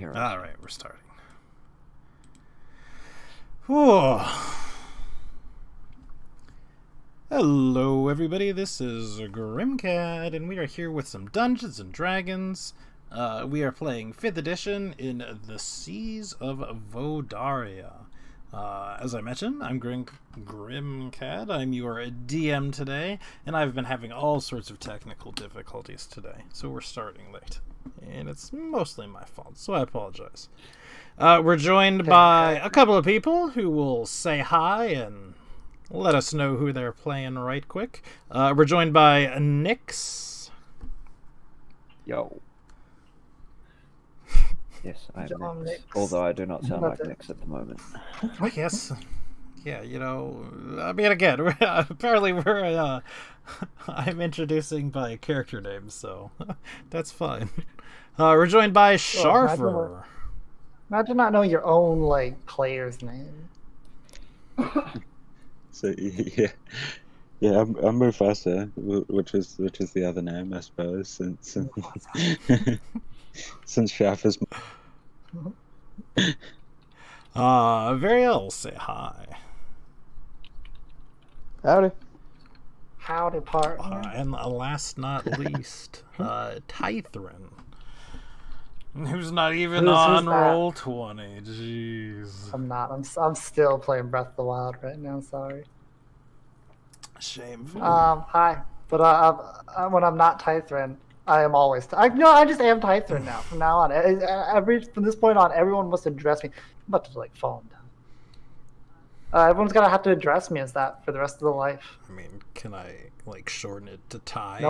Alright. All right, we're starting. Whew. Hello, everybody. This is Grimcat, and we are here with some Dungeons and Dragons. We are playing 5th edition in the Seas of Vodaria. As I mentioned, I'm Grimcat. I'm your DM today, and I've been having all sorts of technical difficulties today, so we're starting late. And it's mostly my fault, so I apologize. We're joined by a couple of people who will say hi and let us know who they're playing right quick. We're joined by Nix. Yo. Yes, I am Nix. Although I do not sound like Nix at the moment. Oh, yes. Yeah, you know, I mean, again, apparently I'm introducing by character names, so that's fine. We're joined by Sharfer. Imagine not knowing your own, player's name. So, yeah, I'm Mufasa, which is the other name, I suppose, since Sharfer's... Variel, say hi. Howdy. Howdy, partner. And last not least, Tythrin, who's not even on Roll20. Jeez. I'm not. I'm still playing Breath of the Wild right now. Sorry. Shameful. Hi. But when I'm not Tythrin, I am always. I just am Tythrin now. From now on, from this point on, everyone must address me. I'm about to fall down. Everyone's gonna have to address me as that for the rest of their life. I mean, can I shorten it to Ty?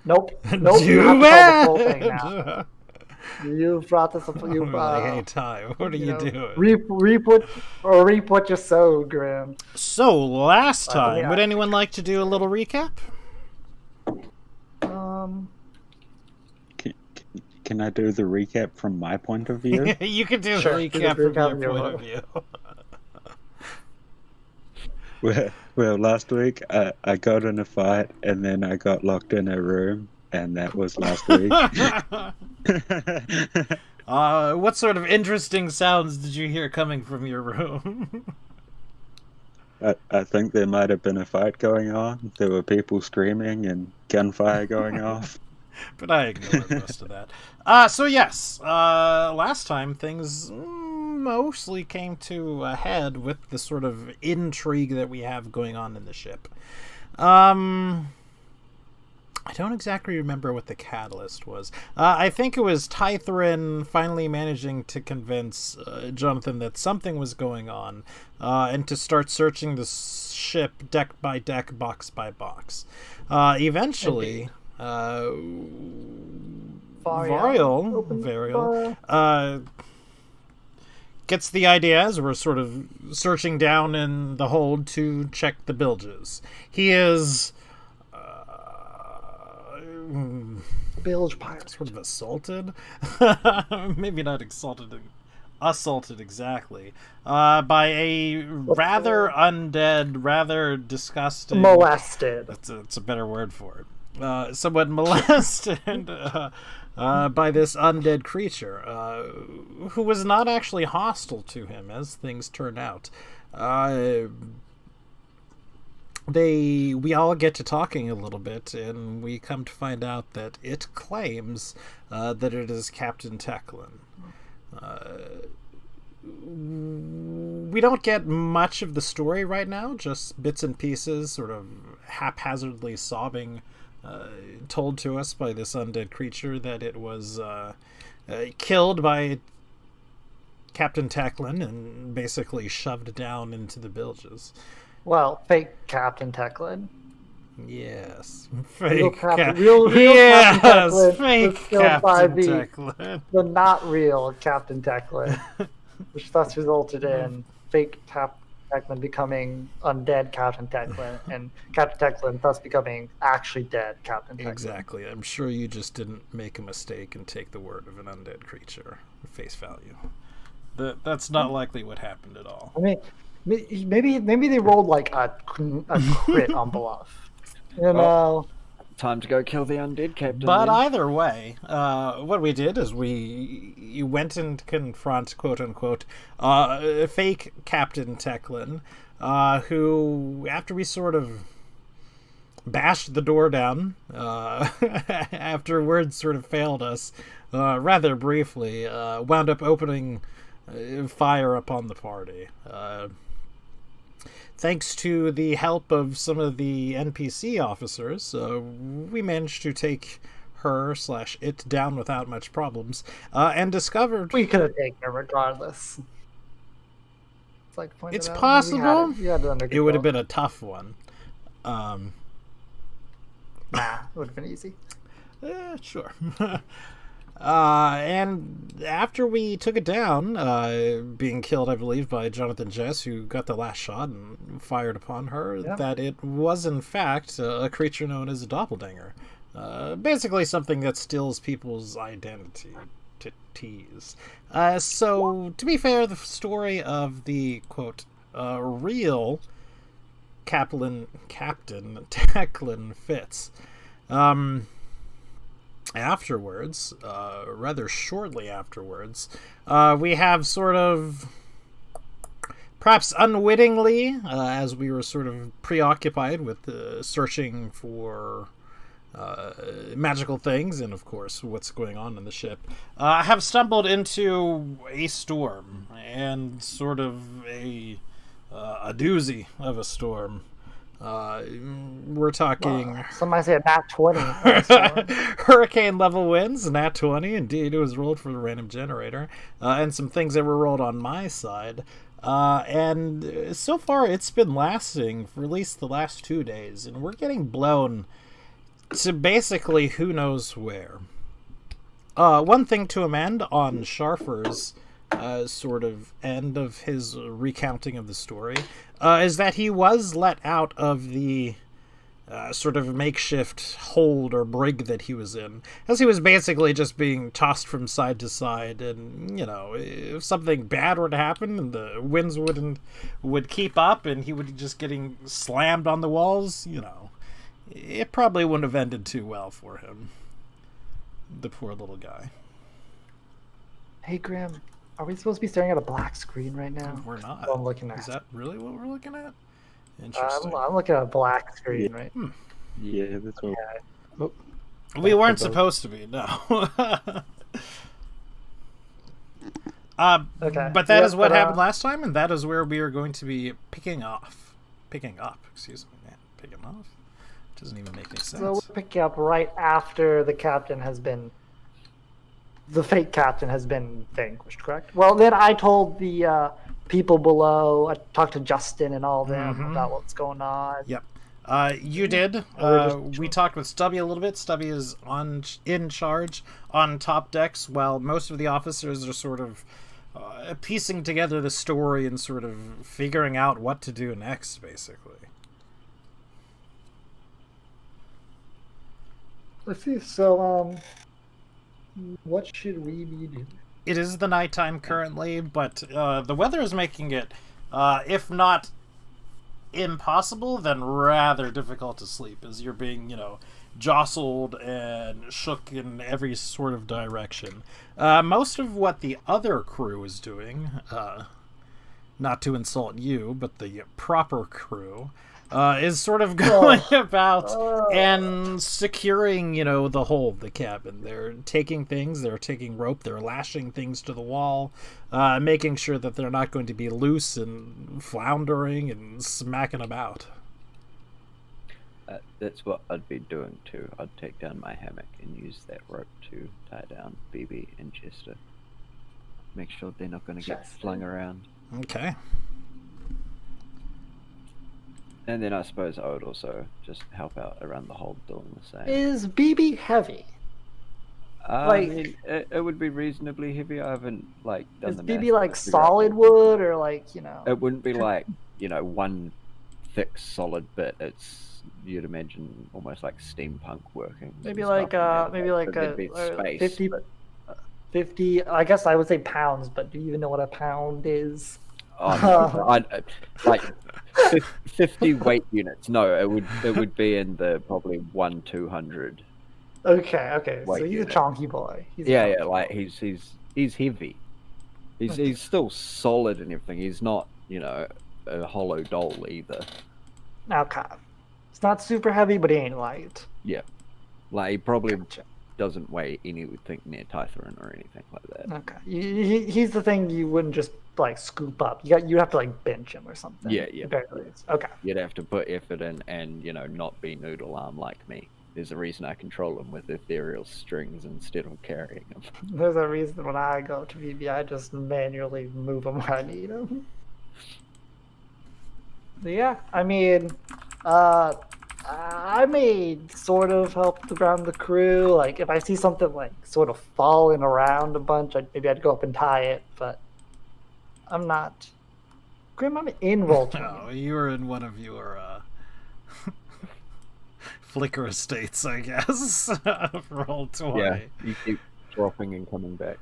Nope. Do You have to tell the full it. thing now. You brought this up. Hey Ty, what are you doing? Reap what you sow, Grim. So last time, would anyone like to do a little recap? Can I do the recap from my point of view? You can do the recap from your point of view. Well, last week I got in a fight and then I got locked in a room, and that was last week. What sort of interesting sounds did you hear coming from your room? I think there might have been a fight going on. There were people screaming and gunfire going off. But I ignored most of that. So yes, last time things mostly came to a head with the sort of intrigue that we have going on in the ship. I don't exactly remember what the catalyst was. I think it was Tythrin finally managing to convince Jonathan that something was going on, and to start searching the ship deck by deck, box by box. Eventually, Variel gets the idea as we're sort of searching down in the hold to check the bilges. He is bilge pirate. Sort of assaulted. Maybe not assaulted exactly. By a rather undead, rather disgusting... Molested. That's a better word for it. Somewhat molested by this undead creature, who was not actually hostile to him, as things turn out. We all get to talking a little bit, and we come to find out that it claims that it is Captain Teclin. We don't get much of the story right now, just bits and pieces, sort of haphazardly sobbing, told to us by this undead creature that it was killed by Captain Teclin and basically shoved down into the bilges. Well, fake Captain Teclin. Yes, real fake Captain yes, Teclin. fake Captain Teclin. The not real Captain Teclin, which thus resulted in fake Captain Teclin becoming undead Captain Teclin, and Captain Teclin thus becoming actually dead Captain Teclin. Exactly. I'm sure you just didn't make a mistake and take the word of an undead creature at face value. That's not likely what happened at all. I mean, maybe they rolled a crit on bluff. You know. Time to go kill the undead captain. But then. either way, what we did is we went and confront, quote unquote, fake Captain Teclin, who, after we sort of bashed the door down, after words sort of failed us rather briefly, wound up opening fire upon the party. Thanks to the help of some of the NPC officers, we managed to take her/it down without much problems, and discovered... We could have taken her regardless. It's possible. It would have been been a tough one. Nah, it would have been easy. Sure. And after we took it down, being killed, I believe, by Jonathan Jess, who got the last shot and fired upon her, that it was, in fact, a creature known as a doppelganger. Basically something that steals people's identity to tease. So, to be fair, the story of the, quote, real Captain Teclin fits. Afterwards, rather shortly afterwards, we have sort of, perhaps unwittingly, as we were sort of preoccupied with searching for magical things and, of course, what's going on in the ship, have stumbled into a storm, and sort of a doozy of a storm. We're talking... somebody said nat 20. Hurricane level winds, nat 20. Indeed, it was rolled for the random generator. And some things that were rolled on my side. And so far, it's been lasting for at least the last 2 days. And we're getting blown to basically who knows where. One thing to amend on Sharfer's sort of end of his recounting of the story is that he was let out of the sort of makeshift hold or brig that he was in, as he was basically just being tossed from side to side, and, you know, if something bad were to happen and the winds would keep up and he would just getting slammed on the walls, you know, it probably wouldn't have ended too well for him. The poor little guy. Hey, Grim. Are we supposed to be staring at a black screen right now? We're not. Well, I'm looking at. Is that really what we're looking at? Interesting. I'm looking at a black screen, right? Yeah, that's what. Oh. We weren't supposed to be, no. Okay. But that is what happened last time, and that is where we are going to be picking up, excuse me, man. Picking off? Doesn't even make any sense. So we're picking up right after the fake captain has been vanquished, correct? Well, then I told the people below, I talked to Justin and all them about what's going on. Yep. You did. We talked with Stubby a little bit. Stubby is in charge on top decks, while most of the officers are sort of piecing together the story and sort of figuring out what to do next, basically. Let's see. So, what should we be doing? It is the nighttime currently, but the weather is making it, if not impossible, then rather difficult to sleep, as you're being, you know, jostled and shook in every sort of direction. Most of what the other crew is doing, not to insult you, but the proper crew, is sort of going about and securing, you know, the whole of the cabin. They're taking things, they're taking rope, they're lashing things to the wall, making sure that they're not going to be loose and floundering and smacking about. That's what I'd be doing too. I'd take down my hammock and use that rope to tie down BB and Chester. Make sure they're not going to get flung around. Okay. And then I suppose I would also just help out around the hold doing the same. Is BB heavy? I mean, it would be reasonably heavy. I haven't, like, done the math. Is BB like solid wood, or like, you know? It wouldn't be like, you know, one thick solid bit. It's, you'd imagine, almost like steampunk working. Maybe like a 50, I guess I would say pounds, but do you even know what a pound is? Oh, no, like 50 weight units. No, it would be in the probably 1-200 Okay. So weight he's a unit. chonky boy. He's a Yeah, chonky yeah. Like boy. he's heavy. He's still solid and everything. He's not, a hollow doll either. Okay. It's not super heavy, but he ain't light. Yeah, like he probably Gotcha. doesn't weigh anything near Tytherin or anything like that. Okay. He's the thing you wouldn't just like scoop up. You'd have to like bench him or something. Yeah. at the very least. Okay. You'd have to put effort in and, not be noodle arm like me. There's a reason I control him with ethereal strings instead of carrying him. There's a reason when I go to VB, I just manually move him where I need him. But yeah, I mean, I may sort of help ground the crew. Like, if I see something like sort of falling around a bunch, maybe I'd go up and tie it. But I'm not. Grim, I'm in roll. No, you were in one of your flicker estates, I guess. Roll 20. Yeah, you keep dropping and coming back.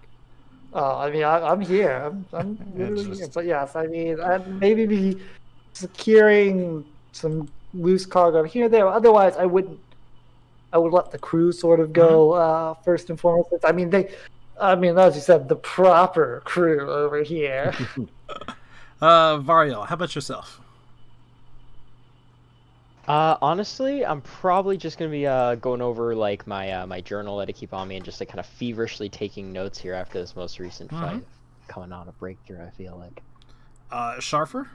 Oh, I mean, I'm here. I'm literally here. But yes, I mean, I'd maybe be securing some loose cargo here and there. Otherwise, I would let the crew sort of go first and foremost. I mean, as you said, the proper crew over here. Variel, how about yourself? Honestly, I'm probably just gonna be going over like my journal that I keep on me and just like kind of feverishly taking notes here after this most recent fight. Coming on a breakthrough, I feel like. Sharfer?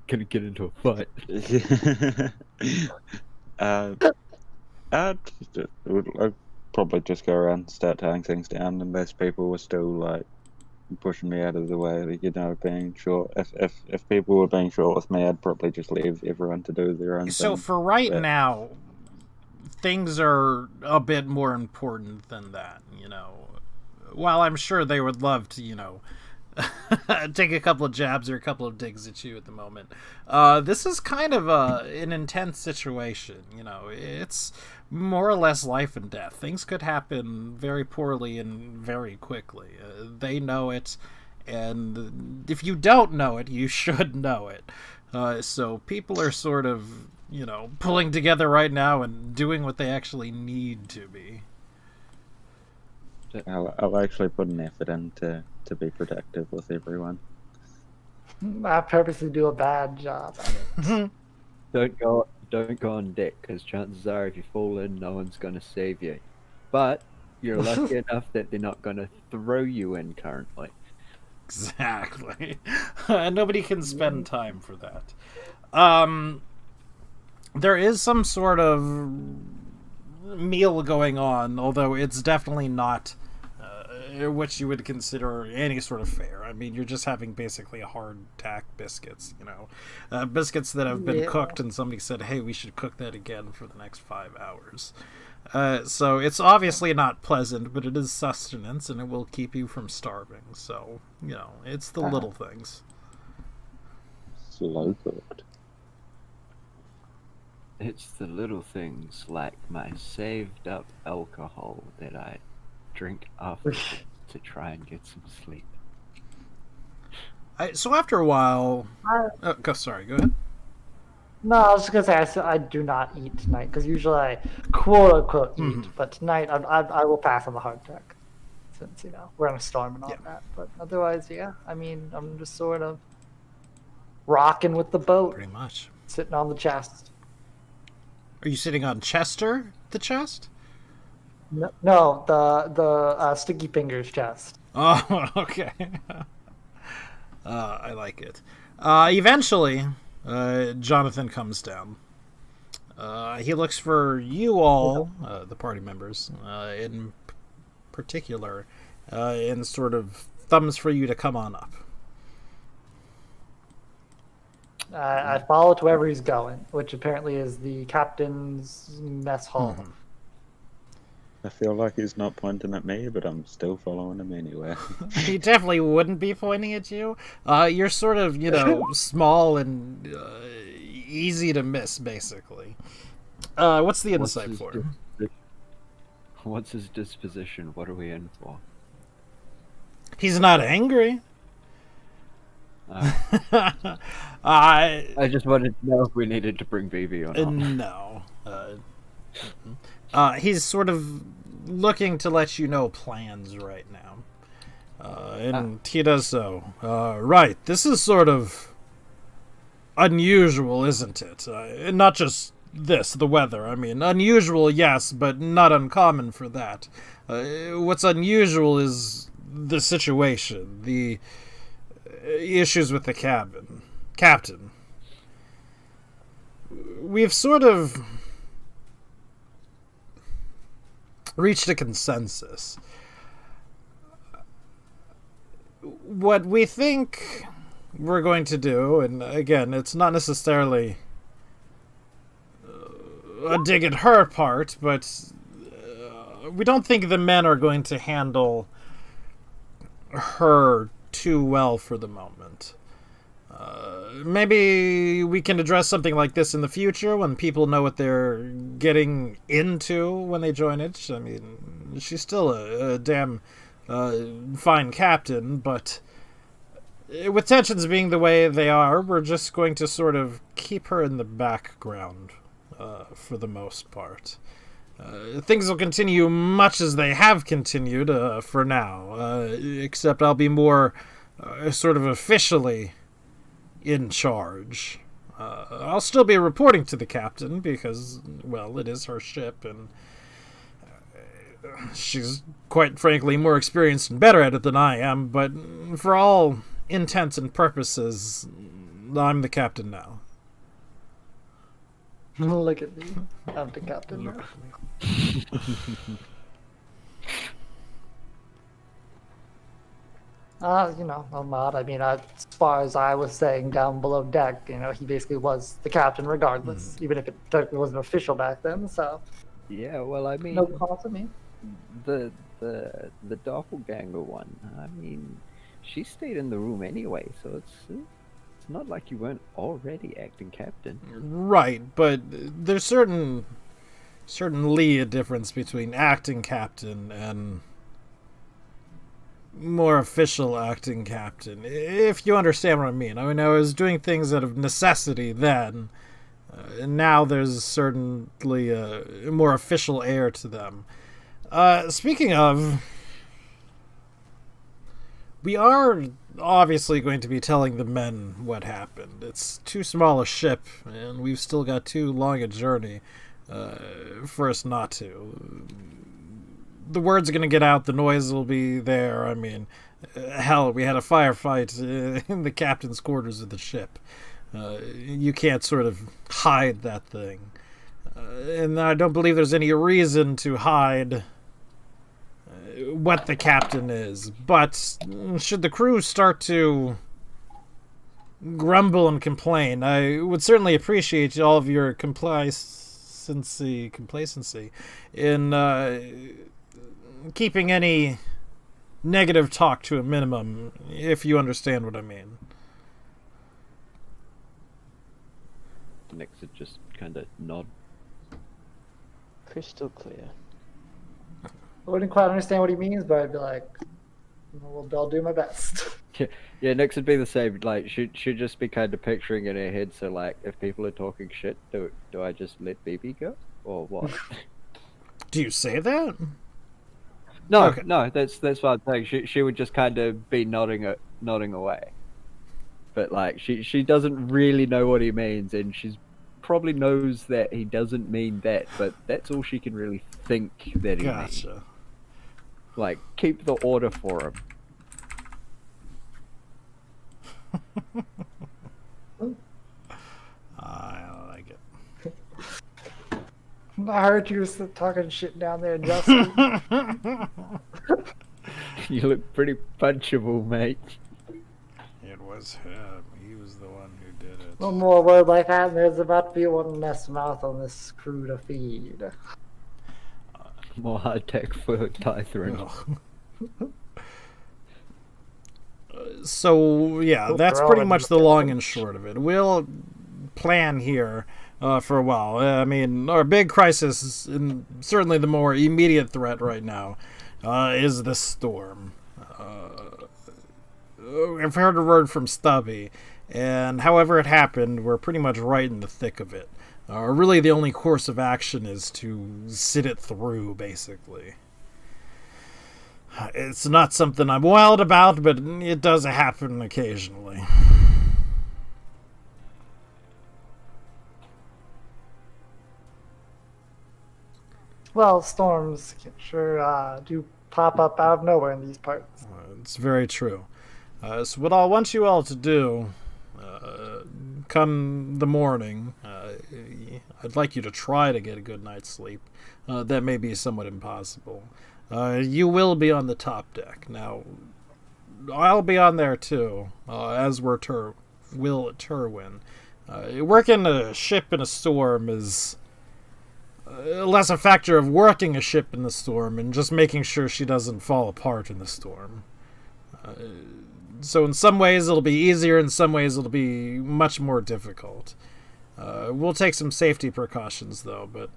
Gonna get into a fight. I'd probably just go around and start tying things down unless people were still like pushing me out of the way, being short. If people were being short with me, I'd probably just leave everyone to do their own thing. So for right now, things are a bit more important than that, While I'm sure they would love to, take a couple of jabs or a couple of digs at you at the moment. This is kind of an intense situation, It's more or less life and death. Things could happen very poorly and very quickly. They know it, and if you don't know it, you should know it. So people are sort of, pulling together right now and doing what they actually need to be. I'll actually put an effort in to be productive with everyone. I purposely do a bad job at it. Don't go on deck, because chances are if you fall in, no one's going to save you. But you're lucky enough that they're not going to throw you in currently. Exactly. Nobody can spend time for that. There is some sort of meal going on, although it's definitely not what you would consider any sort of fare. I mean, you're just having basically hard-tack biscuits, biscuits that have been cooked, and somebody said, hey, we should cook that again for the next 5 hours. So it's obviously not pleasant, but it is sustenance, and it will keep you from starving. So, it's the little things. Slow cooked. It's the little things like my saved up alcohol that I drink after to try and get some sleep. So after a while... sorry, go ahead. No, I was just going to say, I do not eat tonight, because usually I quote-unquote eat, but tonight I will pass on the hardtack, since, we're in a storm and all that. But otherwise, yeah, I mean, I'm just sort of rocking with the boat. Pretty much. Sitting on the chest. Are you sitting on Chester, the chest? No, the Sticky Fingers chest. Oh, okay. I like it. Eventually, Jonathan comes down. He looks for you all, the party members, in particular, and sort of thumbs for you to come on up. I follow to wherever he's going, which apparently is the captain's mess hall. I feel like he's not pointing at me, but I'm still following him anyway. He definitely wouldn't be pointing at you. You're sort of, small and easy to miss, basically. What's the insight for him? What's his disposition? What are we in for? He's not angry. I just wanted to know if we needed to bring BB or not. No. He's sort of looking to let you know plans right now. And he does so. Right, this is sort of unusual, isn't it? Not just the weather. I mean, unusual, yes, but not uncommon for that. What's unusual is the situation, the issues with the captain. We've sort of reached a consensus. What we think we're going to do, and again, it's not necessarily a dig at her part, but we don't think the men are going to handle her too well for the moment. Maybe we can address something like this in the future when people know what they're getting into when they join it. I mean, she's still a damn fine captain, but with tensions being the way they are, we're just going to sort of keep her in the background for the most part. Things will continue much as they have continued for now, except I'll be more sort of officially in charge. I'll still be reporting to the captain because, well, it is her ship, and she's quite frankly more experienced and better at it than I am, but for all intents and purposes, I'm the captain now. Look at me. I'm the captain now. I'm not. I mean, as far as I was saying down below deck, he basically was the captain regardless, even if it technically wasn't official back then, so. Yeah, well, I mean, no call to me. The doppelganger one, I mean, she stayed in the room anyway, so it's not like you weren't already acting captain. Right, but there's certainly a difference between acting captain and more official acting captain, if you understand what I mean. I mean, I was doing things out of necessity then, and now there's certainly a more official air to them. Speaking of, we are obviously going to be telling the men what happened. It's too small a ship, and we've still got too long a journey for us not to. The word's going to get out, the noise will be there. I mean, hell, we had a firefight in the captain's quarters of the ship. You can't sort of hide that thing. And I don't believe there's any reason to hide what the captain is. But should the crew start to grumble and complain, I would certainly appreciate all of your complacency in keeping any negative talk to a minimum, if you understand what I mean. Nix would just kind of nod. Crystal clear. I wouldn't quite understand what he means, but I'd be like, well, I'll do my best. Yeah, Nix would be the same. Like, she'd just be kind of picturing in her head, so like, if people are talking shit, do I just let BB go? Or what? Do you say that? No, Okay. no, that's what I'm saying. She would just kind of be nodding away, but like she doesn't really know what he means, and she's probably knows that he doesn't mean that, but that's all she can really think that he means. Gotcha. Like, keep the order for him. I like it. I heard you was talking shit down there, Justin. You look pretty punchable, mate. It was him. He was the one who did it. One more word like that, and there's about to be one less mouth on this crew to feed. More high-tech for Tythrin. So, yeah, Hope that's they're all pretty in much the the long message. and short of it. We'll plan here for a while. I mean, our big crisis, and certainly the more immediate threat right now, is the storm. I've heard a word from Stubby, and however it happened, we're pretty much right in the thick of it. Really, the only course of action is to sit it through, basically. It's not something I'm wild about, but it does happen occasionally. Well, storms sure do pop up out of nowhere in these parts. It's very true. So what I want you all to do, come the morning, I'd like you to try to get a good night's sleep. That may be somewhat impossible. You will be on the top deck. Now, I'll be on there too, as will Terwin. Working a ship in a storm is less a factor of working a ship in the storm and just making sure she doesn't fall apart in the storm. So in some ways it'll be easier, in some ways it'll be much more difficult. We'll take some safety precautions though, but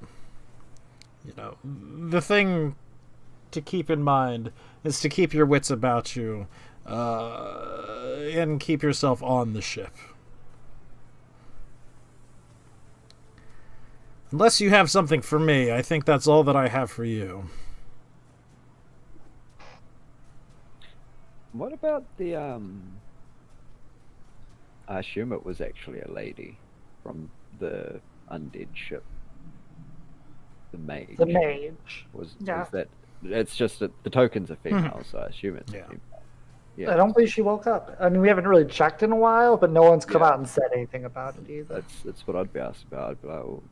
the thing to keep in mind is to keep your wits about you and keep yourself on the ship. Unless you have something for me, I think that's all that I have for you. What about the I assume it was actually a lady from the undead ship. The mage. The mage. Was Yeah. that? It's just that the tokens are female, so I assume it's a female. Yeah. I don't believe she woke up. I mean, we haven't really checked in a while, but no one's come Yeah. out and said anything about it either. That's what I'd be asked about. I'd be like, well,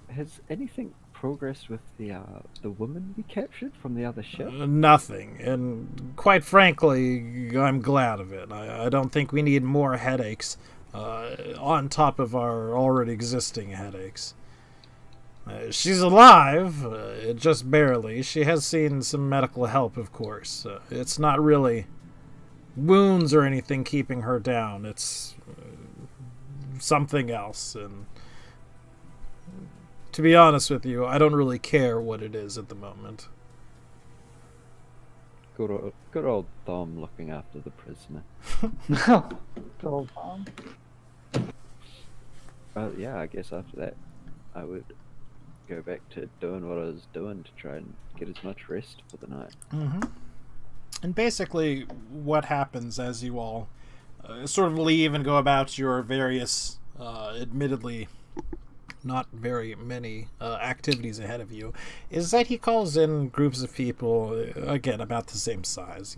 has anything progressed with the woman we captured from the other ship? Nothing, and quite frankly, I'm glad of it. I don't think we need more headaches on top of our already existing headaches. She's alive, just barely. She has seen some medical help, of course. It's not really wounds or anything keeping her down. It's something else, and to be honest with you, I don't really care what it is at the moment. Good old Thom looking after the prisoner. Good old Tom. Yeah, I guess after that, I would go back to doing what I was doing to try and get as much rest for the night. Mm-hmm. And basically, what happens as you all sort of leave and go about your various, admittedly not very many activities ahead of you, is that he calls in groups of people, again, about the same size,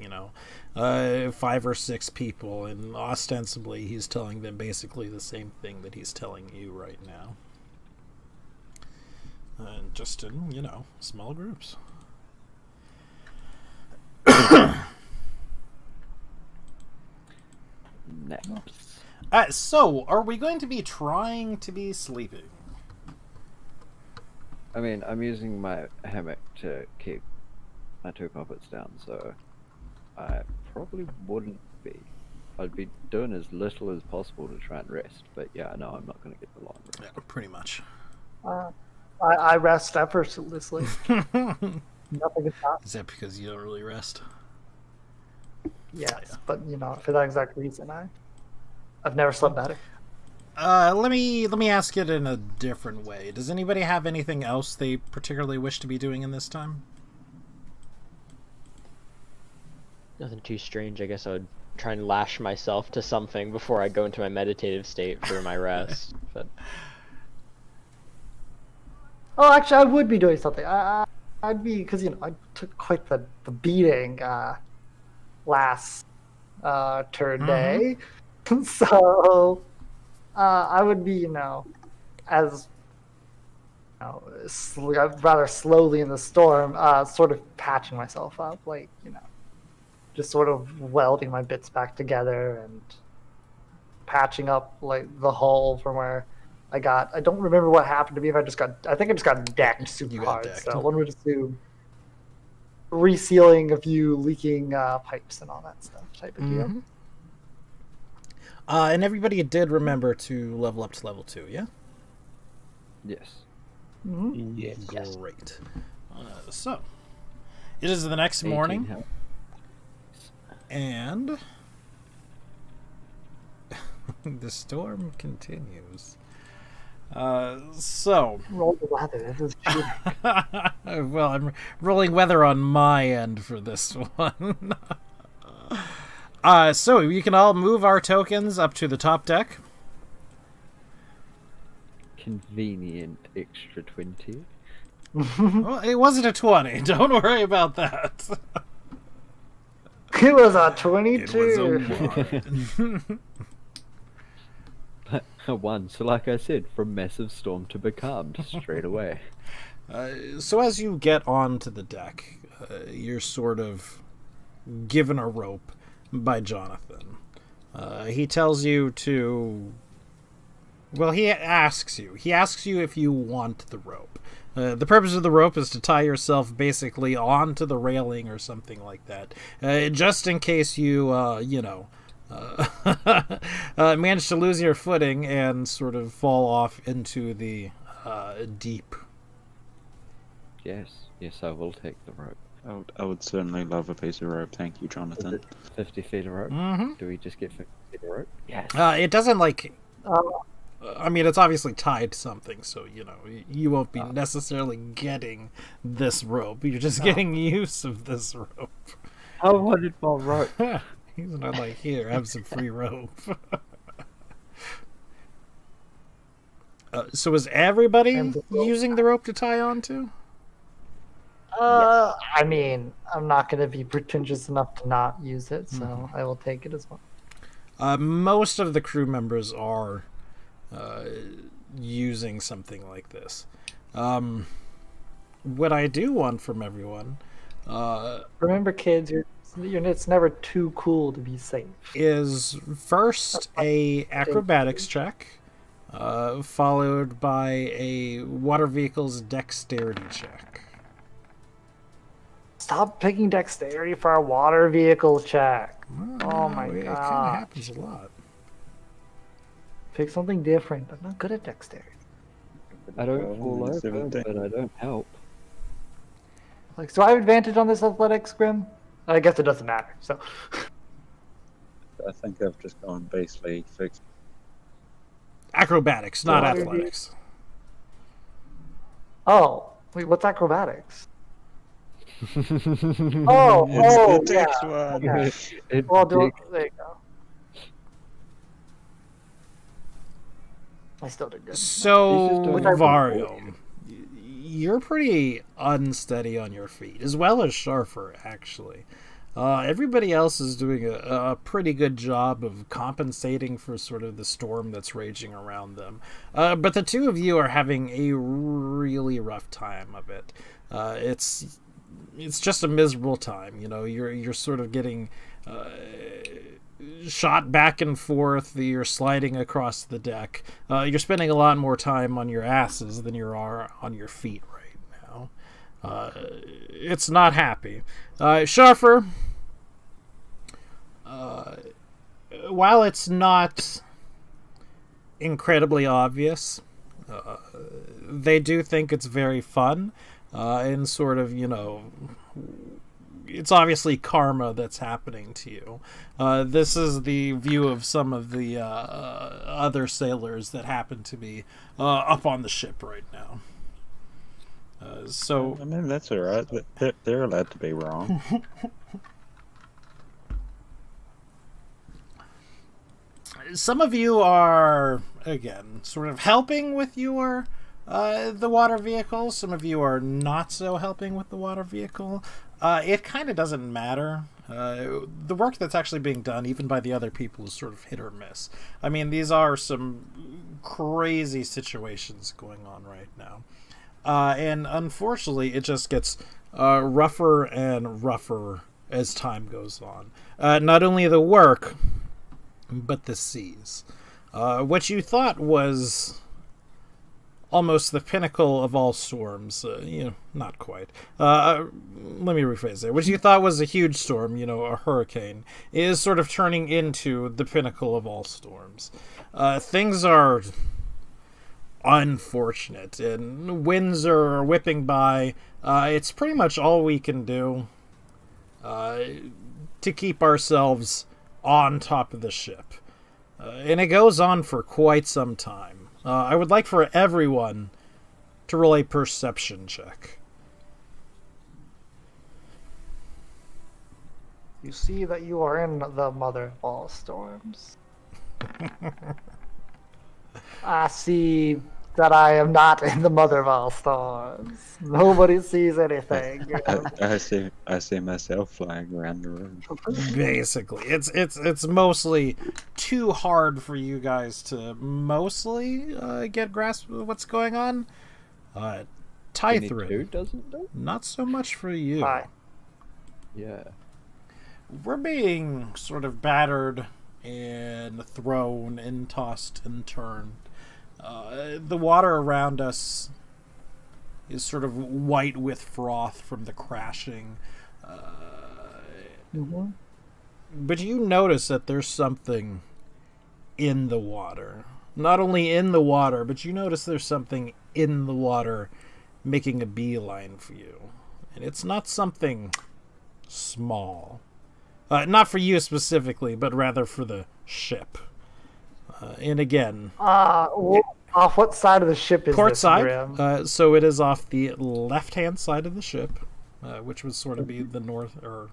5 or 6 people, and ostensibly he's telling them basically the same thing that he's telling you right now. And just in, small groups. Naps. So, are we going to be trying to be sleeping? I mean, I'm using my hammock to keep my 2 puppets down, so I probably wouldn't be. I'd be doing as little as possible to try and rest, but yeah, no, I'm not going to get the long rest. Yeah, pretty much. I rest effortlessly. Nothing is not. Is that because you don't really rest? Yes, but for that exact reason, I've never slept better. Let me ask it in a different way. Does anybody have anything else they particularly wish to be doing in this time? Nothing too strange. I guess I would try and lash myself to something before I go into my meditative state for my rest. But Oh, actually, I would be doing something. I'd be, because I took quite the beating last turn day, so I would be, as rather slowly in the storm, sort of patching myself up, like just sort of welding my bits back together and patching up like the hole from where I don't remember what happened to me. I think I just got decked super hard. decked. So one would assume resealing a few leaking pipes and all that stuff type of deal. Mm-hmm. And everybody did remember to level up to level 2, yeah? Yes. Mm-hmm. yes. Great. So, it is the next 18 morning, health. and The storm continues. So. Roll the weather. This is cheating. Well, I'm rolling weather on my end for this one. So you can all move our tokens up to the top deck. Convenient extra 20. Well, it wasn't a 20. Don't worry about that. It was a It 22. was a 1. A 1. So like I said, from massive storm to becalmed straight away. So as you get onto the deck, you're sort of given a rope by Jonathan. He tells you to... Well, he asks you. He asks you if you want the rope. The purpose of the rope is to tie yourself basically onto the railing or something like that. Just in case you, manage to lose your footing and sort of fall off into the deep. Yes, I will take the rope. I would certainly love a piece of rope. Thank you, Jonathan. Is it 50 feet of rope? Mm-hmm. Do we just get 50 feet of rope? Yes. It doesn't like... Oh, I mean, it's obviously tied to something, so, you won't be necessarily getting this rope. You're just getting use of this rope. I wanted more rope. He's not like, here, have some free rope. So is everybody using the rope to tie onto? I mean, I'm not going to be pretentious enough to not use it, so I will take it as well. Most of the crew members are using something like this. What I do want from everyone Remember, kids, it's never too cool to be safe. is first a acrobatics check, followed by a water vehicle's dexterity check. Stop picking dexterity for our water vehicle check. Oh my It kind of god. happens a lot. Pick something different. I'm not good at dexterity. I don't fall over, 17. but I don't help. Like, so I have advantage on this athletics, Grim? I guess it doesn't matter. So, I think I've just gone basically fixed. Acrobatics, not Water athletics. oh wait, what's acrobatics? It's Oh, the yeah. text one. Yeah. It's Well, do big. there you go. I still did good. So, He's just doing- Vario, you're pretty unsteady on your feet, as well as Sharfer, actually. Everybody else is doing a pretty good job of compensating for sort of the storm that's raging around them. But the two of you are having a really rough time of it. It's just a miserable time. You're sort of getting shot back and forth. You're sliding across the deck. You're spending a lot more time on your asses than you are on your feet right now. It's not happy. Sharfer, while it's not incredibly obvious, they do think it's very fun, and sort of, it's obviously karma that's happening to you. This is the view of some of the other sailors that happen to be up on the ship right now. So I mean, that's all right. They're allowed to be wrong. some of you are, again, sort of helping with your the water vehicle. Some of you are not so helping with the water vehicle. It kind of doesn't matter. The work that's actually being done, even by the other people, is sort of hit or miss. I mean, these are some crazy situations going on right now. And unfortunately, it just gets rougher and rougher as time goes on. Not only the work, but the seas. What you thought was almost the pinnacle of all storms, not quite. Let me rephrase that. What you thought was a huge storm, a hurricane, is sort of turning into the pinnacle of all storms. Things are unfortunate, and winds are whipping by. It's pretty much all we can do to keep ourselves on top of the ship. And it goes on for quite some time. I would like for everyone to roll a perception check. You see that you are in the mother of all storms. I see that I am not in the mother of all storms. Nobody sees anything. I see myself flying around the room. Basically, it's mostly too hard for you guys to mostly get grasp of what's going on. Tythrin, doesn't do? not so much for you. Hi. Yeah. We're being sort of battered and thrown and tossed and turned. The water around us is sort of white with froth from the crashing. But you notice that there's something in the water. Not only in the water, but you notice there's something in the water making a beeline for you. And it's not something small. Not for you specifically, but rather for the ship. And again... off what side of the ship is port this, side. Grim? So it is off the left-hand side of the ship, which would sort of be the north, or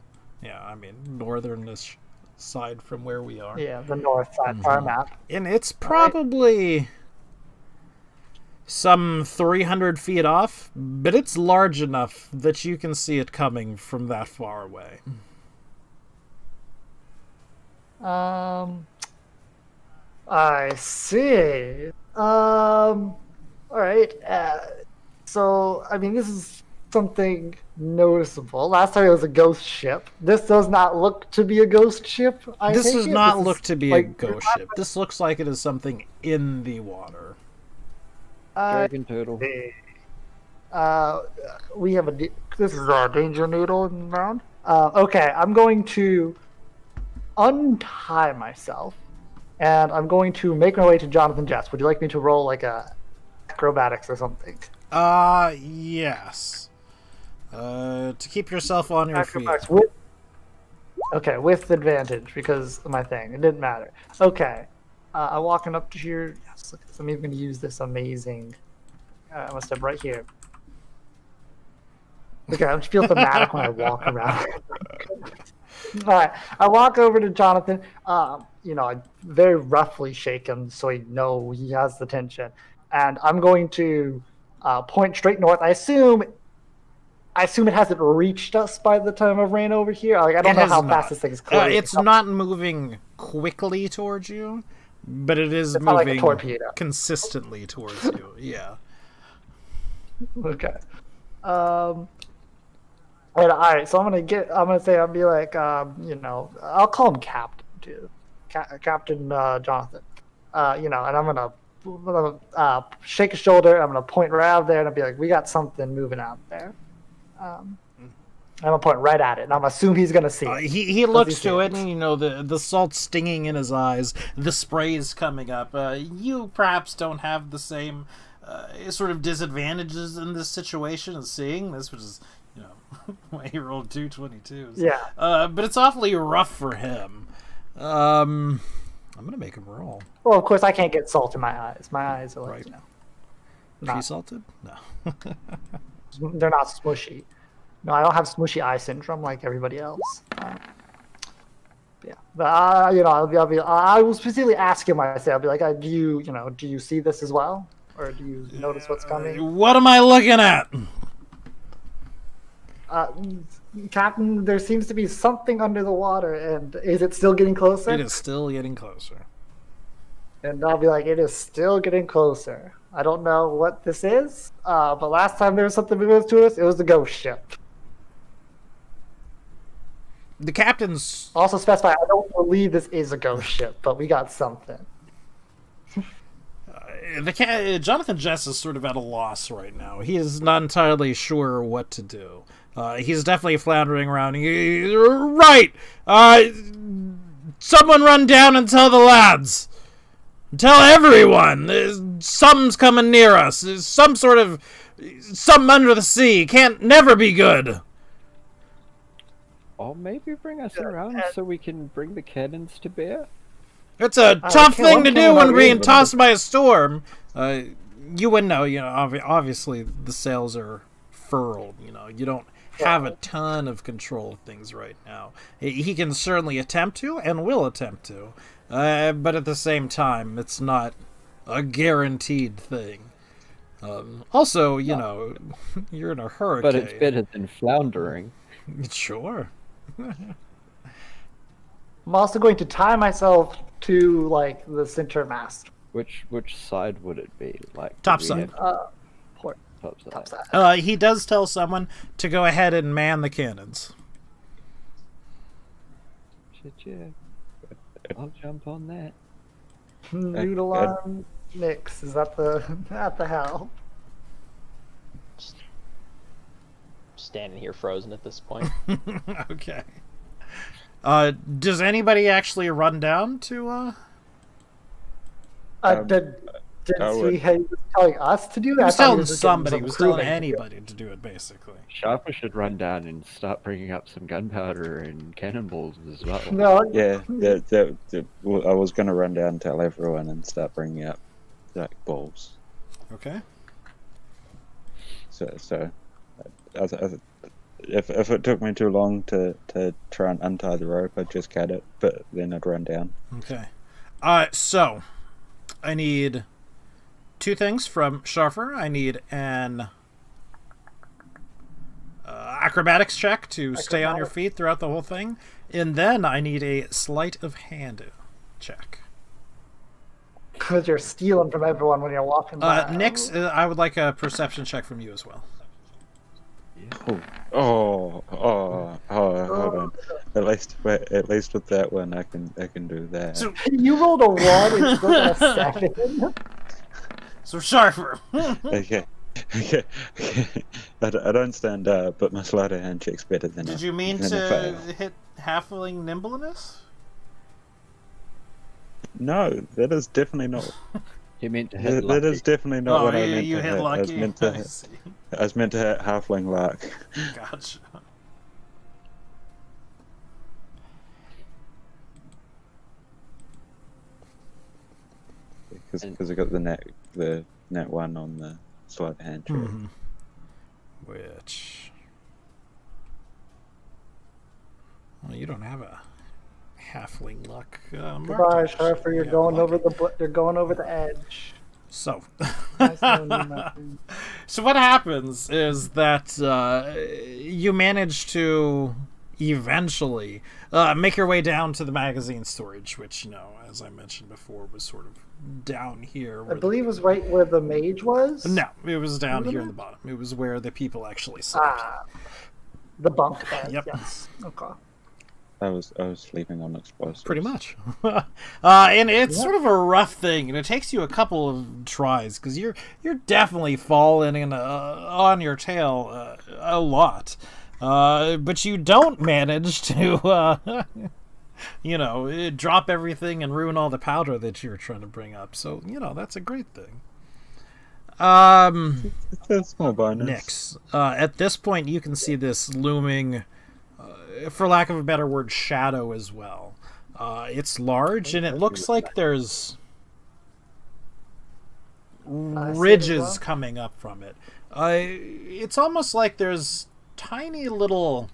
northern-ish side from where we are. Yeah, the north side of our map. And it's probably some 300 feet off, but it's large enough that you can see it coming from that far away. I see. All right. So, I mean, this is something noticeable. Last time it was a ghost ship. This does not look to be a ghost ship. This does not look to be a ghost ship. This looks like it is something in the water. Dragon turtle. We have this is our danger noodle round. Okay, I'm going to untie myself. And I'm going to make my way to Jonathan Jess. Would you like me to roll like a acrobatics or something? Yes. To keep yourself on your feet. With advantage because of my thing. It didn't matter. Okay. I'm walking up to here. Yes, look, I'm even going to use this amazing... I'm going to step right here. Okay, I just feel thematic when I walk around. Alright, I walk over to Jonathan. I very roughly shake him so he knows he has the tension. And I'm going to point straight north. I assume it hasn't reached us by the time I've ran over here. Like, I don't know how fast this thing is clearing. It's not moving quickly towards you, but it is moving like a torpedo. Consistently towards you. Yeah. Okay. And all right, so I'll be like, I'll call him Captain too, Captain Jonathan. And I'm gonna shake his shoulder. I'm gonna point right out there, and I'll be like, we got something moving out there. I'm gonna point right at it, and I'm gonna assume he's gonna see it. He looks to it, and the salt stinging in his eyes, the spray's coming up. You perhaps don't have the same sort of disadvantages in this situation as seeing this, which is. Why he rolled 222s. Yeah. But it's awfully rough for him. I'm gonna make him roll. Well, of course, I can't get salt in my eyes. My eyes are like, Tree salted? No. They're not smushy. No, I don't have smushy eye syndrome like everybody else. Yeah, but I will specifically ask him. I say, I'll be like, do you see this as well, or do you notice what's coming? What am I looking at? Captain, there seems to be something under the water, and is it still getting closer? It is still getting closer. And I'll be like, it is still getting closer. I don't know what this is, but last time there was something moving to us, it was the ghost ship. The captain's... Also specify, I don't believe this is a ghost ship, but we got something. Jonathan Jess is sort of at a loss right now. He is not entirely sure what to do. He's definitely floundering around. Right! Someone run down and tell the lads! Tell everyone! Something's coming near us. There's some sort of... something under the sea. Can't never be good. Or maybe bring us around so we can bring the cannons to bear? It's a I tough can't- thing one to thing do about when being Raven tossed is- by a storm. You wouldn't know. Obviously the sails are furled. You don't have a ton of control of things right now. He can certainly attempt to, and will attempt to, but at the same time, it's not a guaranteed thing. Also, you're in a hurricane. But it's better than floundering. Sure. I'm also going to tie myself to like the center mast. Which side would it be? Like Top do we side. have Port, top side. top side. He does tell someone to go ahead and man the cannons. Shit, yeah. I'll jump on that. Noodle on Nix. Is that the at the hell? Standing here frozen at this point. Okay. Does anybody actually run down to? Did I he would. he was telling us to do He that? was I thought telling was just getting somebody. He some was telling crewmate to do it. anybody to do it, basically. Sharper should run down and start bringing up some gunpowder and cannonballs as well. No, Yeah, I was going to run down and tell everyone and start bringing up like balls. Okay. So if it took me too long to try and untie the rope, I'd just cut it, but then I'd run down. Okay. So I need two things from Sharfer. I need an acrobatics check to stay on your feet throughout the whole thing, and then I need a sleight of hand check. because you're stealing from everyone when you're walking by. Nix, I would like a perception check from you as well. Oh, hold on. At least with that one, I can do that. So, You rolled a 1 and still got a 7. so Sharfer. Okay. I don't stand up, but my sleight of hand check's better than Did you mean than a to fail. hit halfling nimbleness? No, that is definitely not. He meant to hit That lucky. is definitely not what I meant you to hit hit. lucky. I see. I was meant to hit halfling luck Gotcha. because I got the net one on the sleight of hand check. Mhm. Which, well, you don't have a halfling luck. Goodbye, Sharper. You're going over you're going over the edge. So, Nice knowing you, my friend. so what happens is that you manage to eventually make your way down to the magazine storage, which, as I mentioned before, was sort of down here. I believe it was right where the mage was. No, it was down Was it here in not? the bottom. It was where the people actually slept. The bunk bed. Yep. Yes. Okay. I was sleeping on explosives. Pretty much. And it's Yeah. sort of a rough thing, and it takes you a couple of tries because you're definitely falling on your tail a lot. But you don't manage to, drop everything and ruin all the powder that you're trying to bring up. So, that's a great thing. It's a small bonus. Nix. At this point, you can see this looming, for lack of a better word, shadow as well. It's large, and it looks like there's ridges well. coming up from it. It's almost like there's tiny little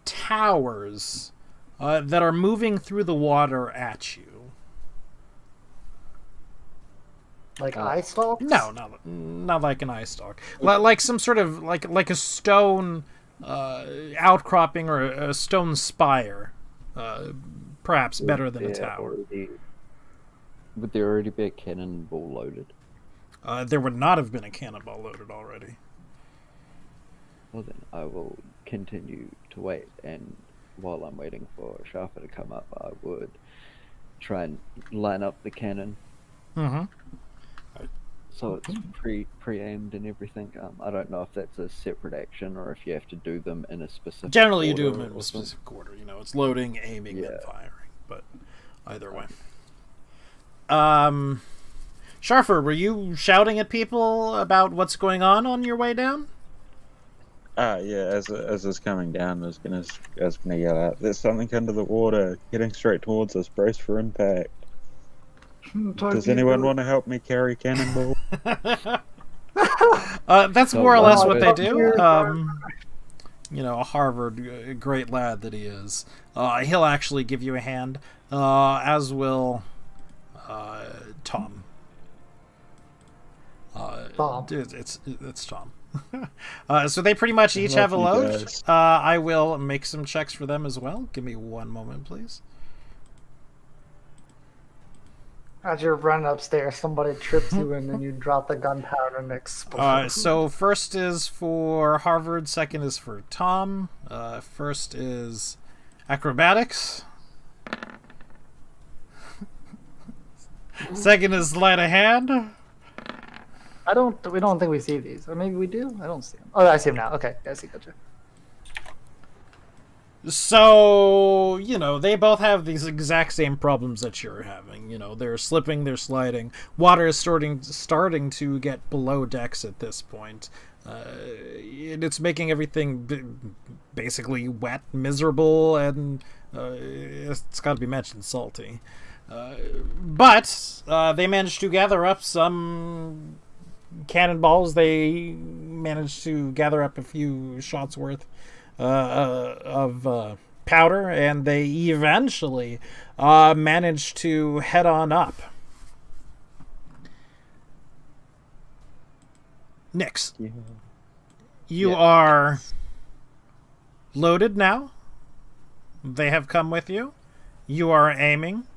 towers that are moving through the water at you. Like eye stalks? No, not like an eye stalk. Like some sort of like a stone outcropping or a stone spire, perhaps better than a tower. Would there already be a cannonball loaded? There would not have been a cannonball loaded already. Well then, I will continue to wait, and while I'm waiting for Sharper to come up, I would try and line up the cannon Mm-hmm. so it's pre-aimed and everything. I don't know if that's a separate action or if you have to do them in a specific Generally, you do order them in or a something. specific order. It's loading, aiming, Yeah. and firing. But either way. Sharfer, were you shouting at people about what's going on your way down? Yeah. As it's coming down, I was gonna yell out, "There's something under the water, getting straight towards us. Brace for impact." Does anyone want to help me carry cannonball? That's more or less what they do. Here. You know, a Harvard great lad that he is. He'll actually give you a hand, as will Tom. Tom. It's Tom. So they pretty much each have a Love you load. guys. I will make some checks for them as well. Give me one moment, please. As you're running upstairs, somebody trips you and then you drop the gunpowder and explode. So first is for Harvard, second is for Tom. First is acrobatics. Second is sleight of hand. We don't think we see these. Or maybe we do? I don't see them. Oh, I see them now. Okay, I see, gotcha. So, you know, they both have these exact same problems that you're having. You know, they're slipping, they're sliding. Water is starting to get below decks at this point. And it's making everything basically wet, miserable, and it's got to be mentioned, salty. But they managed to gather up some cannonballs. They managed to gather up a few shots worth of powder, and they eventually managed to head on up. Nix, Yeah. you Yeah. are loaded now. They have come with you. You are aiming.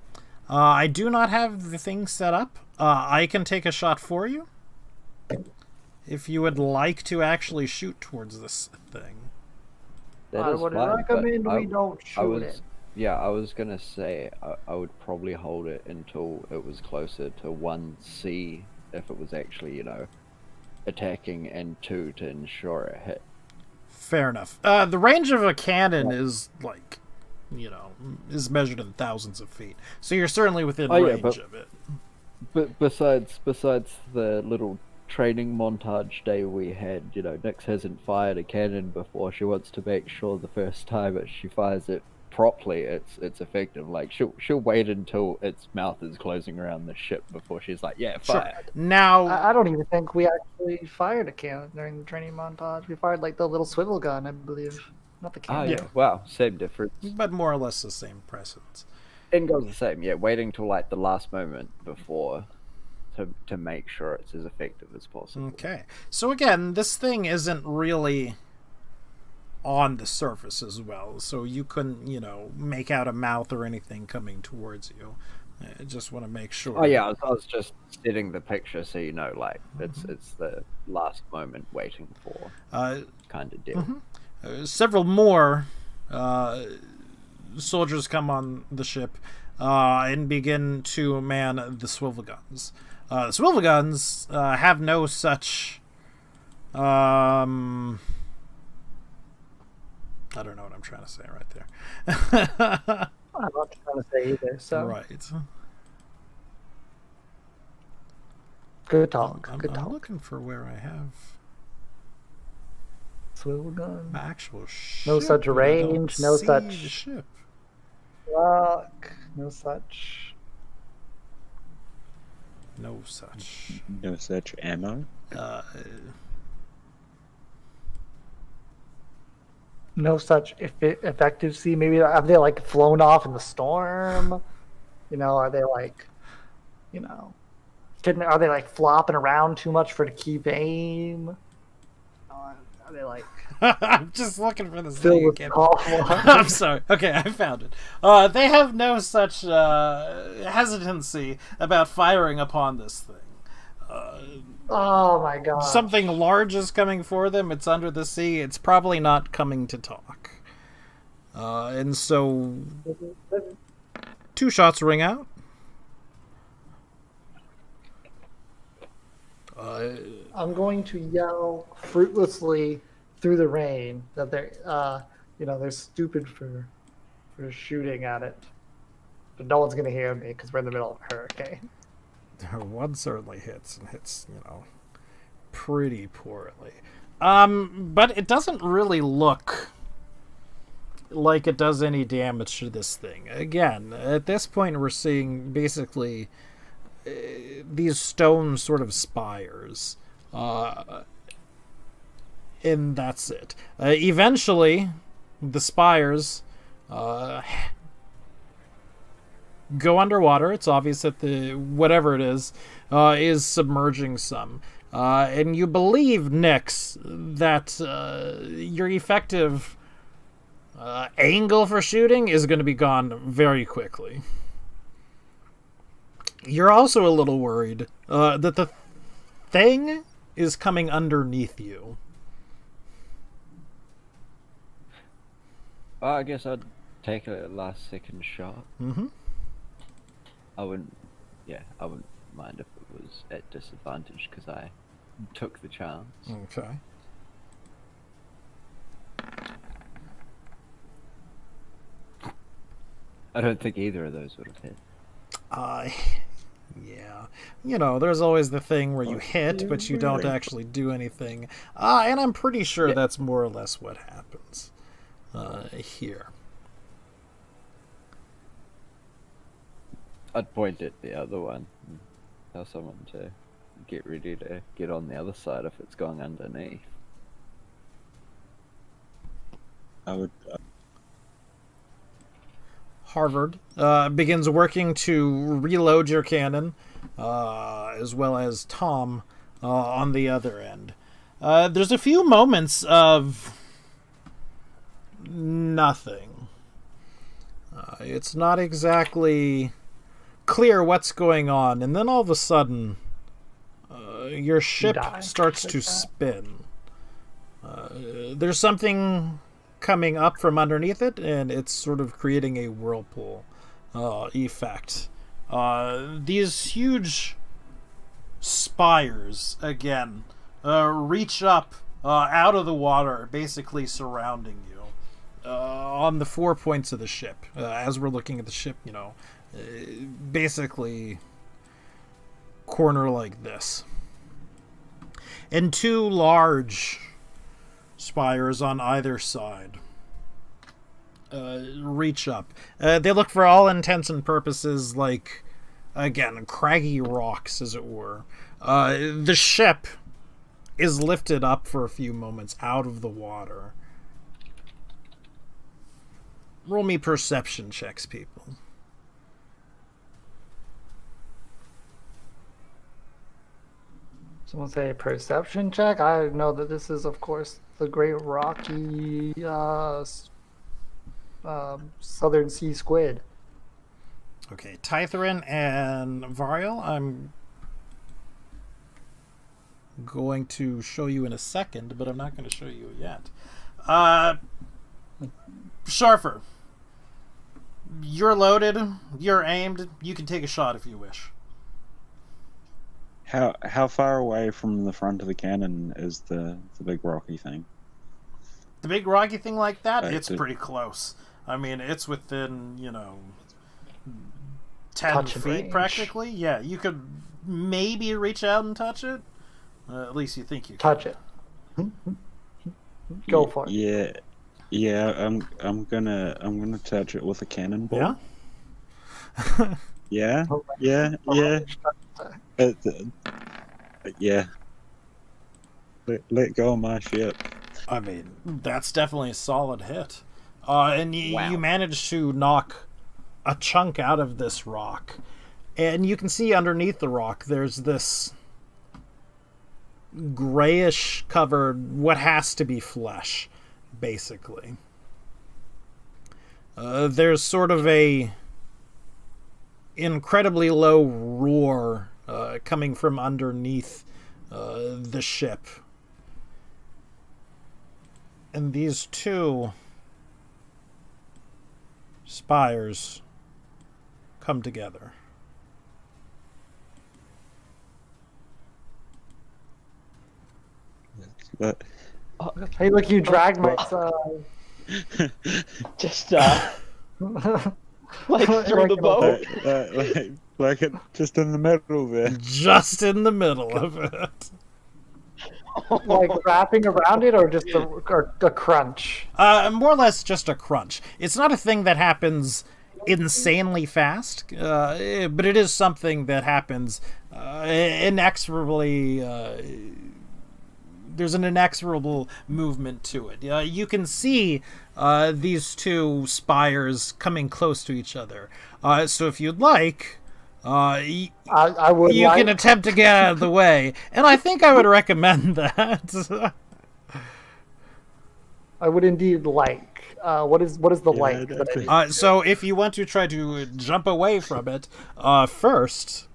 I do not have the thing set up. I can take a shot for you if you would like to actually shoot towards this thing. That I is would fine, but recommend we don't shoot it. Yeah, I was gonna say I would probably hold it until it was closer to 1C if it was actually, you know, attacking, and 2 to ensure it hit. Fair enough. The range of a cannon is like, you know, is measured in thousands of feet. So you're certainly within range of it. But besides the little training montage day we had, you know, Nyx hasn't fired a cannon before. She wants to make sure the first time she fires it properly, it's effective. Like she'll wait until its mouth is closing around the ship before she's like, yeah, fire. Sure. Now, I don't even think we actually fired a cannon during the training montage. We fired like the little swivel gun, I believe. Not the Oh cannon. yeah, wow, same difference. but more or less the same precedence. End goes the same. Yeah, waiting till like the last moment before to make sure it's as effective as possible. Okay. So again, this thing isn't really on the surface as well, so you couldn't, you know, make out a mouth or anything coming towards you. I just want to make sure. Oh yeah, I was just setting the picture so you know, like it's the last moment waiting for kind of deal. Several more soldiers come on the ship and begin to man the swivel guns. The swivel guns have no such. I don't know what I'm trying to say right there. I'm not trying to say either, so. Right. Good talk. Good I'm talk. looking for where I have Swivel gun. my actual ship. No such but I don't range, no see such- the ship. Look. No such. No such. No such ammo. No such effective sea. Maybe have they like flown off in the storm? You know, are they like, you know, are they like flopping around too much for to keep aim? Are they like I'm just looking for this filled thing with again. cold water? I'm sorry. Okay, I found it. They have no such hesitancy about firing upon this thing. Oh my god! Something large is coming for them. It's under the sea. It's probably not coming to talk. And so, 2 shots ring out. I'm going to yell fruitlessly through the rain that they're, you know, they're stupid for shooting at it, but no one's gonna hear me because we're in the middle of a hurricane. One certainly hits, and hits, you know, pretty poorly. But it doesn't really look like it does any damage to this thing. Again, at this point we're seeing basically these stone sort of spires. And that's it. Eventually, the spires go underwater. It's obvious that the whatever it is submerging some. And you believe, Nyx, that your effective angle for shooting is going to be gone very quickly. You're also a little worried that the thing is coming underneath you. Well, I guess I'd take a last second shot. Mm-hmm. I wouldn't mind if it was at disadvantage because I took the chance. Okay. I don't think either of those would have hit. Yeah. You know, there's always the thing where you hit, but you don't actually do anything. And I'm pretty sure that's more or less what happens here. I'd point at the other one and tell someone to get ready to get on the other side if it's going underneath. I would. Harvard begins working to reload your cannon, as well as Tom on the other end. There's a few moments of nothing. It's not exactly clear what's going on, and then all of a sudden, your ship starts to spin. There's something coming up from underneath it, and it's sort of creating a whirlpool effect. These huge spires, again, reach up out of the water, basically surrounding you on the 4 points of the ship. As we're looking at the ship, you know, basically corner like this. And two large spires on either side reach up. They look, for all intents and purposes, like, again, craggy rocks, as it were. The ship is lifted up for a few moments out of the water. Roll me perception checks, people. Someone say perception check? I know that this is, of course, the Great Rocky Southern Sea Squid. Okay, Tytherin and Varial, I'm going to show you in a second, but I'm not going to show you yet. Sharfer, you're loaded, you're aimed, you can take a shot if you wish. How far away from the front of the cannon is the big rocky thing? The big rocky thing like that, Right, it's pretty close. I mean, it's within, 10 Touch feet range. practically. Yeah, you could maybe reach out and touch it. At least you think you can. Touch it. Go for it. Yeah. I'm gonna touch it with a cannonball. Yeah? Yeah. Yeah. Let go of my ship. I mean, that's definitely a solid hit. And you manage to knock a chunk out of this rock. And you can see underneath the rock there's this grayish covered, what has to be flesh, basically. There's sort of a incredibly low roar coming from underneath the ship. And these two spires come together. But Hey, look, you dragged my... Just like through the boat. like it just in the middle there. Just in the middle of it. like wrapping around it, or just a crunch? More or less just a crunch. It's not a thing that happens insanely fast, but it is something that happens inexorably. There's an inexorable movement to it. You can see these two spires coming close to each other. So if you'd like, I would. you like... can attempt to get out of the way, and I think I would recommend that. I would indeed like. What is the like? That I need? So if you want to try to jump away from it, first,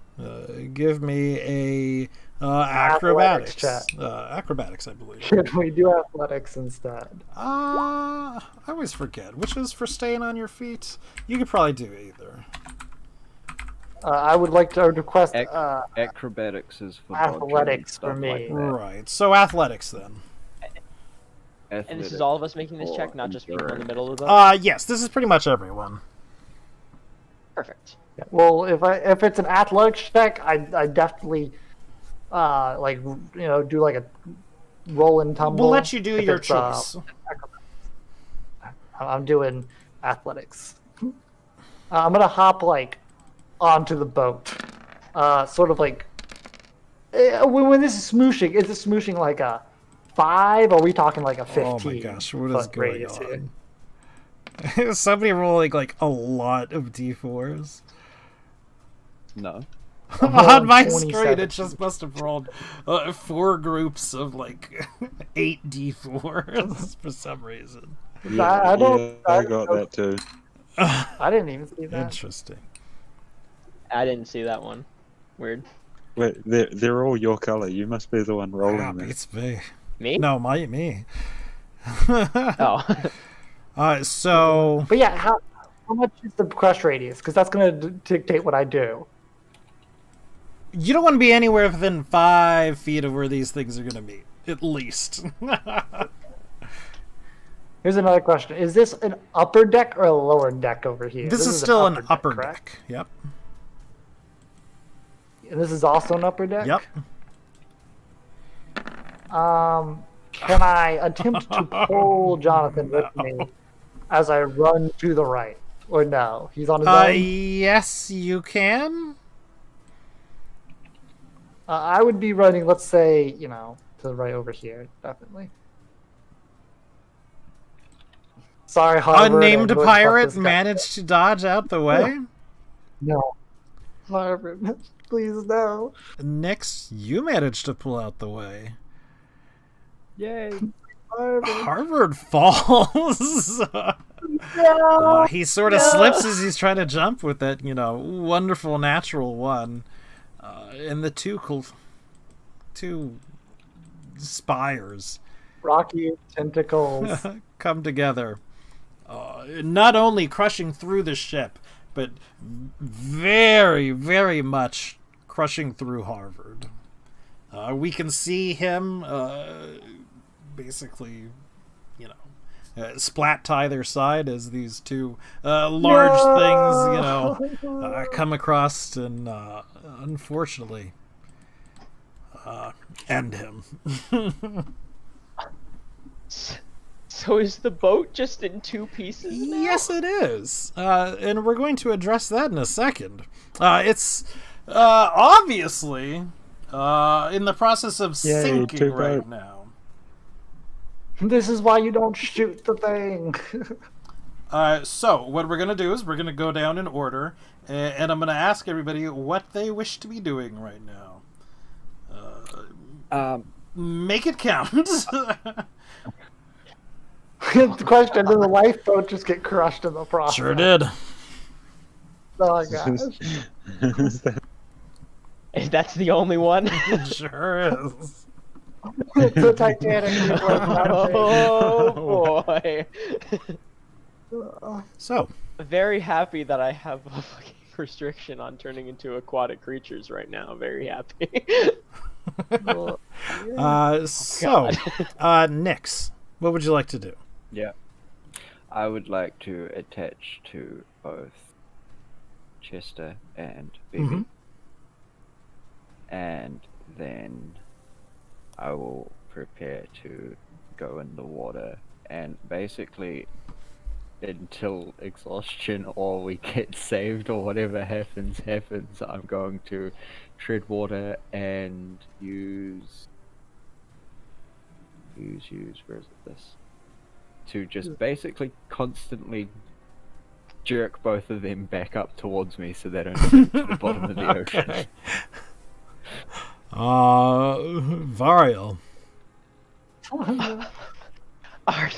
give me a acrobatics check. Acrobatics, I believe. Should we do athletics instead? I always forget which is for staying on your feet. You could probably do either. I would like to request acrobatics is for athletics dodging and for stuff me. like that. Right. So athletics then. And this is all of us making this check, not just people in the middle of the boat? Yes, this is pretty much everyone. Perfect. Yeah. Well, if it's an athletics check, I definitely do like a roll and tumble. We'll let you do if your it's, choice. I'm doing athletics. I'm gonna hop like onto the boat, sort of like when this is smooshing. Is it smooshing like a 5? Or are we talking like a 15? Oh my gosh, what is going radius here? on? Somebody rolling like a lot of d4s. No. On my 27. screen, it just must have rolled 4 groups of like 8 d4s for some reason. I don't. I got that too. I didn't even see that. Interesting. I didn't see that one. Weird. Wait, they're all your color. You must be the one rolling Ah, them. it's me. Me? No, me. Oh. So. But yeah, how much is the crush radius? Because that's going to dictate what I do. You don't want to be anywhere within 5 feet of where these things are going to meet, at least. Here's another question: is this an upper deck or a lower deck over here? This is still an upper correct? deck. Yep. And this is also an upper deck. Yep. Can I attempt to pull Jonathan with me as I run to the right? Or no? He's on his own? Yes, you can. I would be running, let's say, to the right over here, definitely. Sorry, Harvard. Unnamed I'm really pirate fuck this guy. managed to dodge out the way. No. Harvard, please no. Next, you managed to pull out the way. Yay. Harvard falls. No. He sort of slips as he's trying to jump with that, wonderful natural one. And the two spires Rocky tentacles. come together, not only crushing through the ship, but very, very much crushing through Harvard. We can see him basically, splat to either side as these two large things, come across and unfortunately end him. So is the boat just in 2 pieces now? Yes, it is. And we're going to address that in a second. It's obviously in the process of sinking too right bad. now. This is why you don't shoot the thing. So what we're going to do is we're going to go down in order, and I'm going to ask everybody what they wish to be doing right now. Make it count. The question: did the lifeboat just get crushed in the process? Sure did. Oh my gosh. That's the only one? Sure is. The Titanic. Oh boy. So, Very happy that I have a fucking restriction on turning into aquatic creatures right now. Very happy. Nix, what would you like to do? Yeah. I would like to attach to both Chester and Bibi. Mhm. And then I will prepare to go in the water, and basically until exhaustion or we get saved or whatever happens, I'm going to tread water and use where is this? To just basically constantly jerk both of them back up towards me so they don't sink to the bottom of the ocean. Okay. Varial. Are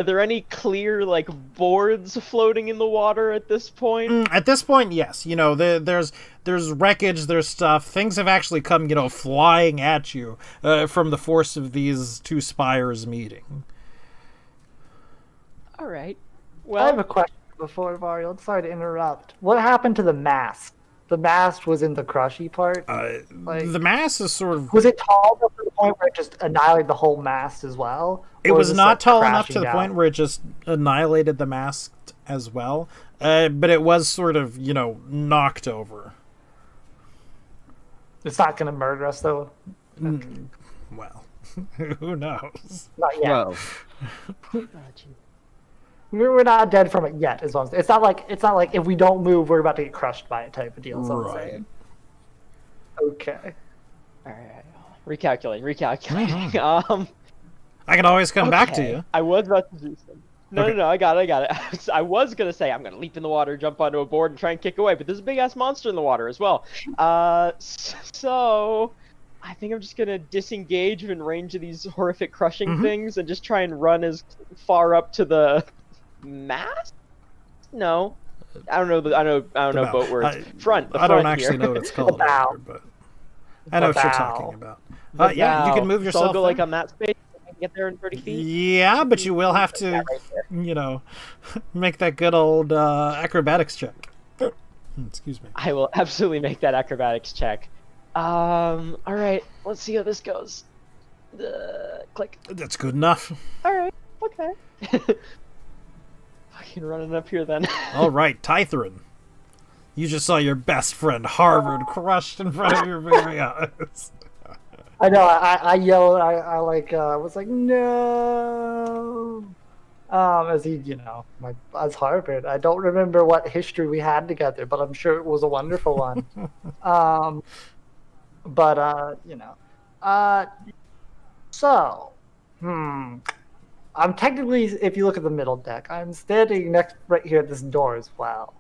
there any clear like boards floating in the water at this point? At this point, yes. You know, there's wreckage, there's stuff. Things have actually come, you know, flying at you from the force of these two spires meeting. All right. I Well, have a question before Varial. Sorry to interrupt. What happened to the mast? The mast was in the crushy part. The mass is sort of... Was it tall enough to the point where it just annihilated the whole mast as well? It Or was this, not like, tall enough to crashing the down? point where it just annihilated the mast as well. But it was sort of, you know, knocked over. It's not going to murder us, though. Well, who knows? Not yet. Well, We're not dead from it yet. As long as it's not like if we don't move, we're about to get crushed by it type of deal. So I'm saying. Okay. all right. Recalculating. I can always come back to Okay. you. I was about to do something. No, Okay. no, I got it. I was gonna say I'm gonna leap in the water, jump onto a board, and try and kick away, but there's a big ass monster in the water as well. So I think I'm just gonna disengage in range of these horrific crushing things and just try and run as far up to the mast. No, I don't know. I don't know bow. boat words. Front. The I don't front actually here. know what it's called, bow. either, but I know what you're bow. talking about. The Yeah, you bow. can move So yourself. I'll go like there. on that space. I can get there in 30 feet. Yeah, but you will have to, Yeah, right there. you know, make that good old acrobatics check. Excuse me. I will absolutely make that acrobatics check. All right, let's see how this goes. Click. That's good enough. All right, okay. Fucking running up here then. All right, Tytherin. You just saw your best friend Harvard crushed in front of your very eyes. I know. I yelled. I was like, no. As he, you know, as Harvard. I don't remember what history we had together, but I'm sure it was a wonderful one. You know, so, I'm technically, if you look at the middle deck, I'm standing right here at this door as well.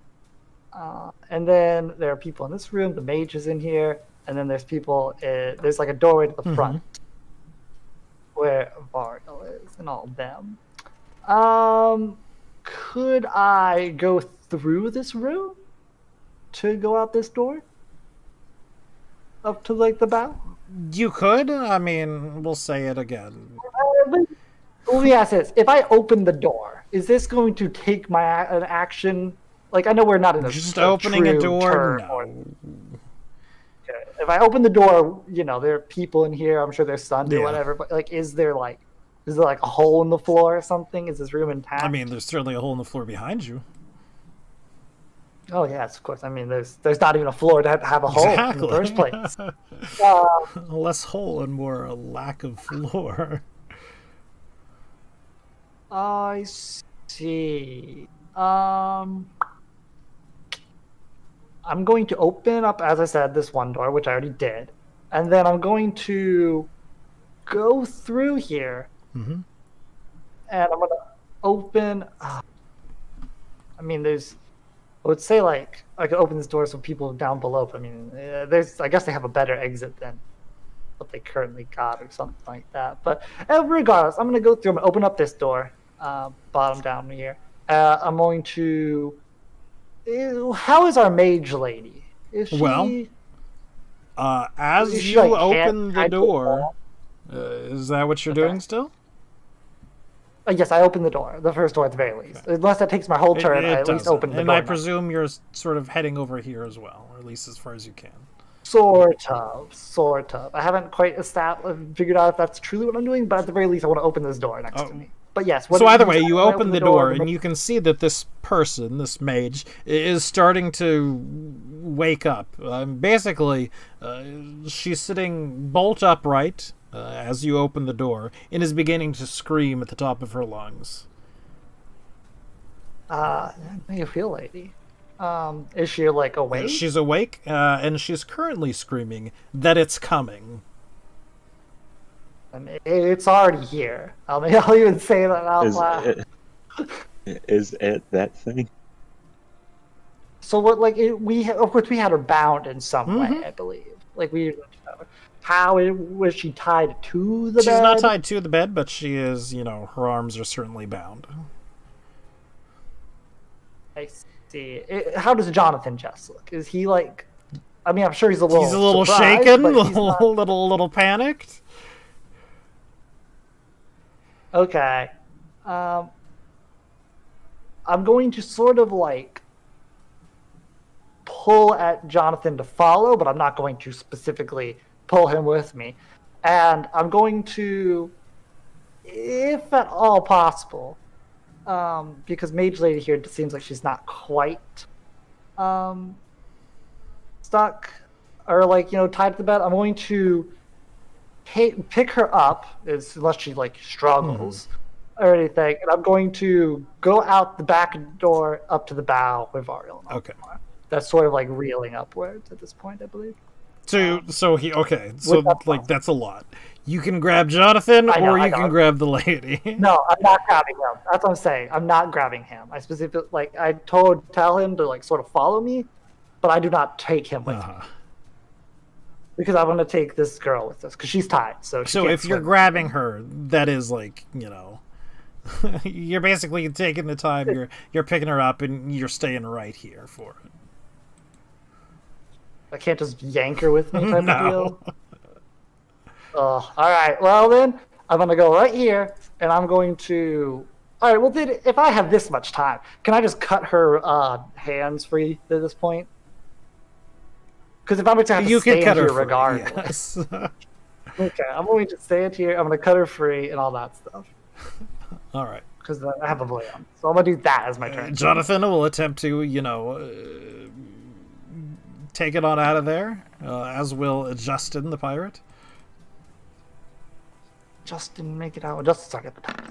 And then there are people in this room. The mage is in here, and then there's people. There's like a doorway to the front where Vardo is, and all of them. Could I go through this room to go out this door? Up to like the bow? You could. I mean, we'll say it again. Let me ask this: if I open the door, is this going to take an action? Like, I know we're not in a Just opening a true door. turn No. Okay. If I open the door, you know, there are people in here. I'm sure there's sun or Yeah. whatever. But like, is there like a hole in the floor or something? Is this room intact? I mean, there's certainly a hole in the floor behind you. oh yes, of course. I mean, there's not even a floor to have a hole in the first place. Less hole and more a lack of floor. I see. I'm going to open up, as I said, this one door, which I already did, and then I'm going to go through here, and I'm gonna open. I mean, I would say like I could open this door so people down below. But I mean, I guess they have a better exit than what they currently got, or something like that. But regardless, I'm gonna go through and open up this door, bottom down here. I'm going to. How is our mage lady? Is she? Well, as Is she, you like, open the hand- door, is that what you're doing still? Yes, I opened the door. The first door at the very least. Unless that takes my whole turn, I at least doesn't. open the and door. I now. presume you're sort of heading over here as well, or at least as far as you can. Sort of. I haven't quite figured out if that's truly what I'm doing, but at the very least, I want to open this door next to me. But yes. So either way, you I open the door, and you can see that this person, this mage, is starting to wake up. Basically, she's sitting bolt upright as you open the door and is beginning to scream at the top of her lungs. How do you feel, lady? Is she like awake? She's awake, and she's currently screaming that it's coming. I mean, it's already here. I'll even say that out loud. Is it that thing? So what? Like of course we had her bound in some way, I believe. Like we, how was she tied to the bed? She's not tied to the bed, but she is. Her arms are certainly bound. I see. How does Jonathan just look? Is he like? I mean, I'm sure he's a little. He's a little surprised, shaken, but a he's not... little panicked. Okay. I'm going to sort of like pull at Jonathan to follow, but I'm not going to specifically pull him with me. And I'm going to, if at all possible, because Mage Lady here seems like she's not quite stuck or like, tied to the bed, I'm going to pick her up, unless she like struggles or anything, and I'm going to go out the back door up to the bow with Ariel. Okay. That's sort of like reeling upwards at this point, I believe. So like that's a lot. You can grab Jonathan, or you can grab the lady. No, I'm not grabbing him. That's what I'm saying. I'm not grabbing him. I specifically tell him to like sort of follow me, but I do not take him with me. Because I want to take this girl with us, because she's tied. So if you're grabbing her, that is like, you're basically taking the time. You're picking her up, and you're staying right here for it. I can't just yank her with me type of deal. Oh, all right. Well then, I'm gonna go right here, and I'm going to. All right. Well, if I have this much time, can I just cut her hands free at this point? Because if I'm going to have to stand here regardless. Yes. Okay, I'm going to stand here. I'm going to cut her free and all that stuff. All right. Because I have a blade on. So I'm going to do that as my turn. Jonathan will attempt to, take it on out of there, as will Justin, the pirate. Justin, make it out. Justin's already at the top.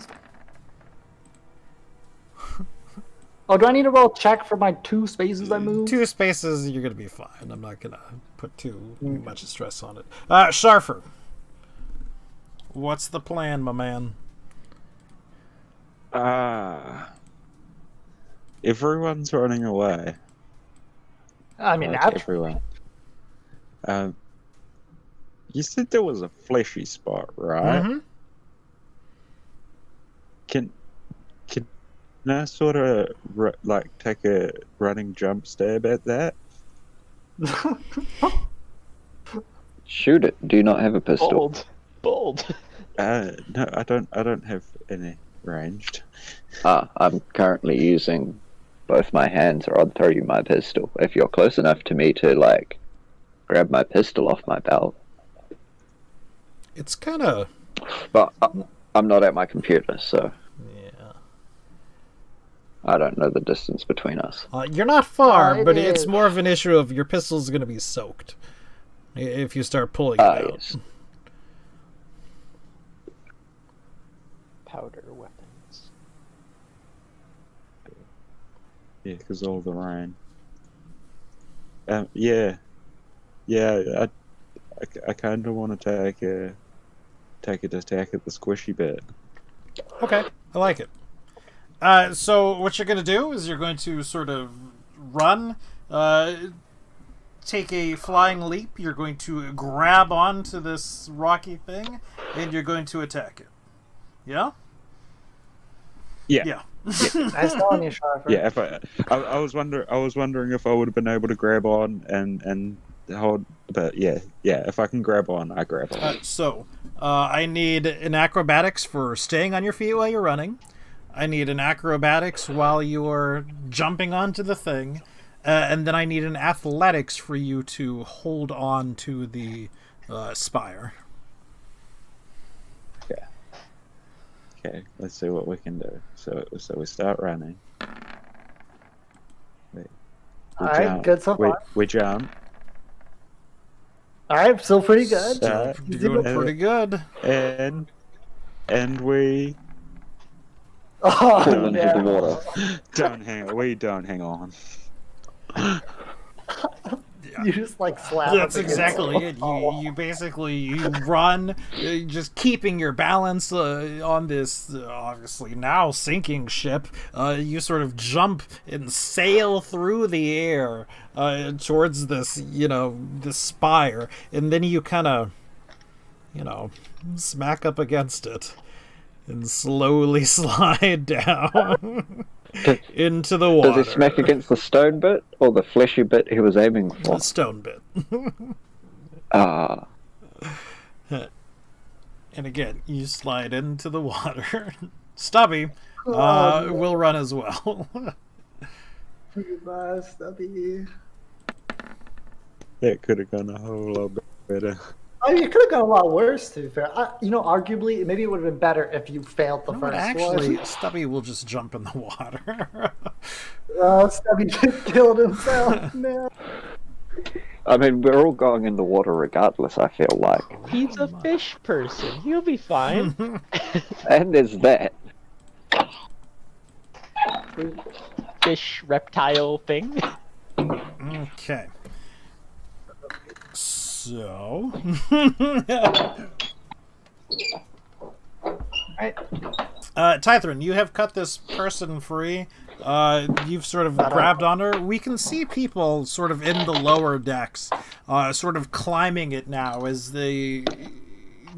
Oh, do I need to roll a check for my 2 spaces I moved? 2 spaces, you're going to be fine. I'm not going to put too much stress on it. Sharfer, what's the plan, my man? Everyone's running away. I mean, like everyone. You said there was a fleshy spot, right? Mm-hmm. Can I sort of take a running jump stab at that? Shoot it. Do you not have a pistol? Bold. No, I don't have any ranged. I'm currently using both my hands, or I'll throw you my pistol if you're close enough to me to grab my pistol off my belt. It's kind of. But I'm not at my computer, so. I don't know the distance between us. You're not far, but it's more of an issue of your pistol's going to be soaked if you start pulling it out. Yes. Powder weapons. Yeah, because all the rain. I kind of want to take an attack at the squishy bit. Okay, I like it. So what you're going to do is you're going to sort of run, take a flying leap. You're going to grab onto this rocky thing, and you're going to attack it. Yeah? Yeah. Nice telling you, Sharper. Yeah. If I was wondering if I would have been able to grab on and hold, but yeah. If I can grab on, I grab on. So I need an acrobatics for staying on your feet while you're running. I need an acrobatics while you're jumping onto the thing, and then I need an athletics for you to hold on to the spire. Okay, let's see what we can do. So we start running. All right, good so far. We jump. All right, still pretty good. Still doing pretty good. And we Oh, fall into the no. water. We don't hang on. You just like slap. That's up against exactly the it. wall. You basically you run, just keeping your balance on this obviously now sinking ship. You sort of jump and sail through the air towards this, this spire, and then you kind of, smack up against it and slowly slide down. Into the water. Does he smack against the stone bit or the fleshy bit he was aiming for? The stone bit. Ah. And again, you slide into the water. Stubby will run as well. Goodbye, Stubby. That could have gone a whole lot better. I mean, it could have gone a lot worse, to be fair. Arguably, maybe it would have been better if you failed the first actually, one. Stubby will just jump in the water. Stubby just killed himself. No. I mean, we're all going in the water regardless, I feel like. He's a fish person. He'll be fine. And there's that. Fish reptile thing. Okay. So... Right. Tythrin, you have cut this person free. You've sort of grabbed on her. We can see people sort of in the lower decks, sort of climbing it now as the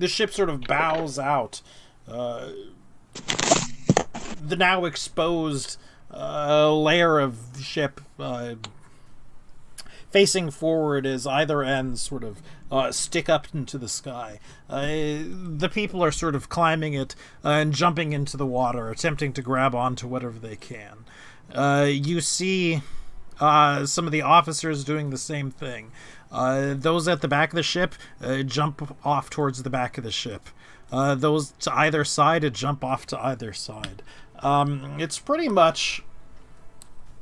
ship sort of bows out. The now exposed layer of ship facing forward as either end sort of stick up into the sky. The people are sort of climbing it and jumping into the water, attempting to grab onto whatever they can. You see some of the officers doing the same thing. Those at the back of the ship jump off towards the back of the ship. Those to either side jump off to either side. It's pretty much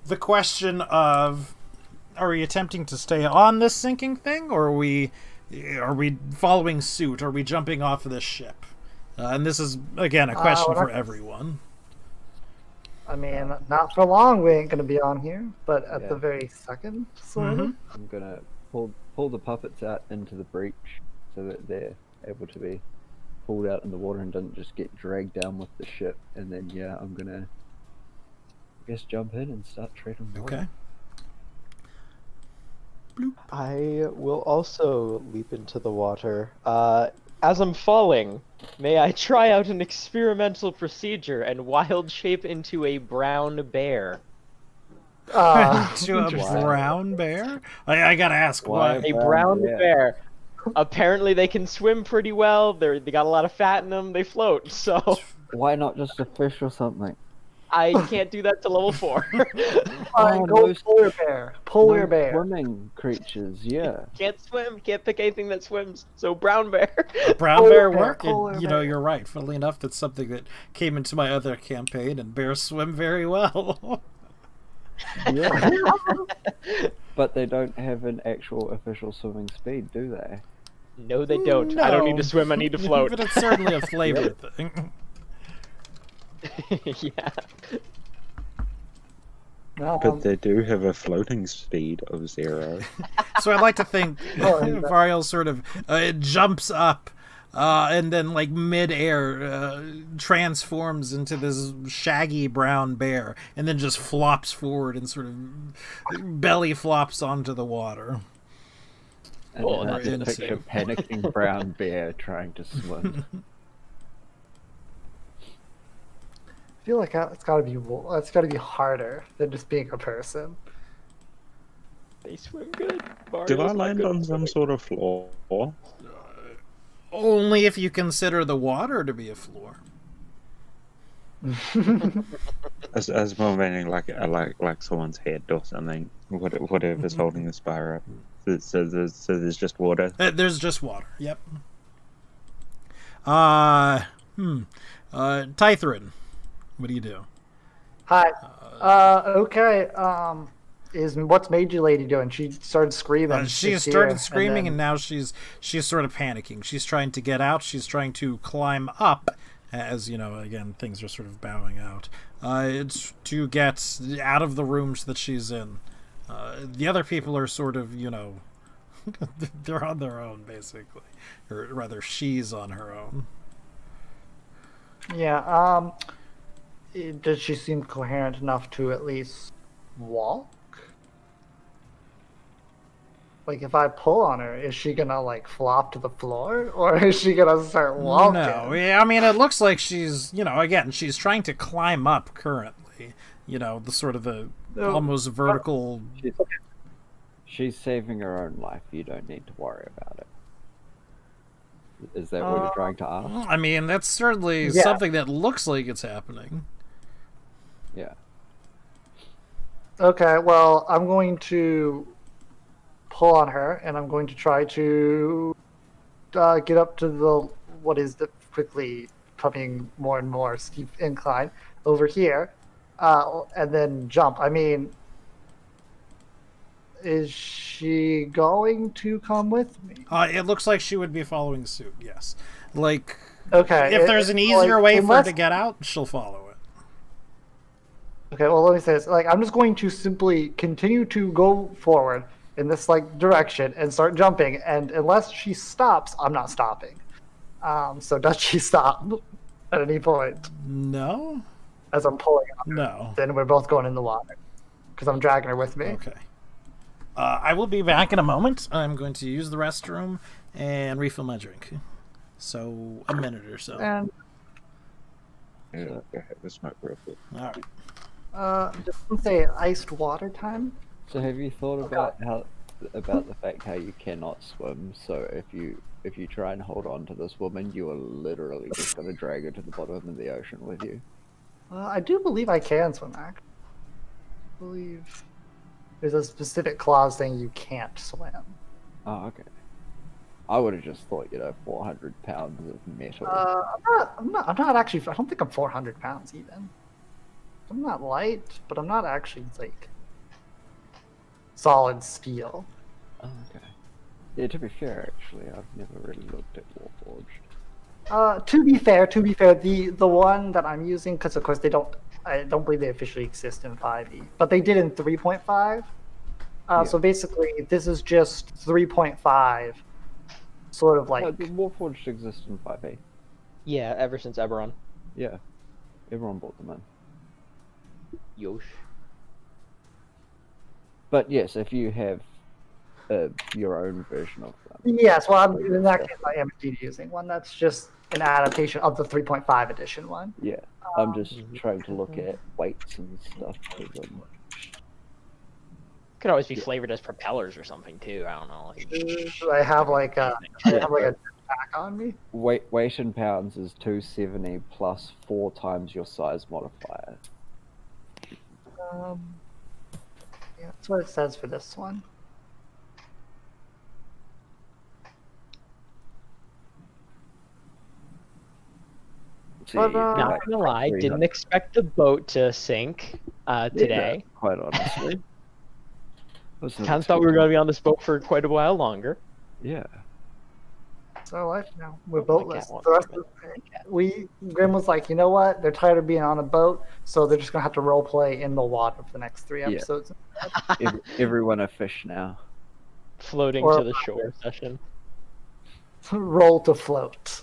the question of, are we attempting to stay on this sinking thing, or are we following suit? Are we jumping off of this ship? And this is, again, a question for everyone. I mean, not for long we ain't going to be on here, but at the very second, sort of. I'm going to pull the puppets out into the breach so that they're able to be pulled out in the water and doesn't just get dragged down with the ship. And then, I'm going to, I guess, jump in and start treading water. Okay. I will also leap into the water. As I'm falling, may I try out an experimental procedure and wild shape into a brown bear? To a brown bear? I gotta ask, why? A brown bear. Apparently they can swim pretty well. They got a lot of fat in them. They float, so... Why not just a fish or something? I can't do that to level 4. Go polar bear. Polar bear. Swimming creatures, yeah. Can't swim. Can't pick anything that swims. So brown bear. Brown bear Polar bear, work? polar And, bear. you're right. Funnily enough, that's something that came into my other campaign, and bears swim very well. Yeah. But they don't have an actual official swimming speed, do they? No, they don't. I don't need to swim. I need to float. But it's certainly a flavor thing. Yeah. But they do have a floating speed of 0. So I'd like to think Oh, Variel sort of jumps up and then, like, mid-air transforms into this shaggy brown bear and then just flops forward and sort of belly flops onto the water. And Oh, then that's I insane. picture panicking brown bear trying to swim. I feel like it's got to be harder than just being a person. They swim good. Did I Mario's not land good on at some swimming. sort of floor? Only if you consider the water to be a floor. As more meaning like someone's head or something, whatever's holding the spire up. So there's just water. There's just water. Yep. Tythrin, what do you do? Hi. Okay. is what's Mage Lady doing? She started screaming. She It's started here, screaming, and then- now she's sort of panicking. She's trying to get out. She's trying to climb up, as again, things are sort of bowing out. It's to get out of the rooms that she's in. The other people are sort of, they're on their own, basically. Or rather, she's on her own. Yeah. Does she seem coherent enough to at least walk? Like, if I pull on her, is she gonna like flop to the floor, or is she gonna start walking? No, I mean, it looks like she's, again, she's trying to climb up currently. The sort of the almost vertical. She's saving her own life. You don't need to worry about it. Is that what you're trying to ask? I mean, that's certainly something that looks like it's happening. Yeah. Okay, well, I'm going to pull on her, and I'm going to try to get up to the what is the quickly coming more and more steep incline over here, and then jump. I mean, is she going to come with me? It looks like she would be following suit. Yes, like Okay. if there's an easier way for her to get out, she'll follow it. Okay, well, let me say this. Like, I'm just going to simply continue to go forward in this, like, direction and start jumping, and unless she stops, I'm not stopping. So does she stop at any point No? as I'm pulling on her? No. Then we're both going in the water because I'm dragging her with me. Okay. I will be back in a moment. I'm going to use the restroom and refill my drink. So, a minute or so. And Yeah, go ahead. Let's smoke real quick. All right. just to say iced water time. So have you thought about the fact how you cannot swim? So if you try and hold on to this woman, you are literally just going to drag her to the bottom of the ocean with you. I do believe I can swim, actually. I believe there's a specific clause saying you can't swim. Oh, okay. I would have just thought 400 pounds of metal. I'm not actually. I don't think I'm 400 pounds even. I'm not light, but I'm not actually like solid steel. Oh, okay. Yeah, to be fair, actually, I've never really looked at Warforged. To be fair, the one that I'm using, because of course I don't believe they officially exist in 5e, but they did in 3.5. So basically, this is just 3.5, sort of like. The Warforged exists in 5e. Yeah, ever since Eberron. Yeah, everyone bought them in. Yosh. But yes, if you have your own version of them. Yes, well, in that case, I am indeed using one that's just an adaptation of the 3.5 edition one. Yeah, I'm just trying to look at weights and stuff for them. Could always be flavored as propellers or something too. I don't know. I have like a jetpack on me. Weight in pounds is 270 plus 4 times your size modifier. Yeah, that's what it says for this one. See, But, Not like, gonna lie, 300. didn't expect the boat to sink today. Yeah, quite honestly. Kind of thought we were gonna be on this boat for quite a while longer. Yeah. It's our life now. We're Oh, my boatless. cat wants The rest to of Grim was like, you know what? They're tired of being on a boat, so they're just gonna have to role play in the water for the next 3 Yeah. episodes. Everyone a fish now. Floating Or- to the shore session. Roll to float.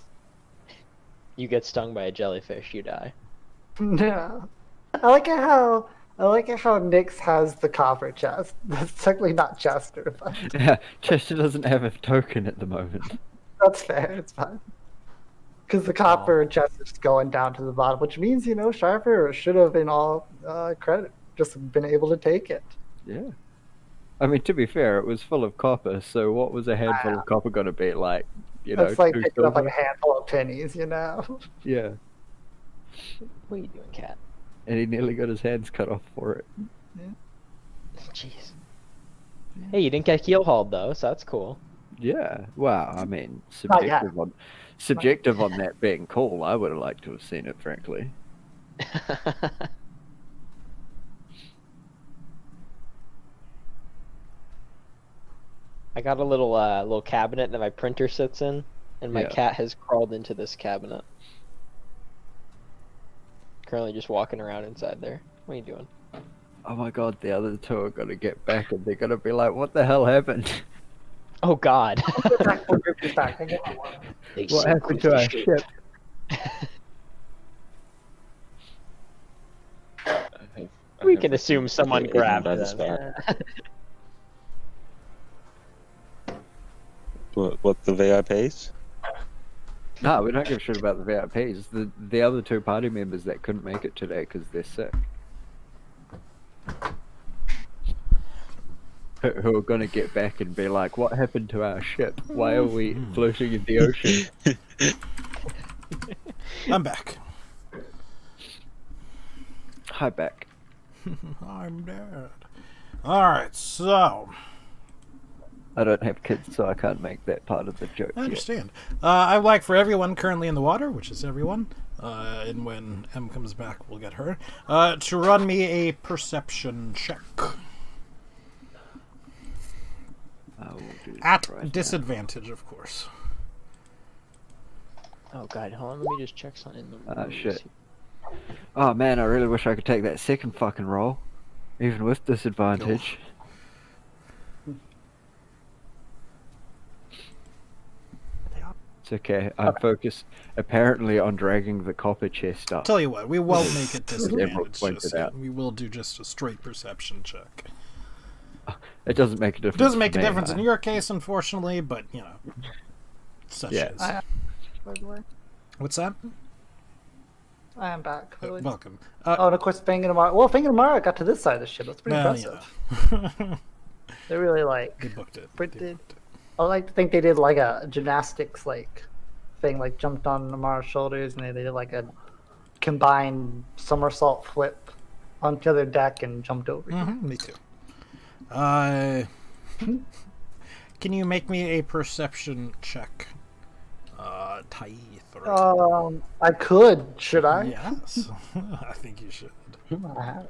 You get stung by a jellyfish, you die. Yeah. I like it how Nyx has the copper chest. That's technically not Chester, but Chester doesn't have a token at the moment. that's fair. It's fine. Because the copper chest is going down to the bottom, which means Sharper should have in all credit just been able to take it. Yeah. I mean, to be fair, it was full of copper, so what was a handful of copper going to be like? It's like 2 picking up like silver? a handful of pennies, Yeah. What are you doing, cat? And he nearly got his hands cut off for it. Jeez. Hey, you didn't get keel hauled though, so that's cool. Yeah. Wow. I mean, Not yet. subjective on that being cool. I would have liked to have seen it, frankly. I got a little cabinet that my printer sits in, and my Yeah. cat has crawled into this cabinet. Currently just walking around inside there. What are you doing? Oh my god, the other two are gonna get back and they're gonna be like, what the hell happened? Oh God! Back, we'll give this back. I get my one. What happened to our ship? We can assume someone grabbed by the them. spot. What the VIPs? No, we don't give a shit about the VIPs. The other two party members that couldn't make it today because they're sick. Who are gonna get back and be like, what happened to our ship? Why are we floating in the ocean? I'm back. Hi, back. I'm dead. Alright, so I don't have kids, so I can't make that part of the joke I yet. understand. I'd like for everyone currently in the water, which is everyone, and when M comes back, we'll get her, to run me a perception check. I will do that At right now. disadvantage, of course. Oh God, hold on. Let me just check something in the. Ah, shit. Oh man, I really wish I could take that second fucking roll, even with disadvantage. It's okay. I'm focused apparently on dragging the copper chest up. Tell you what, we won't make it disadvantage pointed just out. yet. We will do just a straight perception check. It doesn't make a difference. It doesn't make to a me, difference in though. your case, unfortunately, but, you know, such Yeah. is. By the way, What's that? I am back. By the way. Welcome. Oh, and of course, Fang and Amara. Well, Fang and Amara got to this side of the ship. That's pretty Well, impressive. yeah. They really like. They booked it. Pretty- They booked it. I like to think they did like a gymnastics like thing, like jumped on Amara's shoulders, and they did like a combined somersault flip onto the other deck and jumped over. Me too. Can you make me a perception check? Tythra. I could. Should I? Yes. I think you should. I have.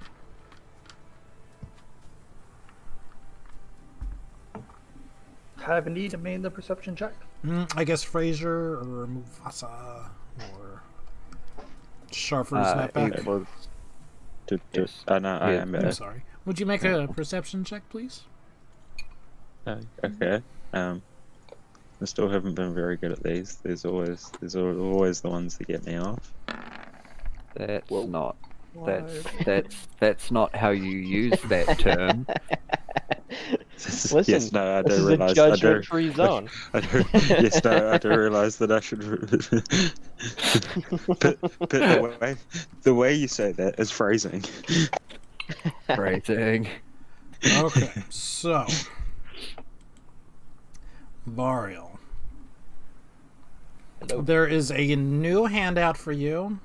Have indeed made the perception check. I guess Fraser or Mufasa or Sharfer's not back. It was, Yes. I know, I Yeah. am I'm back. sorry. Would you make a perception check, please? Okay. I still haven't been very good at these. There's always the ones that get me off. that's not. That's not how you use that term. Listen, Yes, no, I this do is realize. a judgment-free zone. I do. Yes, no, I do realize that I should. but the way you say that is phrasing. Rating. Okay, so Varial. Hello. There is a new handout for you.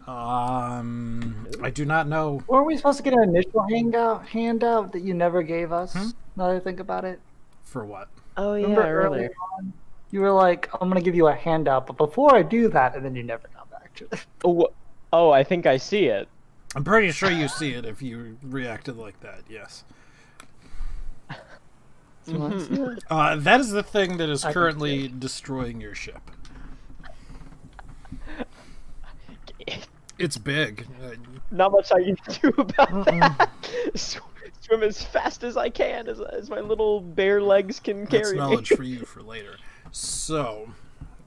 I do not know. Weren't we supposed to get an initial handout that you never gave us? Now that I think about it. For what? Oh yeah, Remember earlier. on, you were like, "I'm gonna give you a handout," but before I do that, and then you never got back to it. Oh, I think I see it. I'm pretty sure you see it if you reacted like that, yes. That is the thing that is I can currently destroying your ship. It's big. Not much I can do about that. Swim as fast as I can, as my little bare legs can That's carry me. knowledge for you for later. So,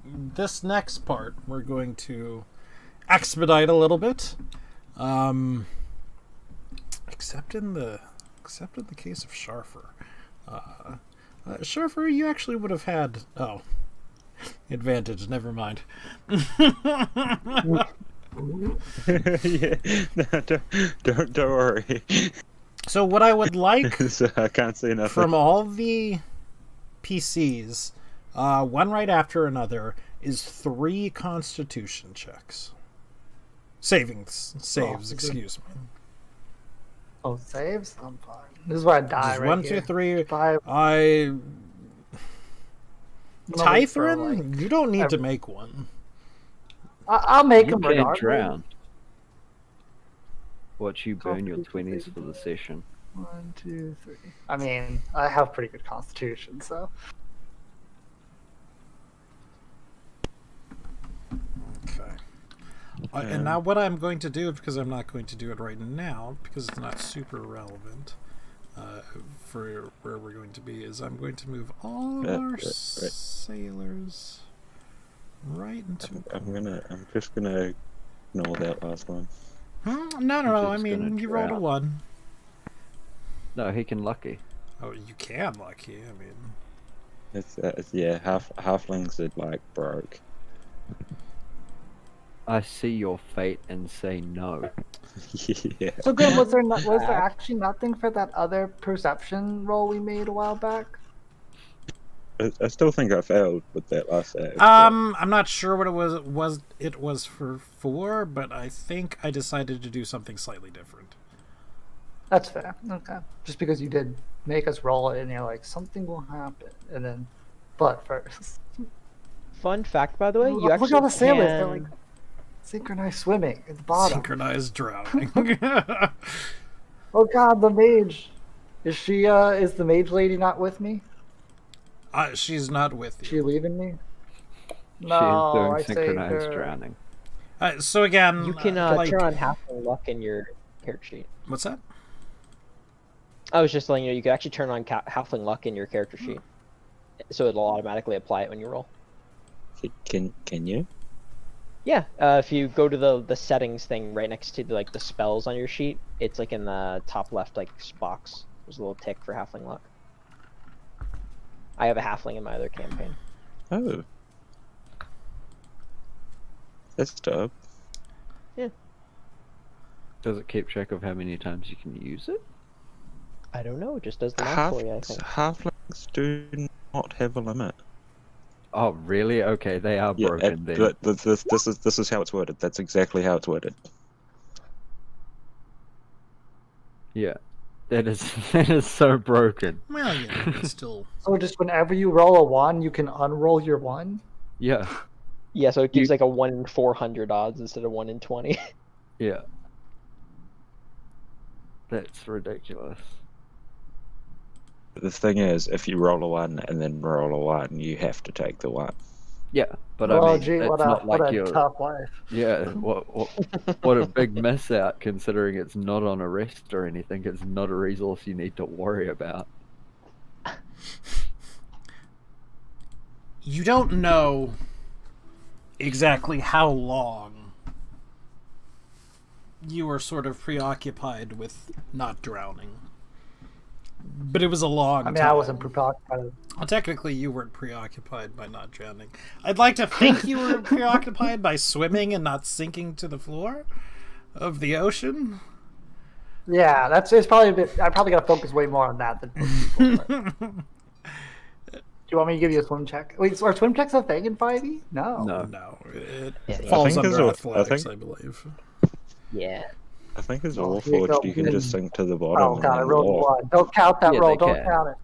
this next part, we're going to expedite a little bit. Except in the case of Sharfer. Sharfer, you actually would have had advantage. Never mind. Yeah, no, don't worry. So what I would like So I can't see nothing. from all the PCs, one right after another, is 3 Constitution checks. Saves, excuse me. Oh, saves? I'm fine. This is where I die Just right 1, here. 2, 3. Five. Tythrin, you don't need to make one. I'll make You them can't regardless. drown. Watch you burn your 20s for the session. 1, 2, 3. I mean, I have pretty good constitution, so. Okay. And now what I'm going to do, because I'm not going to do it right now, because it's not super relevant for where we're going to be, is I'm going to move all of our sailors right into... I'm just gonna ignore that last one. No. I mean, you rolled a 1. No, he can lucky. Oh, you can lucky. I mean... It's yeah, halflings are like broke. I see your fate and say no. Yeah. So good. Was there actually nothing for that other perception roll we made a while back? I still think I failed with that last act. I'm not sure what it was for 4, but I think I decided to do something slightly different. That's fair. Okay. Just because you did make us roll it, and you're like, something will happen, and then, but first. Fun fact, by the way, you Look actually at all the sailors. can... They're like synchronized swimming at the bottom. Synchronized drowning. Oh God, the mage. Is she? Is the mage lady not with me? She's not with Is you. she leaving me? She No, is doing I saved synchronized her. drowning. So again, You can like, turn on halfling luck in your character sheet. what's that? I was just letting you know you can actually turn on halfling luck in your character sheet, so it'll automatically apply it when you roll. Can you? Yeah, if you go to the settings thing right next to the spells on your sheet, it's like in the top left box. There's a little tick for halfling luck. I have a halfling in my other campaign. Oh, that's dope. Does it keep track of how many times you can use it? I don't know. It just does the math for you, I think. Halflings do not have a limit. Oh, really? Okay, they are broken then. This is how it's worded. That's exactly how it's worded. Yeah, that is so broken. Well, yeah, it's still. So just whenever you roll a 1, you can unroll your 1. Yeah, Yeah, so it gives like a 1 in 400 odds instead of 1 in 20. yeah. That's ridiculous. The thing is, if you roll a 1 and then roll a 1, you have to take the 1. Yeah, but Oh, I mean, gee, it's what not like a you're. tough life. Yeah, what a big miss out considering it's not on a rest or anything. It's not a resource you need to worry about. You don't know exactly how long you were sort of preoccupied with not drowning. But it was a long time. I mean, I wasn't preoccupied. Well, technically, you weren't preoccupied by not drowning. I'd like to think you were preoccupied by swimming and not sinking to the floor of the ocean. Yeah, it's probably a bit. I probably got to focus way more on that than before. Do you want me to give you a swim check? Wait, so are swim checks a thing in 5e? No. No, it Yeah, falls I think under it's athletics, I I believe. Yeah. I think as a Well, Warforged, you can just sink to the bottom Oh and God, I then rolled a walk. 1. Don't count that Yeah, roll. they Don't can. count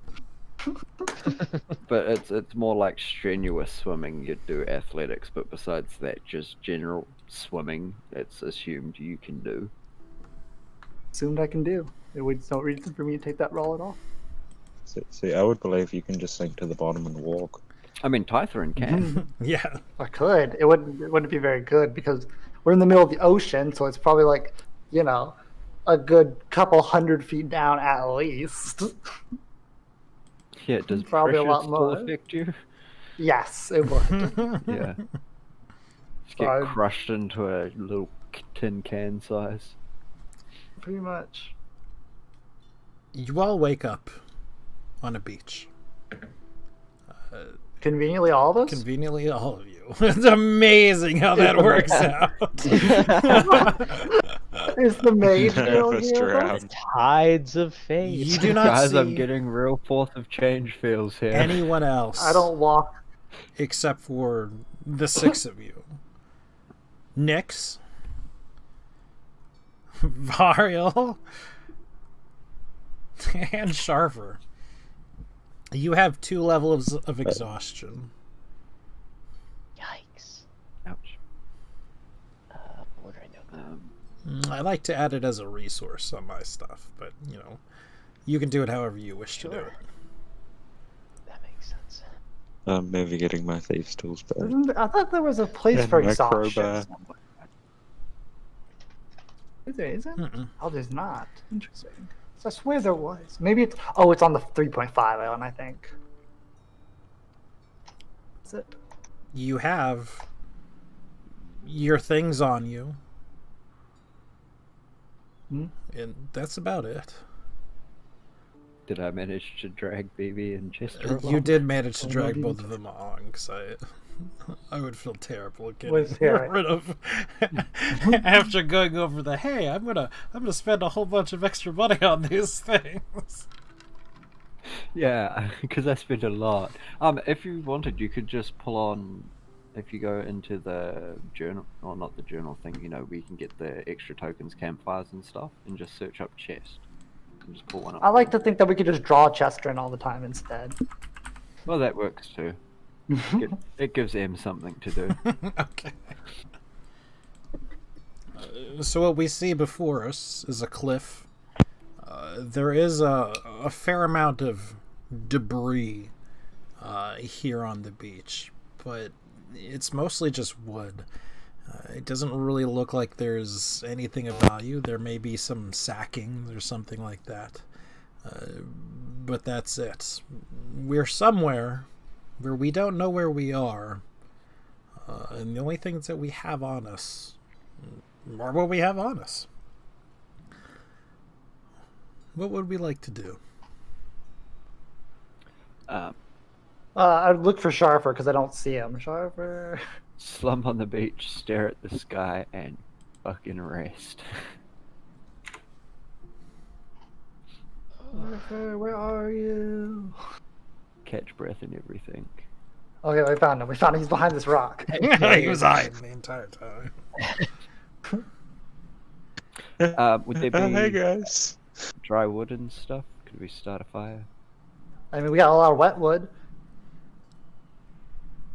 it. But it's more like strenuous swimming. You do athletics, but besides that, just general swimming. It's assumed you can do. Assumed I can do. There was no reason for me to take that roll at all. See, I would believe you can just sink to the bottom and walk. I mean, Tytherin can. Yeah. I could. It wouldn't be very good because we're in the middle of the ocean, so it's probably like, a good couple 100 feet down at least. Yeah, does Probably a pressure lot still more. affect you? Yes, it would. Yeah. Just get Fine. crushed into a little tin can size. Pretty much. You all wake up on a beach. Conveniently, all of us? Conveniently, all of you. It's amazing how that works out. Is the mage girl Nervous here? drown. Tides of fate. You do not Guys, see I'm getting real Fourth of Change feels here. anyone else I don't walk. except for the 6 of you. Nyx, Variel, and Sharver. You have 2 levels of exhaustion. Yikes. Ouch. What do I know? I like to add it as a resource on my stuff, but You can do it however you wish to do Sure. it. That makes sense. I'm maybe getting my thieves' tools back. I thought there was a place And for my exhaustion. crowbar. somewhere. There isn't? Mm-mm. Oh, there's not. Interesting. So I swear there was. Maybe it's. Oh, it's on the 3.5 one, I think. Is it? You have your things on you, Hmm? and that's about it. Did I manage to drag BB and Chester You along? did manage to Oh, drag no, both of them along, because I would feel terrible getting Was there- rid of after going over the hey, I'm gonna spend a whole bunch of extra money on these things. Yeah, because I spent a lot. If you wanted, you could just pull on. If you go into the journal, or not the journal thing, you know, where you can get the extra tokens, campfires and stuff, and just search up chest. And just pull one up. I like to think that we could just draw Chester in all the time instead. Well, that works too. It gives them something to do. Okay. So what we see before us is a cliff. There is a fair amount of debris here on the beach, but it's mostly just wood. It doesn't really look like there's anything of value. There may be some sacking or something like that, but that's it. We're somewhere where we don't know where we are, and the only things that we have on us are what we have on us. What would we like to do? I'd look for Sharper because I don't see him. Sharper. Slump on the beach, stare at the sky, and fucking rest. Sharper, where are you? Catch breath and everything. Okay, we found him. We found him. He's behind this rock. He was hiding the entire time. Would there Hey be guys. dry wood and stuff? Could we start a fire? I mean, we got a lot of wet wood.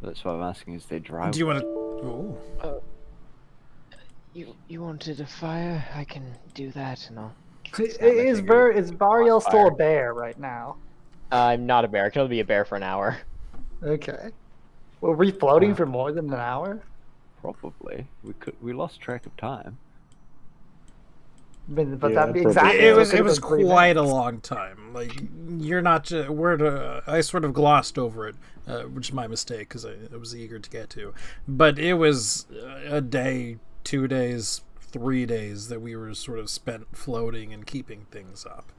That's what I'm asking. Is there dry Do you wood? want to? You wanted a fire? I can do that, and I'll. Is Variel still a bear right now? I'm not a bear. I can only be a bear for an hour. Okay. Were we floating for more than an hour? Probably. We lost track of time. But Yeah, that'd be probably. exactly. It so was could've it was been 3 quite a minutes. long time. Like you're not. I sort of glossed over it, which is my mistake because I was eager to get to. But it was a day, 2 days, 3 days that we were sort of spent floating and keeping things up.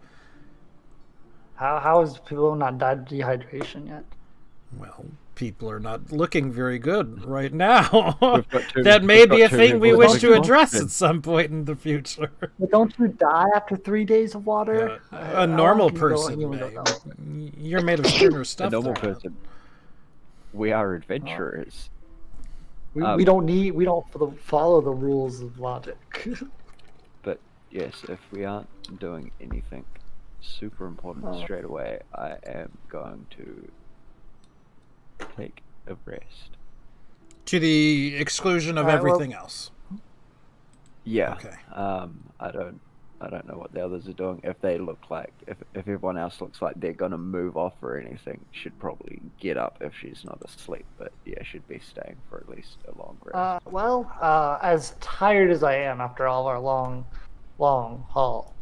How has people not died of dehydration yet? Well, people are not looking very good right now. We've got two- That may we've be got a two thing we people wish with to address oxygen. at some point in the future. But don't you die after 3 days of water? A normal How long can you go- person you may. go down? You're made of sterner stuff. A normal though. person. We are adventurers. We don't follow the rules of logic. But yes, if we aren't doing anything super important straight away, I am going to take a rest. To the exclusion of Alright, well- everything else. Yeah. Okay. I don't know what the others are doing. If they look like, if everyone else looks like they're gonna move off or anything, should probably get up if she's not asleep. But yeah, should be staying for at least a long rest. As tired as I am after all our long haul,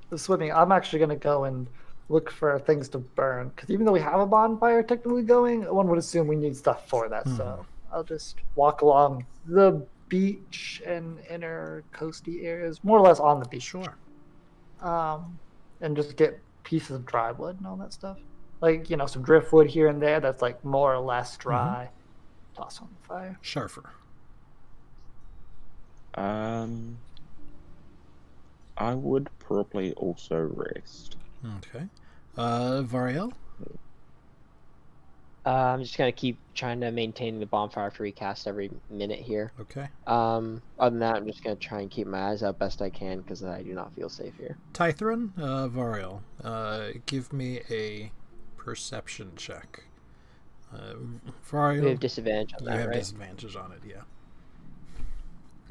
the swimming, I'm actually gonna go and look for things to burn. Because even though we have a bonfire technically going, one would assume we need stuff for that. So I'll just walk along the beach and inner coasty areas, more or less on the beach. Sure. And just get pieces of dry wood and all that stuff. Like, some driftwood here and there that's like more or less dry. Toss on the fire. Sharfer. I would probably also rest. Okay. Variel? I'm just gonna keep trying to maintain the bonfire for recast every minute here. Okay. Other than that, I'm just gonna try and keep my eyes out best I can because I do not feel safe here. Tythrin, Variel, give me a perception check. Variel, We have disadvantage on you that, have right? disadvantage on it, yeah.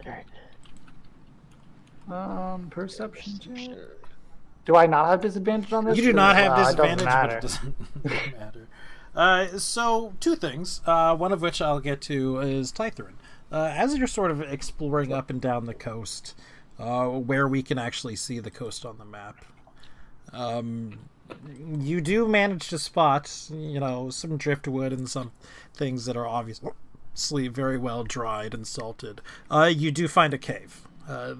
All right. Perception check. Do I not have disadvantage on this? You do not have It disadvantage, but it doesn't doesn't matter. So, two things. One of which I'll get to is Tytherin. As you're sort of exploring up and down the coast, where we can actually see the coast on the map, you do manage to spot, some driftwood and some things that are obviously very well dried and salted. You do find a cave. I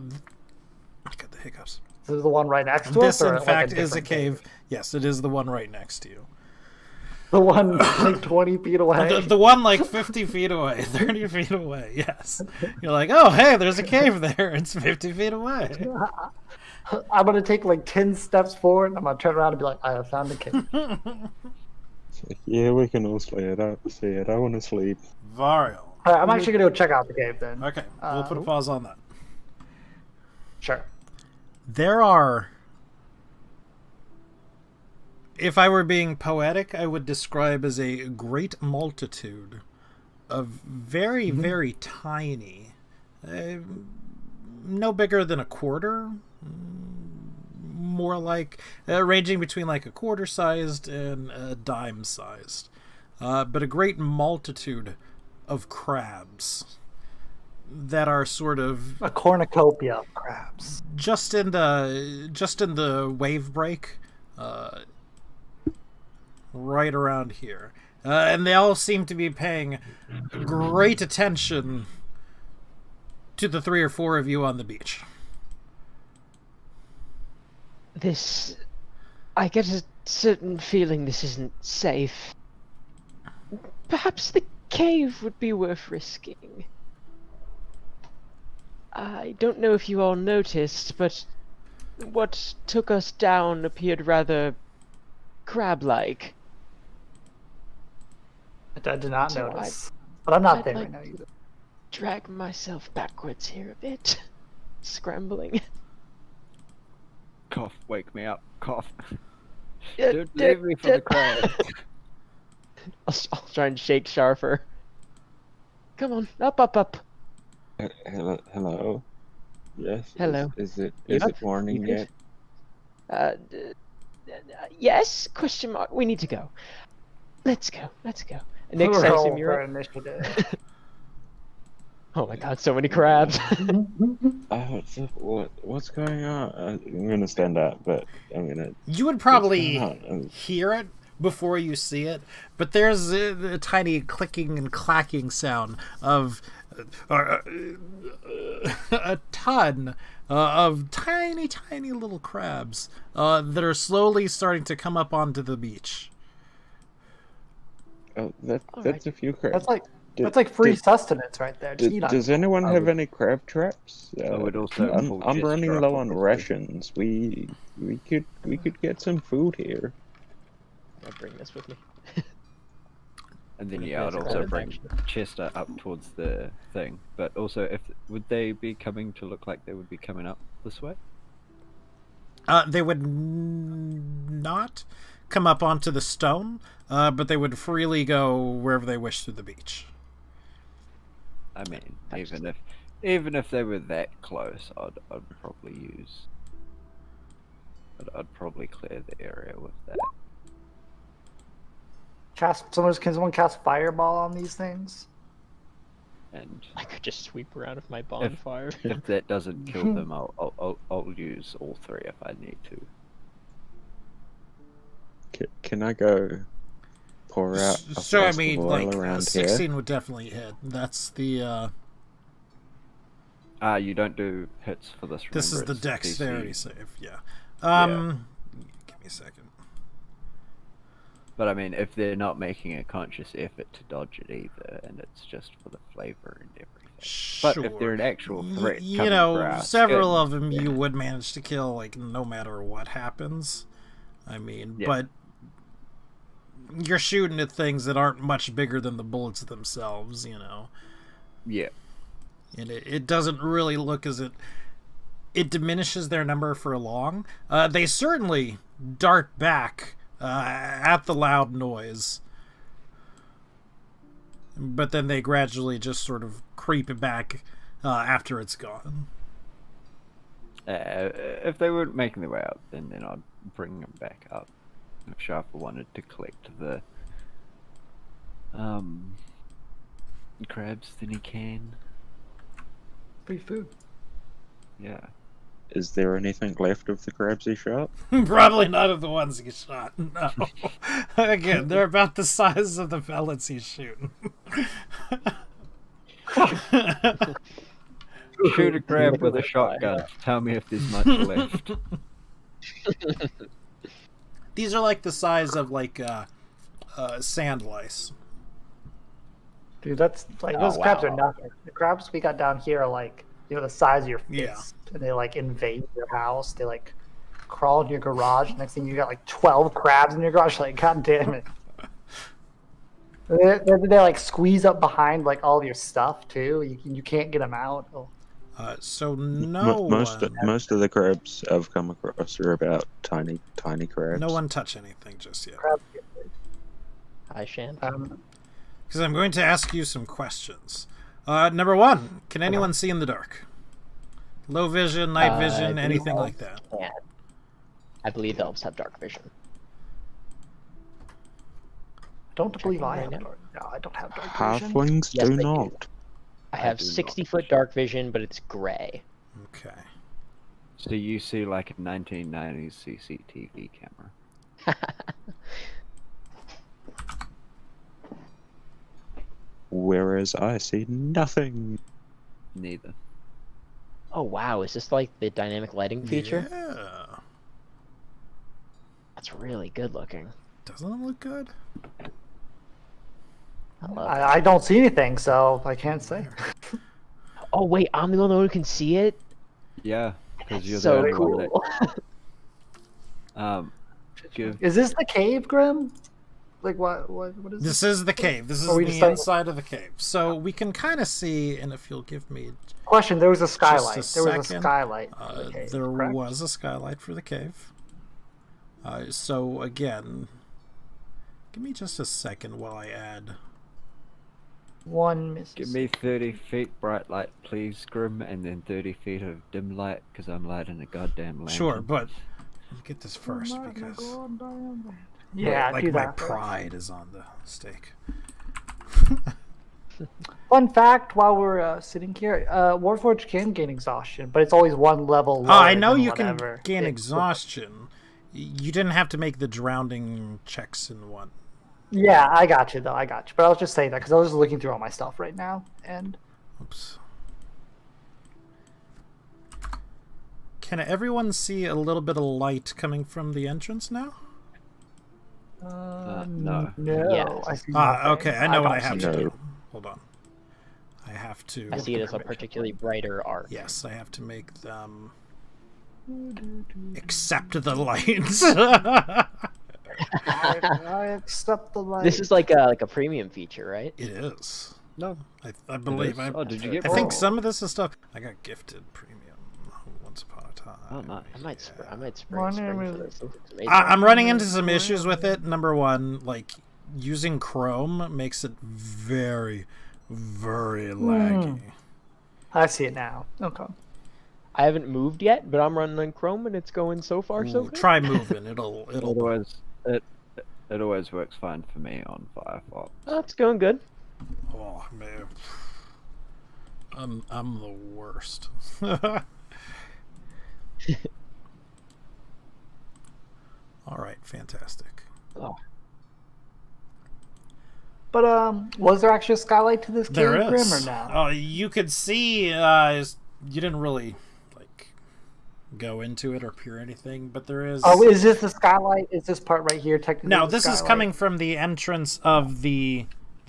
got the hiccups. This is the one right next to This, us? Or in fact, like is a cave. Yes, it is the one right next to you. The one like 20 feet away? The one like 50 feet away, 30 feet away, yes. You're like, oh, hey, there's a cave there. It's 50 feet away. I'm going to take like 10 steps forward, and I'm going to turn around and be like, I have found a cave. It's like, yeah, we can all see it. I want to sleep. Varial. All right, I'm actually going to go check out the cave then. Okay, we'll put a pause on that. Sure. There are... If I were being poetic, I would describe as a great multitude of very, very tiny, no bigger than a quarter, more like, ranging between like a quarter-sized and a dime-sized, but a great multitude of crabs that are sort of a cornucopia of crabs just in the wave break, right around here, and they all seem to be paying great attention to the 3 or 4 of you on the beach. I get a certain feeling this isn't safe. Perhaps the cave would be worth risking. I don't know if you all noticed, but what took us down appeared rather crab-like. I did not So notice. But I'm not I'd there like right now either. Drag myself backwards here a bit. Scrambling. Cough, wake me up. Cough. Don't leave me for the crowd. I'll try and shake Sharfer. Come on, up. Hello. Yes. Hello. Is it Yep. morning yet? Yes? Question mark. We need to go. Let's go. Next I assume you're up. Initiative. Oh my god, so many crabs. What's going on? I'm gonna stand up, but I'm gonna. You would probably hear it before you see it, but there's a tiny clicking and clacking sound of a ton of tiny little crabs that are slowly starting to come up onto the beach. Oh, that's a few crabs. That's like free sustenance right there. Just eat on Does it. anyone have any crab traps? would also I'm running gesture low up on with rations. We could get some food here. I'll bring this with me. And then I'd also bring Chester up towards the thing. But also, would they be coming to look like they would be coming up this way? They would not come up onto the stone, but they would freely go wherever they wish through the beach. I mean, even if they were that close, I'd probably use. I'd probably clear the area with that. Can someone cast fireball on these things? And I could just sweep around with my bonfire. if that doesn't kill them, I'll use all 3 if I need to. Can I go pour out a So I flask mean, of oil like around 16 here? would definitely hit. That's the You don't do hits for this. this is remember, the it's dexterity DC. save. Yeah. Give me a second. But I mean, if they're not making a conscious effort to dodge it either, and it's just for the flavor and everything. But if they're an actual threat, coming for us, several good. of them you would manage to kill, like, no matter what happens. I mean, Yeah. but you're shooting at things that aren't much bigger than the bullets themselves, Yeah. And it doesn't really look as it diminishes their number for long. They certainly dart back at the loud noise, but then they gradually just sort of creep it back after it's gone. If they weren't making their way up, then I'd bring them back up. If Sharper wanted to collect the crabs, then he can. Free food. Yeah. Is there anything left of the crabs he shot? Probably none of the ones he shot. No. Again, they're about the size of the pellets he's shooting. Shoot a crab with a shotgun. Tell me if there's much left. These are like the size of like sand lice. Dude, that's like Oh, those crabs wow. are nothing. The crabs we got down here are like, you know, the size of your fist. Yeah. And they like invade your house. They like crawl in your garage. Next thing you got like 12 crabs in your garage. Like, god damn it. They like squeeze up behind like all of your stuff too. You can't get them out. Oh. So no Most one, of the crabs I've come across are about tiny crabs. no one touch anything just yet. Crabs. I shan't. Because I'm going to ask you some questions. Number one, can anyone see in the dark? Low vision, night vision, anything like that? Yeah. I believe elves have dark vision. Don't believe I right have now. dark. No, I don't have dark vision. Halflings Yes, do they do. not. I have do not. 60-foot dark vision, but it's gray. Okay. So you see like a 1990s CCTV camera. Whereas I see nothing. Neither. Oh wow, is this like the dynamic lighting feature? Yeah. That's really good looking. Doesn't it look good? I love it. I don't see anything, so I can't say. Oh wait, I'm the only one who can see it? Yeah, because you're the So only cool. one that. Give. Is this the cave, Grim? Like what is This is the cave. This is Are we the deciding- inside of the cave. So we can kind of see, and if you'll give me... Question, there was a skylight. Just there was a second. skylight. in the cave, There correct? was a skylight for the cave. So again, give me just a second while I add... One misses. Give me 30 feet bright light, please, Grim, and then 30 feet of dim light, because I'm lighting a goddamn lantern. Sure, but let's get this first because Yeah, like do my that. pride is on the stake. Fun fact: while we're sitting here, Warforged can gain exhaustion, but it's always one level lower. Oh, I know than you can whatever gain it- exhaustion. You didn't have to make the drowning checks in one. Yeah, I got you though. I got you. But I was just saying that because I was just looking through all my stuff right now, and Oops. Can everyone see a little bit of light coming from the entrance now? No. no, Yes. I see Ah, nothing. okay. I know what I don't have see to No. do. Hold on. I have to. I see it as a particularly brighter arc. Yes, I have to make them accept the light. I accept the light. This is like a premium feature, right? It is. No. I believe. is? Oh, did you get I think more? some of this is stuff I got gifted premium once upon a time. Oh, nice. I might My spring name for is- this. This looks amazing. I'm running into some issues with it. Number one, like using Chrome makes it very, very laggy. I see it now. Okay. I haven't moved yet, but I'm running on Chrome and it's going so far so Ooh, good. try moving. It'll. It always works fine for me on Firefox. Oh, it's going good. Oh man. I'm the worst. All right, fantastic. Oh, But was there actually a skylight to this cave, There Grim, or is. no? You could see. You didn't really like go into it or peer anything, but there is. Oh, is this the skylight? Is this part right here technically? No, the this is skylight? coming from the entrance of the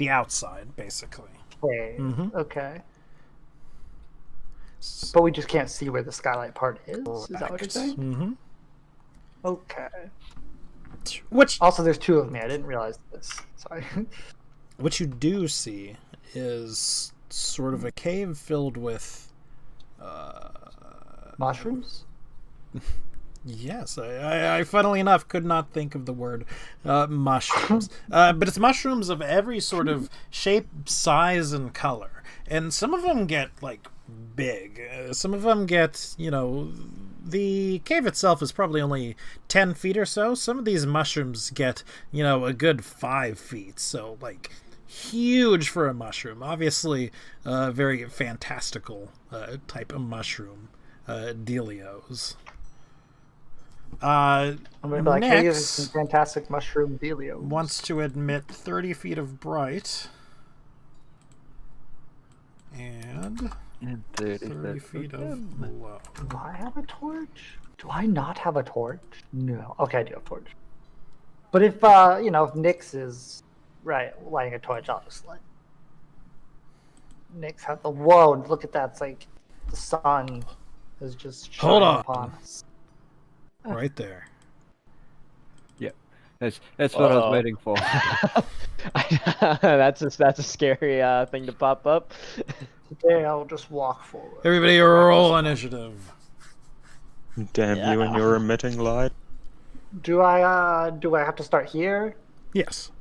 outside, basically. Okay. Mhm. Okay. But we just can't see where the skylight part is. Is that what you're saying? Mm-hmm. Okay. Which Also, there's two of me. I didn't realize this. Sorry. what you do see is sort of a cave filled with. Mushrooms? Yes, I funnily enough could not think of the word mushrooms, but it's mushrooms of every sort of shape, size, and color, and some of them get like big, some of them get the cave itself is probably only 10 feet or so. Some of these mushrooms get, a good 5 feet. So, like, huge for a mushroom. Obviously, very fantastical type of mushroom dealios. I'm gonna be like, hey, this is some Next fantastic mushroom dealio. wants to admit 30 feet of bright. And 30 feet of low. Do I have a torch? Do I not have a torch? No. Okay, I do have a torch. But if if Nyx is lighting a torch, I'll just let Nyx have the. Whoa! Look at that! It's like the sun is just Hold shining on. upon us. Right there. Yep. That's what I was waiting for. That's a scary thing to pop up. Today I'll just walk forward. Everybody roll initiative. Damn you and your emitting light. Do I have to start here? Yes.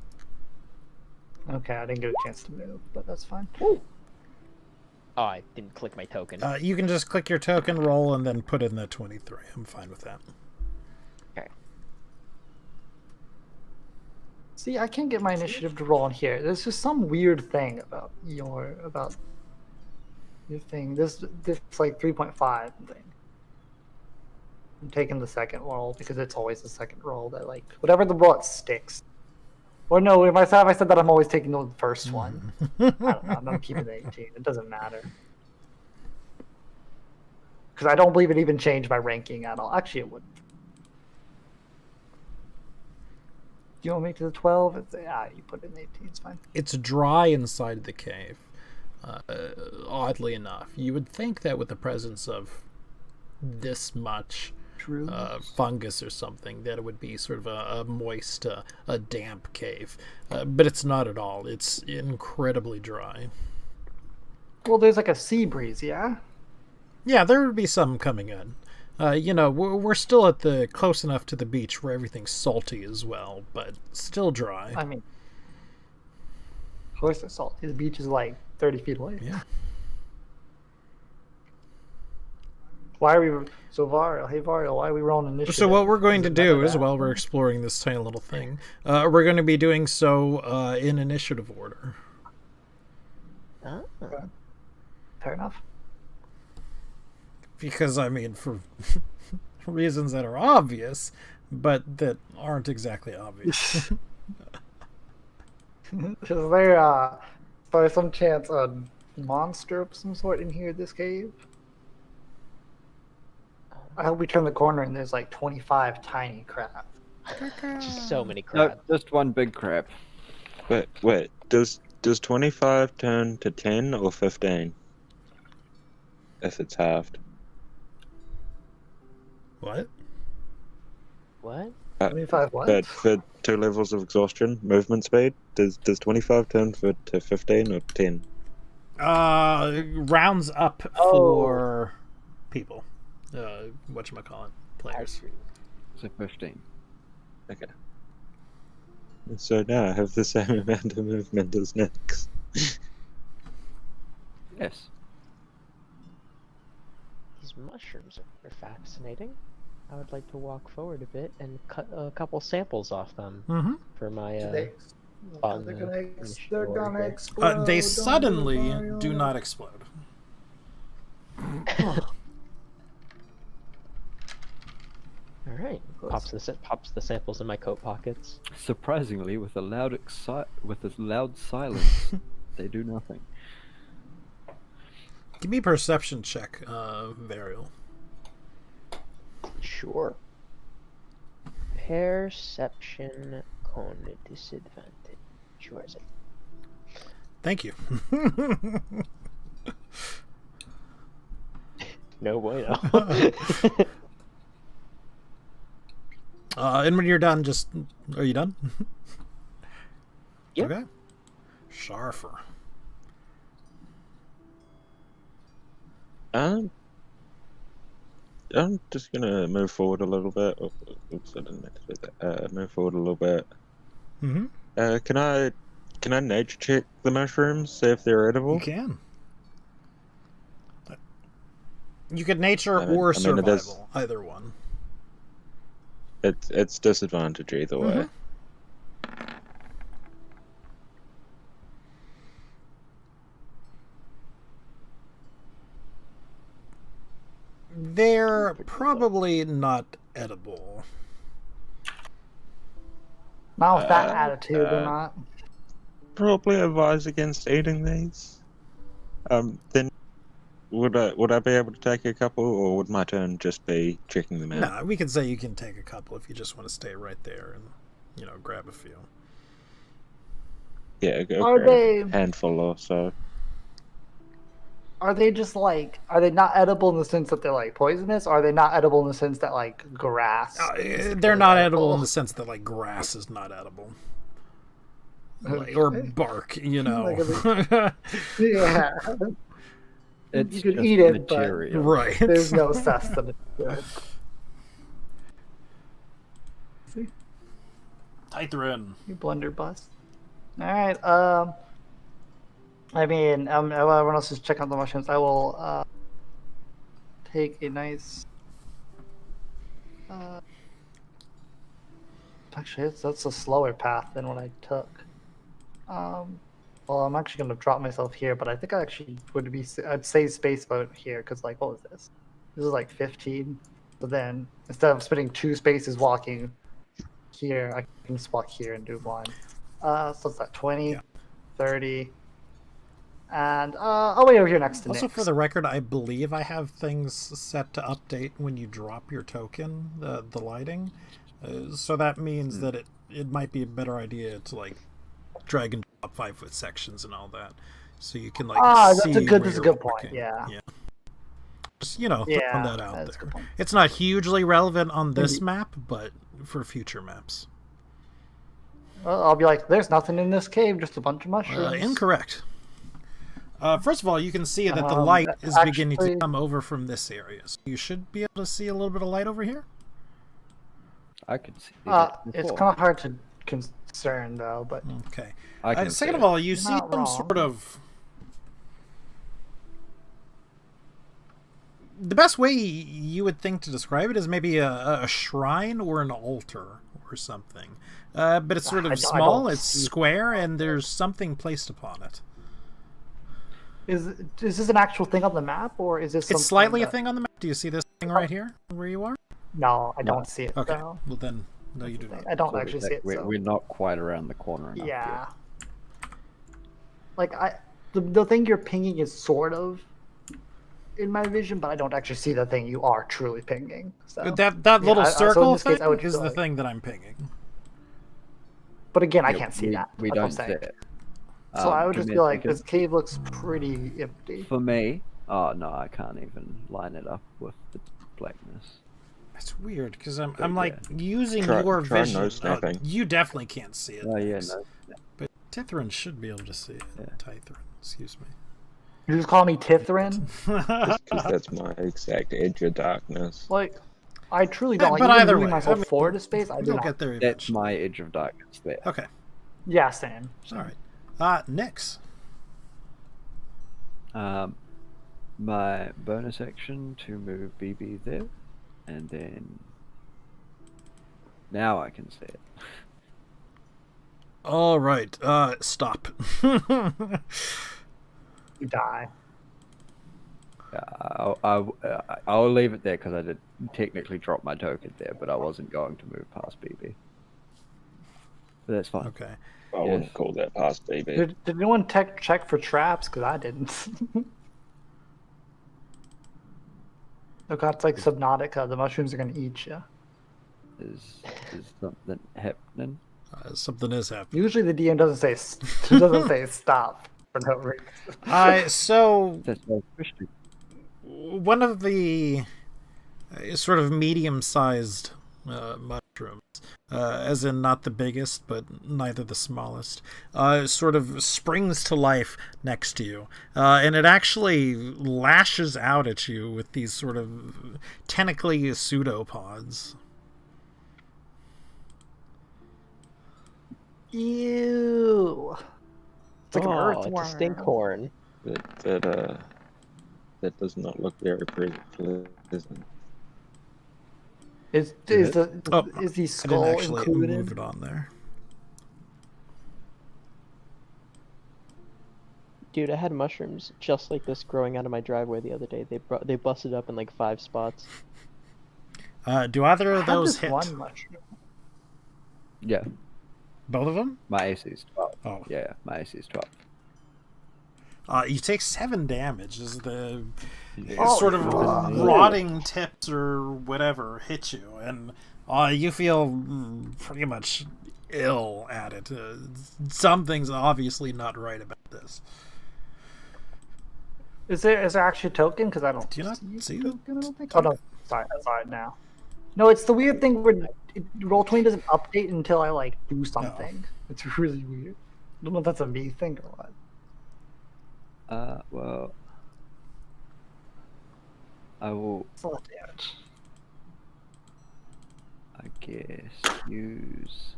Okay, I didn't get a chance to move, but that's fine. Oh, I didn't click my token. You can just click your token, roll, and then put in the 23. I'm fine with that. Okay. See, I can't get my initiative to roll in here. There's just some weird thing about your thing. This like 3.5 thing. I'm taking the second roll because it's always the second roll that whatever the roll it sticks. Or no, if I said that I'm always taking the first one. I don't know. I'm not keeping the 18. It doesn't matter. Because I don't believe it even changed my ranking at all. Actually, it wouldn't. You want me to the 12? You put it in 18. It's fine. It's dry inside the cave. Oddly enough, you would think that with the presence of this much fungus or something, that it would be sort of a moist, a damp cave, but it's not at all. It's incredibly dry. Well, there's like a sea breeze, yeah. Yeah, there would be some coming in. We're still at the close enough to the beach where everything's salty as well, but still dry. I mean, of course it's salty. The beach is like 30 feet away. Yeah. Why are we so Varial? Hey Varial, why are we rolling initiative? So what we're going to do is, while we're exploring this tiny little thing, we're going to be doing so in initiative order. Okay. Fair enough. Because, I mean, for reasons that are obvious, but that aren't exactly obvious. Is there, by some chance, a monster of some sort in here, this cave? I hope we turn the corner and there's like 25 tiny crabs. Just so many No, crabs. just one big crab. Wait. Does 25 turn to 10 or 15? If it's halved. What? What? 25 what? But for 2 levels of exhaustion, movement speed, does 25 turn to 15 or 10? Rounds up for people. Whatchamacallit, players. So 15. Okay. So now I have the same amount of movement as Nyx. Yes. These mushrooms are fascinating. I would like to walk forward a bit and cut a couple samples off them Mm-hmm. for my They're gonna explode. They Don't suddenly worry. do not explode. All right. Pops the samples in my coat pockets. Surprisingly, with a loud silence, they do nothing. Give me a perception check, Varial. Sure. Perception con disadvantage. Where is it? Thank you. No bueno. And when you're done, are you done? Yeah. Okay. Sharfer. I'm just gonna move forward a little bit. Oops, I didn't mean to do that. Move forward a little bit. Mm-hmm. Can I nature check the mushrooms, see if they're edible? You can. You could nature I mean- or I mean, it is- survival, either one. It's disadvantage either way. They're probably not edible. Not with that Uh, attitude, they're not. Probably advise against eating these. Then would I be able to take a couple, or would my turn just be checking them out? Nah, we could say you can take a couple if you just want to stay right there and, grab a few. Yeah, go Are grab they- a handful or so. Are they just like? Are they not edible in the sense that they're like poisonous? Or are they not edible in the sense that like grass? is They're not edible in edible? the sense that, like, grass is not edible. Like, or bark, Like, Yeah, It's you could just eat it, but material. Right. there's no sustenance to it. See, Tithrin. you blunderbuss. All right. I mean, everyone else is checking out the mushrooms. I will take a nice. Actually, that's a slower path than what I took. Well, I'm actually going to drop myself here, but I think I actually I'd say space boat here, because, like, what was this? This is like 15. But then, instead of spending 2 spaces walking here, I can just walk here and do 1. So it's like 20, Yeah. 30, and I'll wait over here next to Also, Nick's. for the record, I believe I have things set to update when you drop your token, the lighting. So that means that it might be a better idea to, like, drag and drop 5-foot sections and all that, so you can, like, see that's a where good you're point. walking. Yeah. Just, throwing that out that's a there. good point. It's not hugely relevant on this map, but for future maps. Well, I'll be like, there's nothing in this cave, just a bunch of mushrooms. Incorrect. First of all, you can see that the light is beginning to actually- come over from this area, so you should be able to see a little bit of light over here. I could see that It's before. kind of hard to concern, though, but Okay. I can Second see of it. all, you see Not some wrong. sort of. The best way you would think to describe it is maybe a shrine or an altar or something. But it's sort I of don't small, it's see- square, and there's something placed upon it. is this an actual thing on the map, or is this It's slightly a that- thing on the map. Do you see this thing right here where you are? No, I don't see it, Okay. though. Well, then, no, you do not. I don't So actually see it, we're, so... we're not quite around the corner enough Yeah. yet. Like, the thing you're pinging is sort of in my vision, but I don't actually see the thing you are truly pinging. So. That Yeah, little so in circle this case, thing I would is feel the like- thing that I'm pinging. But again, I Yeah, can't see we, that. We That's what I'm don't see saying. it. So I would give just me be a like, second. this cave looks pretty empty. For me, oh no, I can't even line it up with the blackness. It's weird because I'm Yeah. like using Try- your try vision. no snapping. You definitely can't see it. Oh yeah, Max. no. But Tithrin should be able to see it. Yeah. Tithrin, excuse me. You just call me Tithrin? Just 'cause that's my exact edge of darkness. Like, I truly don't. Like, But even either moving way, myself I mean, forward to space, I do We'll not. get there That's eventually. my edge of darkness there. Okay. Yeah, same. All right. Nyx. My bonus action to move BB there, and then now I can see it. All right. Stop. You die. I'll leave it there because I did technically drop my token there, but I wasn't going to move past BB. But that's fine. Okay. I wouldn't call that past BB. Did anyone check for traps? Because I didn't. Oh god, it's like Subnautica. The mushrooms are gonna eat you. Is something happening? Something is happening. Usually the DM doesn't say stop for no reason. So That's my question. one of the sort of medium-sized mushrooms, as in not the biggest, but neither the smallest, sort of springs to life next to you. And it actually lashes out at you with these sort of tentacly pseudopods. Ew. It's like an Oh, earthworm. it's a stinkhorn. But That does not look very pleasant. Is Did the it? Oh, is the I didn't skull actually move included? it on there. Dude, I had mushrooms just like this growing out of my driveway the other day. They busted up in like 5 spots. Do either I of had those this hit? one mushroom. Yeah, Both of them? my AC is 12. Oh. Yeah, my AC is 12. You take 7 damage as the Oh, sort of fuck. rotting tips or whatever hit you, and you feel pretty much ill at it. Something's obviously not right about this. Is there actually a token? Because I don't. Do you not see a the token, I don't think. Oh no, sorry, I saw it now. No, it's the weird thing where Roll20 doesn't update until I like do something. It's really weird. I don't know if that's a me thing or what. Well, I will, It's a lot of damage. I guess, use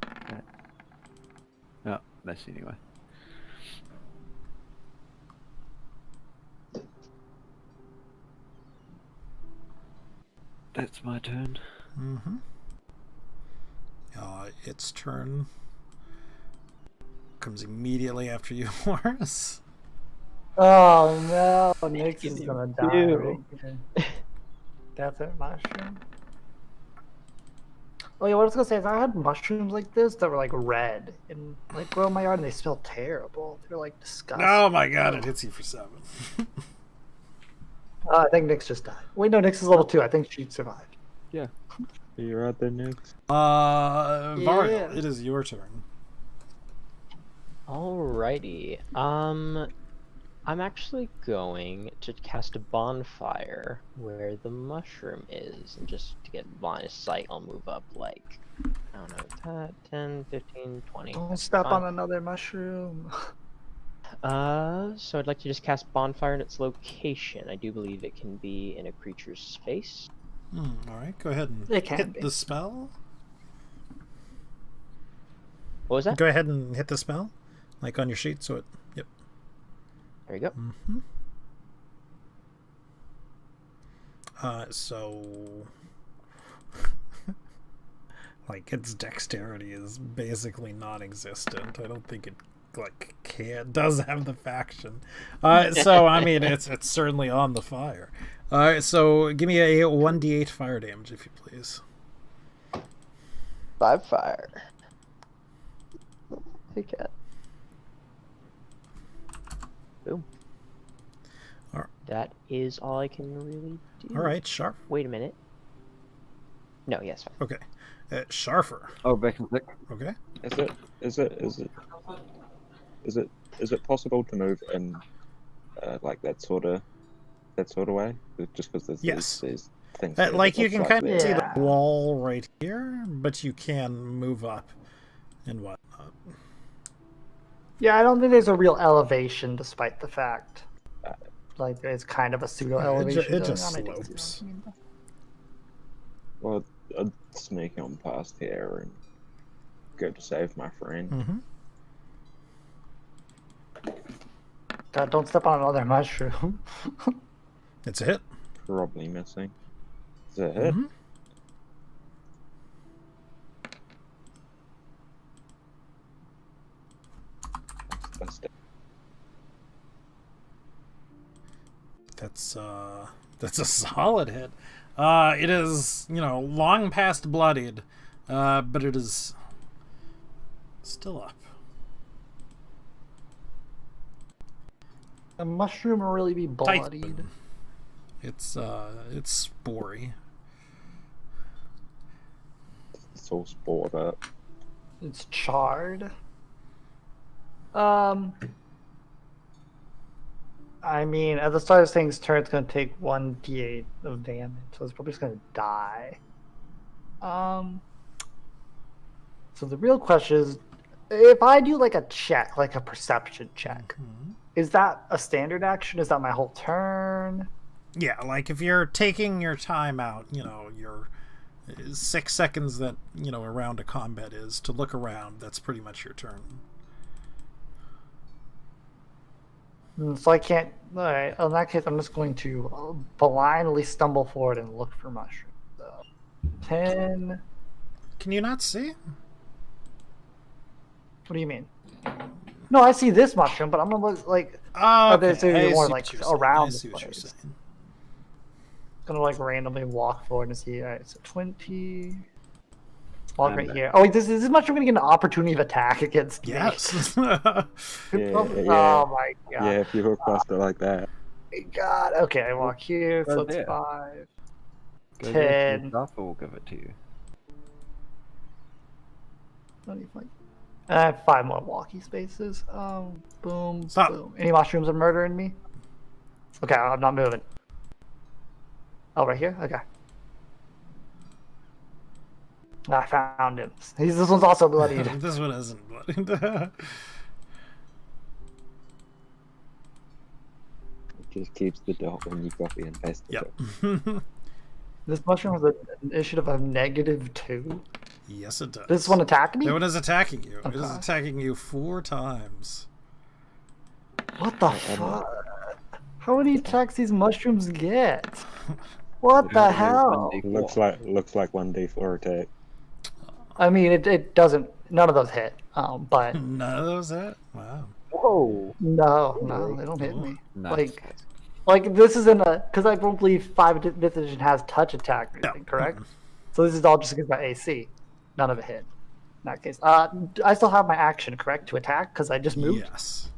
that. No, miss anyway. That's my turn. Mm-hmm. Its turn comes immediately after you, Morris. Oh no, Nix is gonna die. Ew. Right here. That's it, mushroom. Oh yeah, what I was gonna say is I had mushrooms like this that were like red and like grow in my yard and they smell terrible. They're like disgusting. Oh my god, it hits you for 7. I think Nix just died. Wait, no, Nix is level 2. I think she survived. Yeah. Are you right there, Nix? Varial, Yeah. it is your turn. Alrighty. I'm actually going to cast a bonfire where the mushroom is, and just to get line of sight, I'll move up like, I don't know, 10, 15, 20. Don't That's step fine. on another mushroom. So I'd like to just cast bonfire in its location. I do believe it can be in a creature's space. Alright, go ahead and It can hit be. the spell. What was that? Go ahead and hit the spell, like on your sheet, so it... Yep. There you go. Mm-hmm. So... like, its dexterity is basically non-existent. I don't think it, like, does have the faction. So, I mean, it's certainly on the fire. So give me a 1d8 fire damage, if you please. 5 fire. Take it. Boom. Alright. That is all I can really do. Alright, Sharp. Wait a minute. No, yes, fine. Okay. Sharfer. Oh, back and click. Okay. Is it possible to move in like that sort of way? Just because there's Yes. these things. there Like, that you can looks kind of like see Yeah. the wall right here, but you can move up and whatnot. Yeah, I don't think there's a real elevation, despite the fact like it's kind of a pseudo elevation. It just going on. I do see slopes. what you mean, though. Well, I'd sneak on past here and go to save my friend. Mm-hmm. God, don't step on another mushroom. It's a hit. Probably missing. Is that it? Mhm. That's a solid hit. It is, long past bloodied, but it is still up. A mushroom will really be bloodied. Titan. It's spory. It's all spored up. It's charred. I mean, at the start of this thing's turn, it's going to take 1d8 of damage, so it's probably just going to die. So the real question is, if I do like a check, like a perception check, is that a standard action? Is that my whole turn? Yeah, like if you're taking your time out, your 6 seconds that, around a combat is to look around, that's pretty much your turn. So I can't. All right. In that case, I'm just going to blindly stumble forward and look for mushrooms. So 10. Can you not see? What do you mean? No, I see this mushroom, but I'm gonna look like. Oh, Okay, so I you're more see like what you're saying. around I the see what you're place. saying. Gonna like randomly walk forward and see. All right, so 20. Walk I'm right back. here. Oh wait, this is mushroom gonna get an opportunity of attack against me. Yes. Oh Yeah. my god. Yeah, if you hook buster like that. God. Okay, I walk here, so Right it's there. 5. Go there, 10. Gaffer will give it to you. 25. I have 5 more walkie spaces. Boom, Stop. boom. Any mushrooms are murdering me? Okay, I'm not moving. Oh, right here? Okay. I found him. This one's also bloodied. This one isn't bloodied. It just keeps the dot when you copy and paste it. Yep. This mushroom has an initiative of -2. Yes, it does. Does this one attack me? That one is attacking you. It is Okay. attacking you 4 times. What the fuck? How many attacks these mushrooms get? What the hell? Looks like 1d4 attack. I mean, it doesn't. None of those hit. But None of those hit? Wow. Whoa! no, they don't hit me. Nice. Like this isn't a because I don't believe 5th edition has touch attack or anything, correct? So this is all just against my AC. None of it hit. In that case, I still have my action, correct, to attack because I just moved. Yes.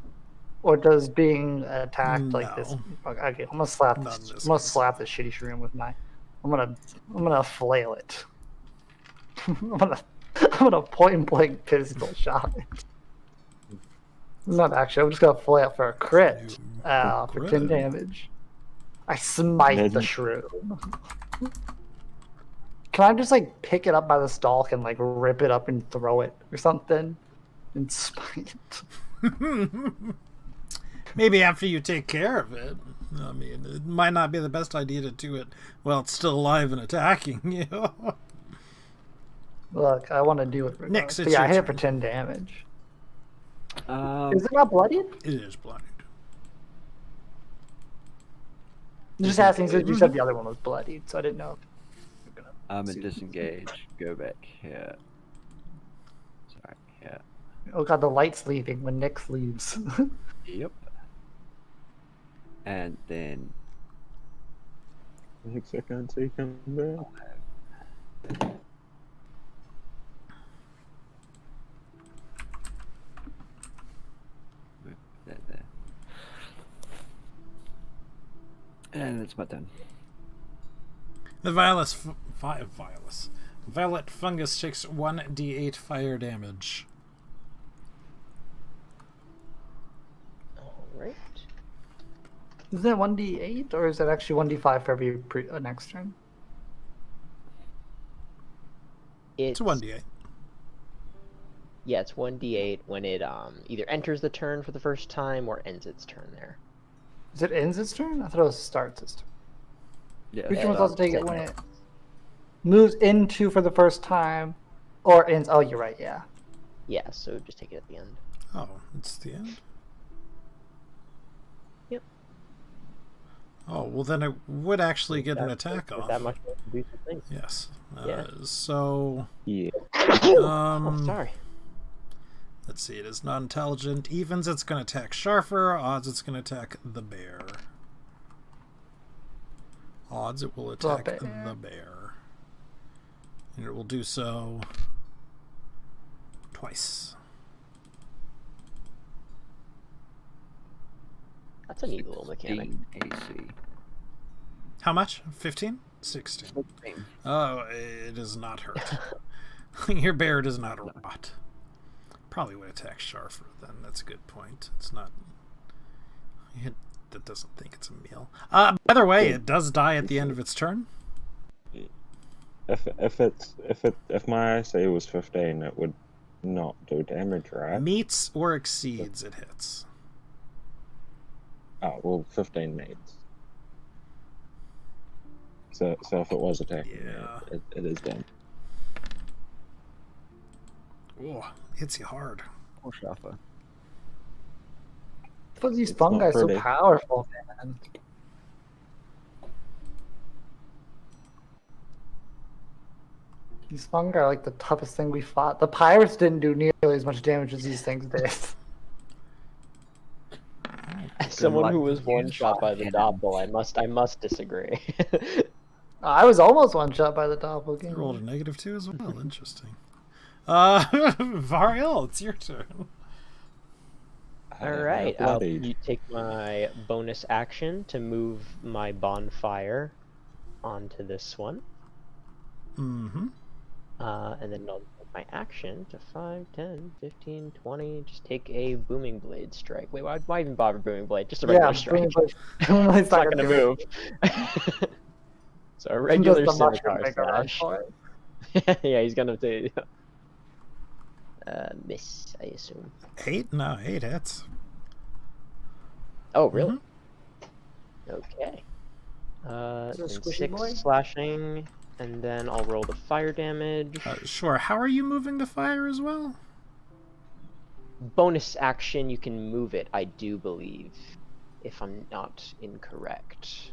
Or does being attacked like this? No. Okay, I'm gonna slap Not this. in this I'm gonna case. slap this shitty shroom with my. I'm gonna flail it. I'm gonna point blank pistol shot it. Not actually. I'm just gonna flail it for a crit. For Crit. 10 damage. I smite the Imagine- shroom. Can I just like pick it up by the stalk and like rip it up and throw it or something? And smite it. Maybe after you take care of it. I mean, it might not be the best idea to do it while it's still alive and attacking you. Look, I want to do it. Next, regardless. But it's yeah, I your hit it for turn. 10 damage. Um, Is it not bloodied? It is blind. Just asking since you said the other one was bloodied, so I didn't know. If you were gonna I'm a see- disengage. Go back here. Sorry. Yeah. Oh god, the light's leaving when Nick leaves. Yep. And then 6 seconds, he come back. move that there. And it's my turn. The violet fungus takes 1d8 fire damage. All right. Is that 1d8 or is that actually 1d5 for every next turn? It's a 1d8. Yeah, it's 1d8 when it either enters the turn for the first time or ends its turn there. Is it ends its turn? I thought it was starts its turn. Yeah. Which Yeah, one's supposed to take it it's- when it moves into for the first time or ends? Oh, you're right, yeah. Yeah, so just take it at the end. Oh, it's the end? Yep. Oh, well then it would actually get an attack With off. that much more to do something. Yes. Yeah. So, Yeah. Oh, sorry. let's see. It is non-intelligent. Evens, it's going to attack Sharfer. Odds, it's going to attack the bear. Odds, it will attack bear. the bear. And it will do so twice. That's a neat little mechanic. 16 AC. How much? 15? 16. 16. Oh, it is not hurt. Your bear does not rot. Probably would attack Sharfer then. That's a good point. It's not... That doesn't think it's a meal. By the way, it does die at the end of its turn. If my AC was 15, it would not do damage, right? Meets or exceeds, it hits. Oh well, 15 meets. So if it was attacking, Yeah. it is done. Oh, hits you hard. Or Shafa. But these It's fungi not are so pretty. powerful, man. These fungi are like the toughest thing we fought. The pirates didn't do nearly as much damage as these things did. As someone like who was the one shot by the cannons. doppel, I must disagree. I was almost one shot by the doppelganger. You rolled a -2 as well. Interesting. Variel, it's your turn. All right, Bloodied. you take my bonus action to move my bonfire onto this one. Mm-hmm. And then I'll take my action to 5, 10, 15, 20. Just take a booming blade strike. Wait, why even bother booming blade? Just a regular strike. Booming blade's It's not gonna do it. move. So a regular Does the mushroom scimitar make a run slash. for it? Yeah, he's gonna do. Miss, I assume. 8? No, 8 hits. Oh, really? Mm-hmm. Okay. Is it a And squishy 6 boy? slashing, and then I'll roll the fire damage. Sure. How are you moving the fire as well? Bonus action, you can move it, I do believe, if I'm not incorrect.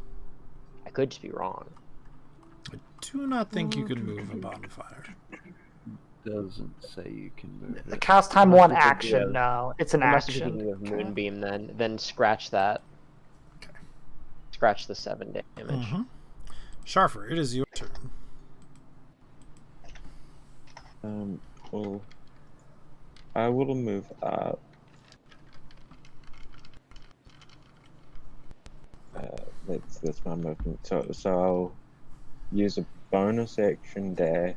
I could just be wrong. I do not think you can move a bonfire. Doesn't say you can move The it. cast time Must one be thinking action. of- No, it's an I must be action. thinking of Moonbeam then scratch that. Okay. Scratch the 7 damage. Mm-hmm. Sharfer, it is your turn. Well, I will move up. That's my movement. So I'll use a bonus action dash.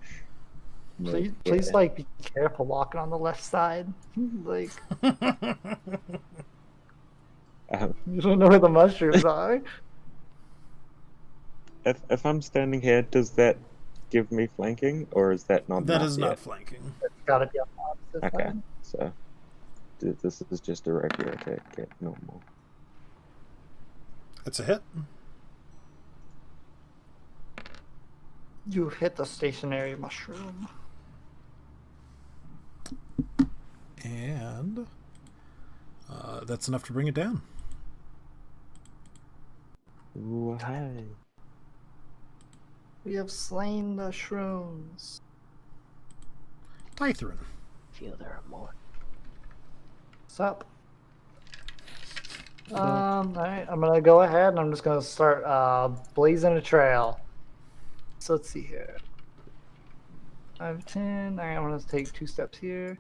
Please, Yeah. like, be careful walking on the left side. Like, you don't know where the mushrooms are. If I'm standing here, does that give me flanking, or is that not? That enough is yet? not flanking. It's gotta be on the opposite Okay, side. so this is just a regular attack at normal. It's a hit. You hit the stationary mushroom. And that's enough to bring it down. Ooh, hi. We have slain the shrooms. Tythrin. Feel there are more. What's up? Alright, I'm gonna go ahead and I'm just gonna start blazing a trail. So let's see here. 5, 10. Alright, I'm gonna take 2 steps here.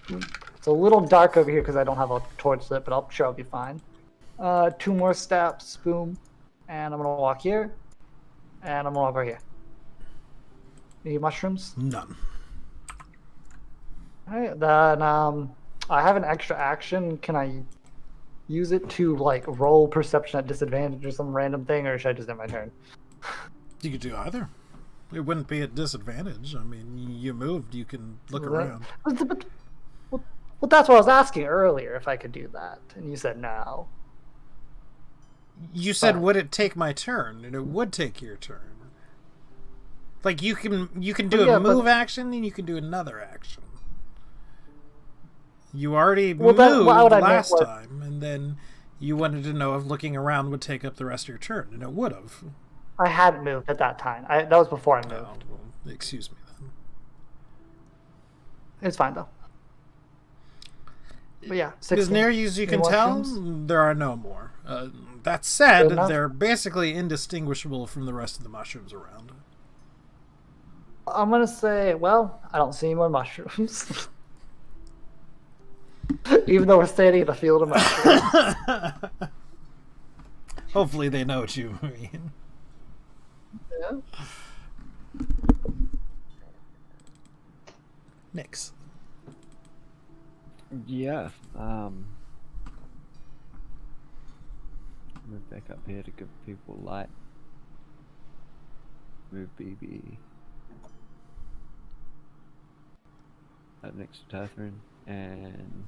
It's a little dark over here because I don't have a torch lit, but I'm sure I'll be fine. 2 more steps, boom. And I'm gonna walk here. And I'm gonna over here. Any mushrooms? None. Alright, then I have an extra action. Can I use it to like roll perception at disadvantage or some random thing, or should I just end my turn? You could do either. It wouldn't be at disadvantage. I mean, you moved, you can look around. Well, that's what I was asking earlier, if I could do that, and you said no. You said, But- would it take my turn? And it would take your turn. Like, you can do Yeah, a but- move action, and you can do another action. You already Well, moved what I meant last was- time, and then you wanted to know if looking around would take up the rest of your turn, and it would have. I hadn't moved at that time. That was before I moved. Oh, well, excuse me then. It's fine though. But yeah, As 16. near as you Any can more tell, shrooms? there are no more. That Good said, enough. they're basically indistinguishable from the rest of the mushrooms around. I'm gonna say, well, I don't see any more mushrooms. Even though we're standing in a field of mushrooms. Hopefully they know what you mean. Yeah. Nix. Yeah. Move back up here to give people light. Move BB up next to Tatharin and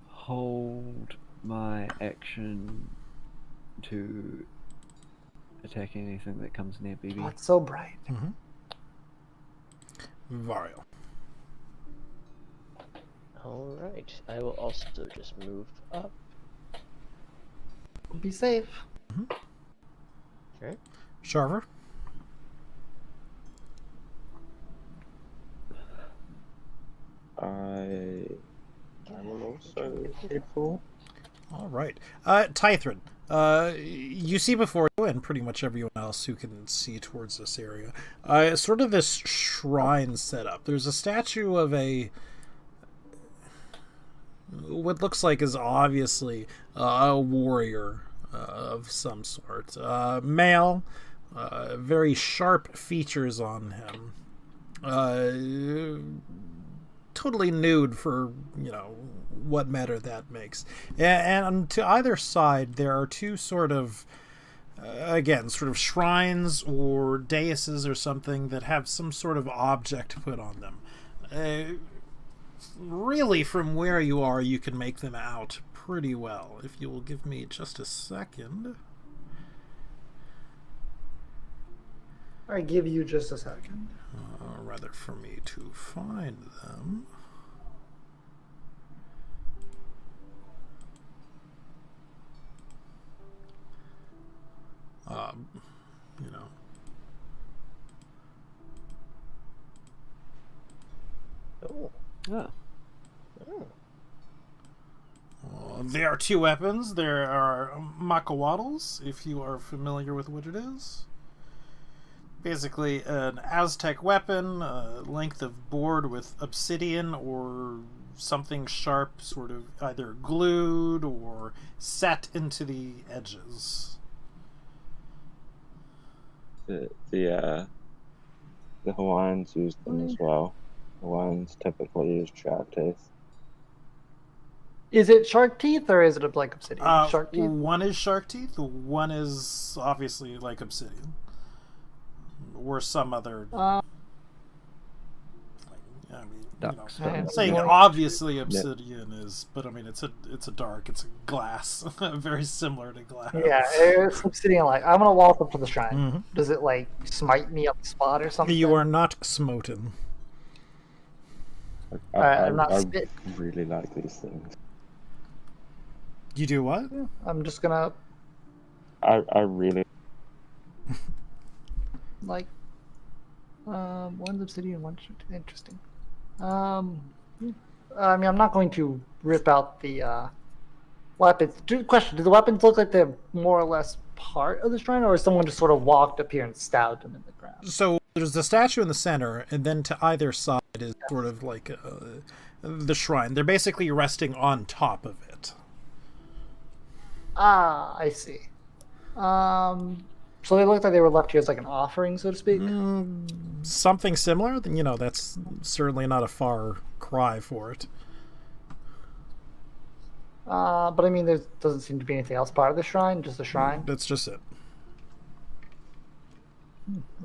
hold my action to attack anything that comes near BB. Oh, it's so bright. Varial. All right. I will also just move up. Be safe. Okay. Sharver? I will also head for. All right. Tythrin, you see before you, and pretty much everyone else who can see towards this area, sort of this shrine set up. There's a statue of what looks like is obviously a warrior of some sort. Male, very sharp features on him. Totally nude for, what matter that makes. And to either side, there are two sort of, again, sort of shrines or daises or something that have some sort of object put on them. Really, from where you are, you can make them out pretty well. If you will give me just a second. I give you just a second. Rather for me to find them. You know. Oh. Yeah. Oh. There are two weapons. There are macawattles, if you are familiar with what it is. Basically, an Aztec weapon, length of board with obsidian or something sharp, sort of either glued or set into the edges. The Hawaiians use them as well. Hawaiians typically use shark teeth. Is it shark teeth or is it like obsidian? Shark teeth? One is shark teeth, one is obviously like obsidian. Or some other... Ducks. saying obviously obsidian is, but I mean it's a dark, it's a glass, very similar to glass. Yeah, it's obsidian. Like I'm gonna walk up to the shrine. Mm-hmm. Does it like smite me on the spot or something? You are not smoten. I'm not I spit. really like these things. You do what? I'm just gonna I really like one's obsidian, one's interesting. I mean, I'm not going to rip out the weapons. Question: do the weapons look like they're more or less part of the shrine, or is someone just sort of walked up here and stabbed them in the ground? So there's the statue in the center, and then to either side is sort of like the shrine. They're basically resting on top of it. Ah, I see. So they looked like they were left here as like an offering, so to speak. Something similar. That's certainly not a far cry for it. But I mean, there doesn't seem to be anything else part of the shrine, just the shrine. That's just it.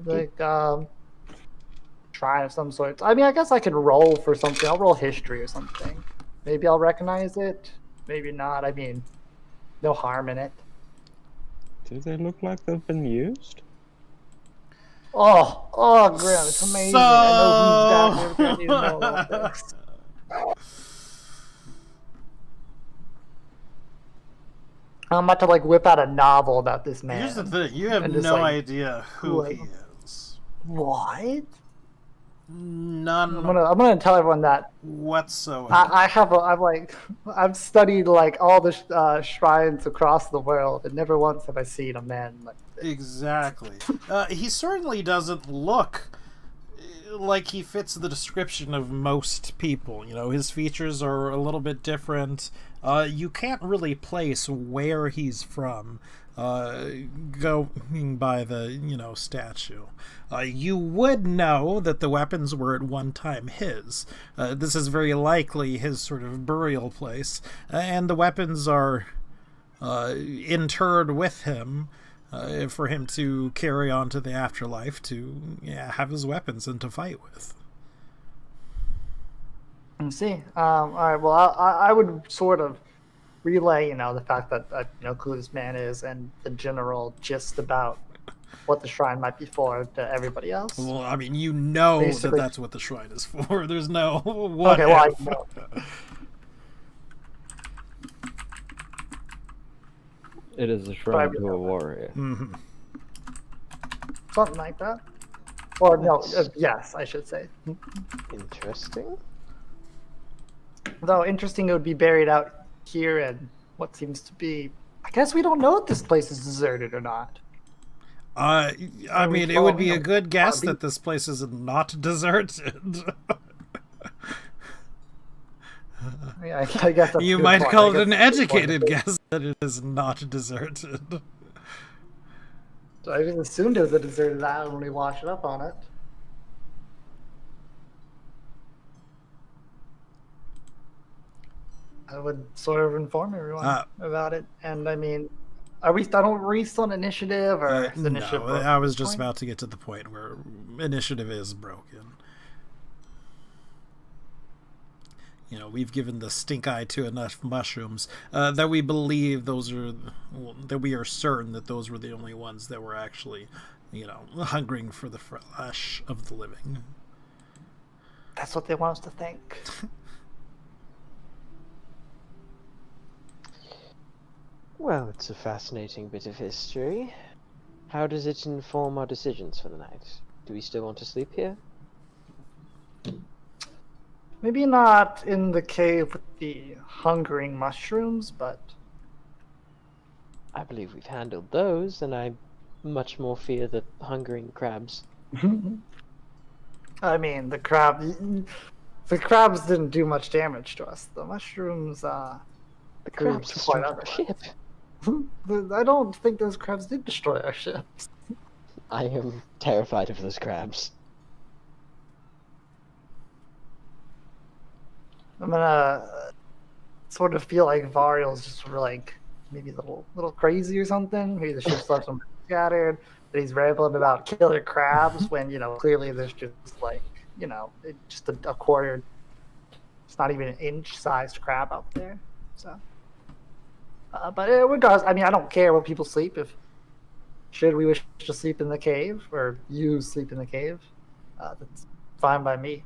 Like, shrine of some sort. I mean, I guess I could roll for something. I'll roll history or something. Maybe I'll recognize it. Maybe not. I mean, no harm in it. do they look like they've been used? Oh, Grim, it's amazing. I know who's down here. I need to know about this. I'm about to like whip out a novel about this man. Here's the thing: you have And just, no like, idea who he is. What? None I'm gonna tell everyone that whatsoever. I've studied like all the shrines across the world, and never once have I seen a man like this. Exactly. He certainly doesn't look like he fits the description of most people. His features are a little bit different. You can't really place where he's from, going by the, statue. You would know that the weapons were at one time his. This is very likely his sort of burial place, and the weapons are interred with him for him to carry on to the afterlife to have his weapons and to fight with. I see. All right. Well, I would sort of relay, the fact that I know who this man is and the general gist about what the shrine might be for to everybody else. Well, I mean, that Basically. that's what the shrine is for. There's no what. Okay. Well, I know. It is a shrine to a warrior. Mm-hmm. Something like that. Or no, That's- yes, I should say. Interesting. Though interesting, it would be buried out here in what seems to be. I guess we don't know if this place is deserted or not. I we mean, it would be follow- a good guess be- that this place is not deserted. Yeah, I guess that's You a good might point. call I it guess an that's a good point. educated guess that it is not deserted. So I just assumed it was a deserted island when we washed up on it. I would sort of inform everyone about it. And I mean, are we still on initiative or is initiative No, broken I at was this just point? about to get to the point where initiative is broken. You know, we've given the stink eye to enough mushrooms that we believe those are, well, that we are certain that those were the only ones that were actually, you know, hungering for the flesh of the living. That's what they want us to think. Well, it's a fascinating bit of history. How does it inform our decisions for the night? Do we still want to sleep here? Maybe not in the cave with the hungering mushrooms, but I believe we've handled those, and I much more fear the hungering crabs. I mean, the crabs didn't do much damage to us. The mushrooms, The proved crabs quite destroyed our otherwise. ship. I don't think those crabs did destroy our ships. I am terrified of those crabs. I'm gonna sort of feel like Varial's just sort of like maybe a little crazy or something. Maybe the ship's left him scattered. That he's rambling about killer crabs when clearly there's just like just a quarter. It's not even an inch-sized crab out there. So, but regardless, I mean, I don't care where people sleep. If should we wish to sleep in the cave or you sleep in the cave, that's fine by me.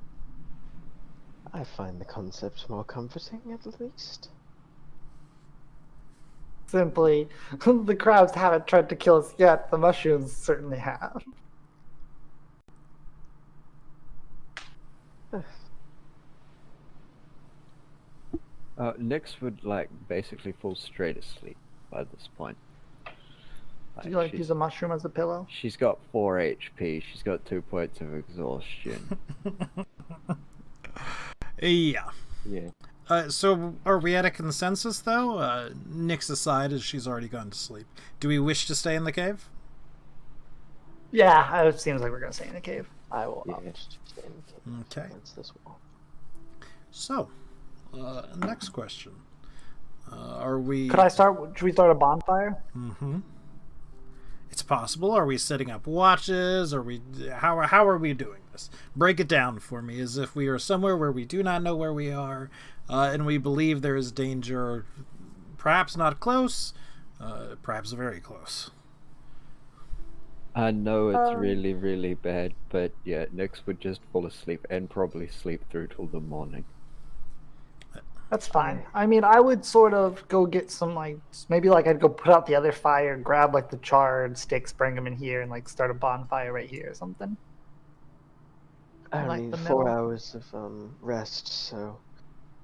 I find the concept more comforting, at least. Simply, the crabs haven't tried to kill us yet. The mushrooms certainly have. Nyx would basically fall straight asleep by this point. Do you like to she's- use a mushroom as a pillow? She's got 4 HP. She's got 2 points of exhaustion. Yeah. Yeah. So are we at a consensus, though? Nyx aside, as she's already gone to sleep. Do we wish to stay in the cave? Yeah, it seems like we're gonna stay in the cave. I will Yeah. opt to stay in the cave Okay. against this wall. So, next question. Are we... Should we start a bonfire? Mm-hmm. It's possible. Are we setting up watches? How are we doing this? Break it down for me, as if we are somewhere where we do not know where we are, and we believe there is danger, perhaps not close, perhaps very close. I know it's really, really bad, but yeah, Nyx would just fall asleep and probably sleep through till the morning. That's fine. I mean, I would sort of go get some maybe I'd go put out the other fire, grab the charred sticks, bring them in here, and start a bonfire right here or something. I like need the 4 middle. hours of rest, so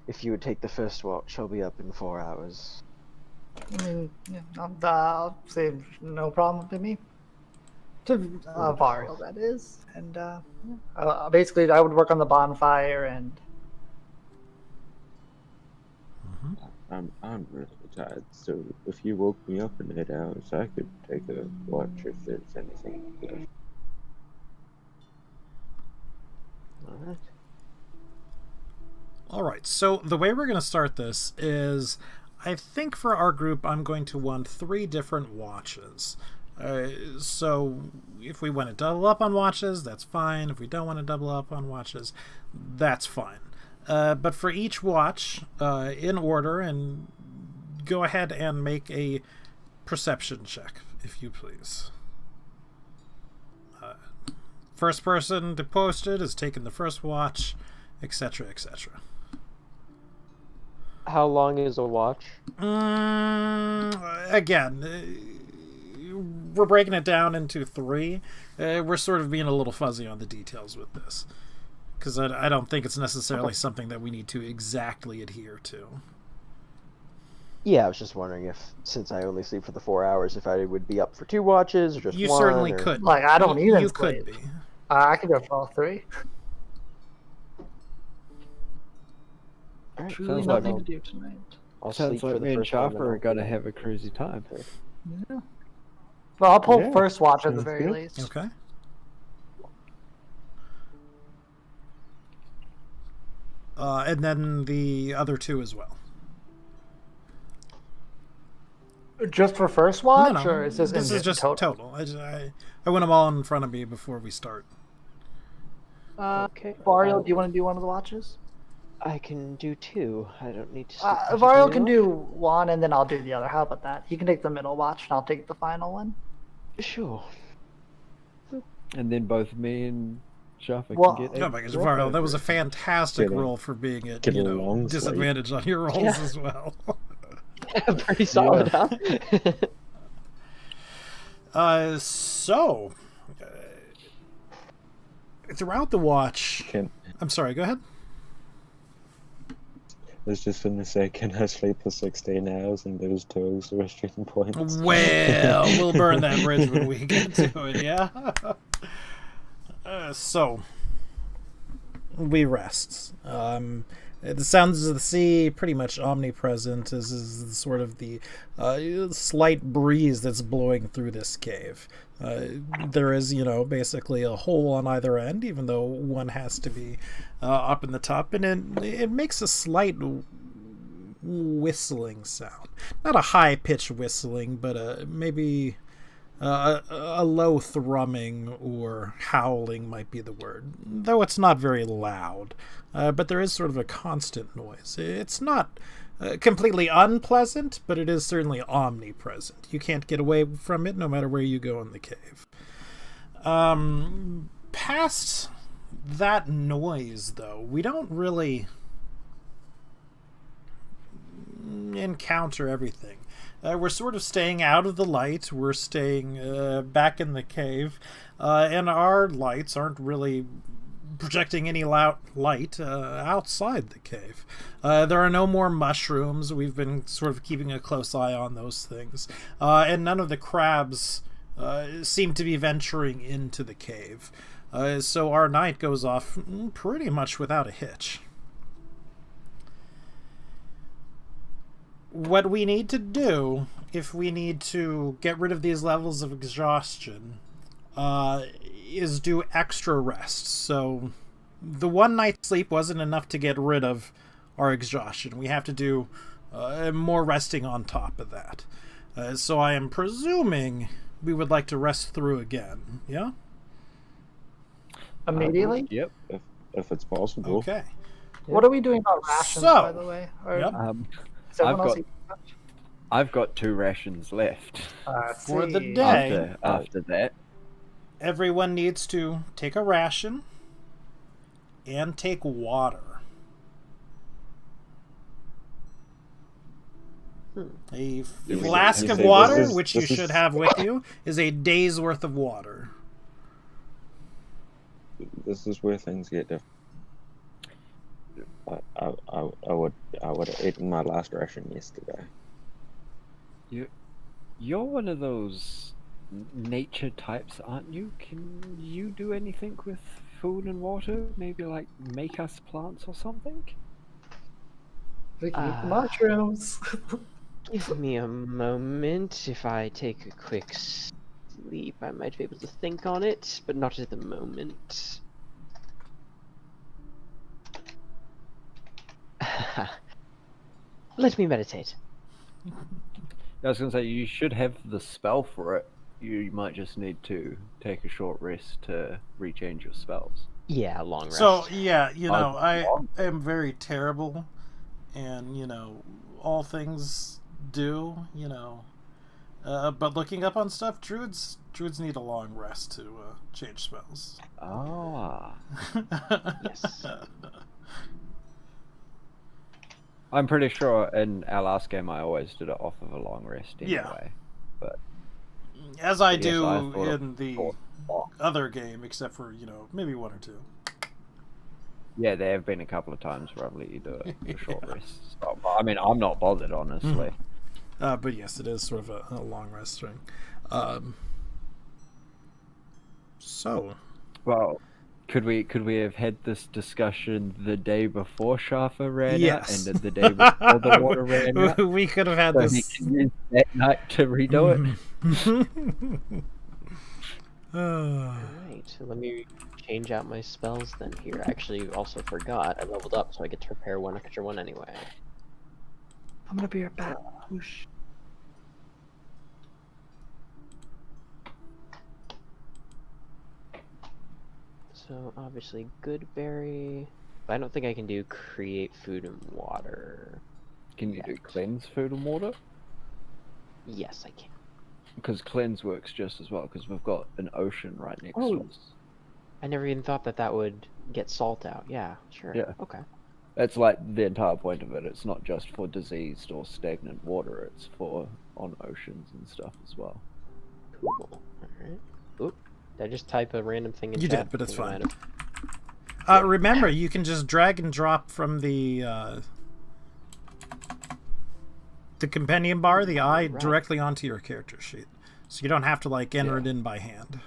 if you would take the first watch, I'll be up in 4 hours. I mean, yeah, I'll say no problem to me. To Varial, that is. And basically, I would work on the bonfire and. I'm really tired, so if you woke me up in 8 hours, I could take a watch if there's anything left. Alright. Alright, so the way we're going to start this is, I think for our group, I'm going to want 3 different watches. So if we want to double up on watches, that's fine. If we don't want to double up on watches, that's fine. But for each watch, in order, and go ahead and make a perception check, if you please. First person to post it has taken the first watch, etc., etc. How long is a watch? Again, we're breaking it down into 3. We're sort of being a little fuzzy on the details with this. Because I don't think it's necessarily something that we need to exactly adhere to. Yeah, I was just wondering if, since I only sleep for the 4 hours, if I would be up for 2 watches or just You one. certainly or... could. Like, I don't even You sleep. could be. I could go for all 3. All right, Truly Sounds nothing like- to do tonight. I'll Sounds sleep for like the me and first one, Chaffer then are I'll gonna do have a the crazy time. third. Yeah. Well, I'll pull Yeah, first watch at the sounds very good. least. Okay. And then the other 2 as well. Just for first watch, No. or is this This in is just total? total. I want them all in front of me before we start. Okay. Vario, do you want to do one of the watches? I can do 2. I don't need to sleep. Vario can particularly do one, and then I'll do the other. How about that? He can take the middle watch, and I'll take the final one. much. Sure. And then both me and Chaffer Well- can get. Oh my gosh, Varlo, that was a fantastic Get a- roll for being at, get a you know, long sleep. disadvantage on your rolls Yeah. as well. Pretty solid, huh? So, throughout the watch... Can I'm sorry, go ahead. I was just gonna say, can I sleep for 16 hours and lose 2 exhaustion points? Well, we'll burn that bridge when we get to it, yeah? So, we rest. The sounds of the sea pretty much omnipresent, as is sort of the slight breeze that's blowing through this cave. There is, you know, basically a hole on either end, even though one has to be up in the top, and it makes a slight whistling sound. Not a high-pitched whistling, but maybe a low thrumming or howling might be the word, though it's not very loud. But there is sort of a constant noise. It's not completely unpleasant, but it is certainly omnipresent. You can't get away from it no matter where you go in the cave. Past that noise, though, we don't really encounter everything. We're sort of staying out of the light. We're staying back in the cave. And our lights aren't really projecting any light outside the cave. There are no more mushrooms. We've been sort of keeping a close eye on those things. And none of the crabs seem to be venturing into the cave. So our night goes off pretty much without a hitch. What we need to do, if we need to get rid of these levels of exhaustion, is do extra rest. So the one night's sleep wasn't enough to get rid of our exhaustion. We have to do more resting on top of that. So I am presuming we would like to rest through again. Yeah? Immediately? Yep. If it's possible. Okay. What are we doing about rations, So, by the way? Or yep. is everyone I've else got- eating lunch? I've got 2 rations left. Let's For the see. day. After that, Everyone needs to take a ration and take water. A flask of this water, is- which you this is- should have with you, is a day's worth of water. This is where things get different. I would have eaten my last ration yesterday. you're one of those nature types, aren't you? Can you do anything with food and water? Maybe like make us plants or something? We can eat the mushrooms. Give me a moment. If I take a quick sleep, I might be able to think on it, but not at the moment. Let me meditate. I was gonna say you should have the spell for it. You might just need to take a short rest to rechange your spells. Yeah, long rest. So, yeah, you know, I long- am very terrible, and, you know, all things do, you know. But looking up on stuff, druids need a long rest to change spells. Ah. Yes. I'm pretty sure in our last game I always did it off of a long rest Yeah. anyway. But As I yes, do I thought in the oh, other game, except for, maybe one or two. yeah, there have been a couple of times where I've let you do it for short rests. I mean, I'm not bothered, honestly. But yes, it is sort of a long rest string. So, Well, could we have had this discussion the day before Shafa ran yes. out, and then the day before the water ran out? We could have had So this. he can use that night to redo it. Alright, so let me change out my spells then here. I actually also forgot I leveled up, so I get to prepare one extra one anyway. I'm gonna be right back. Whoosh. So obviously good berry, but I don't think I can do create food and water. Can you do cleanse food and water? Yes, I can. Because cleanse works just as well, because we've got an ocean right next Oh. to us. I never even thought that would get salt out. Yeah, sure. Yeah. Okay. That's like the entire point of it. It's not just for diseased or stagnant water, it's for on oceans and stuff as well. Cool. Alright. Oop. Did I just type a random thing in You chat? did, but it's I think I fine. might Remember, you can just drag and drop from the compendium bar, the eye, Right. directly onto your character sheet. So you don't have to, like, enter it in by hand.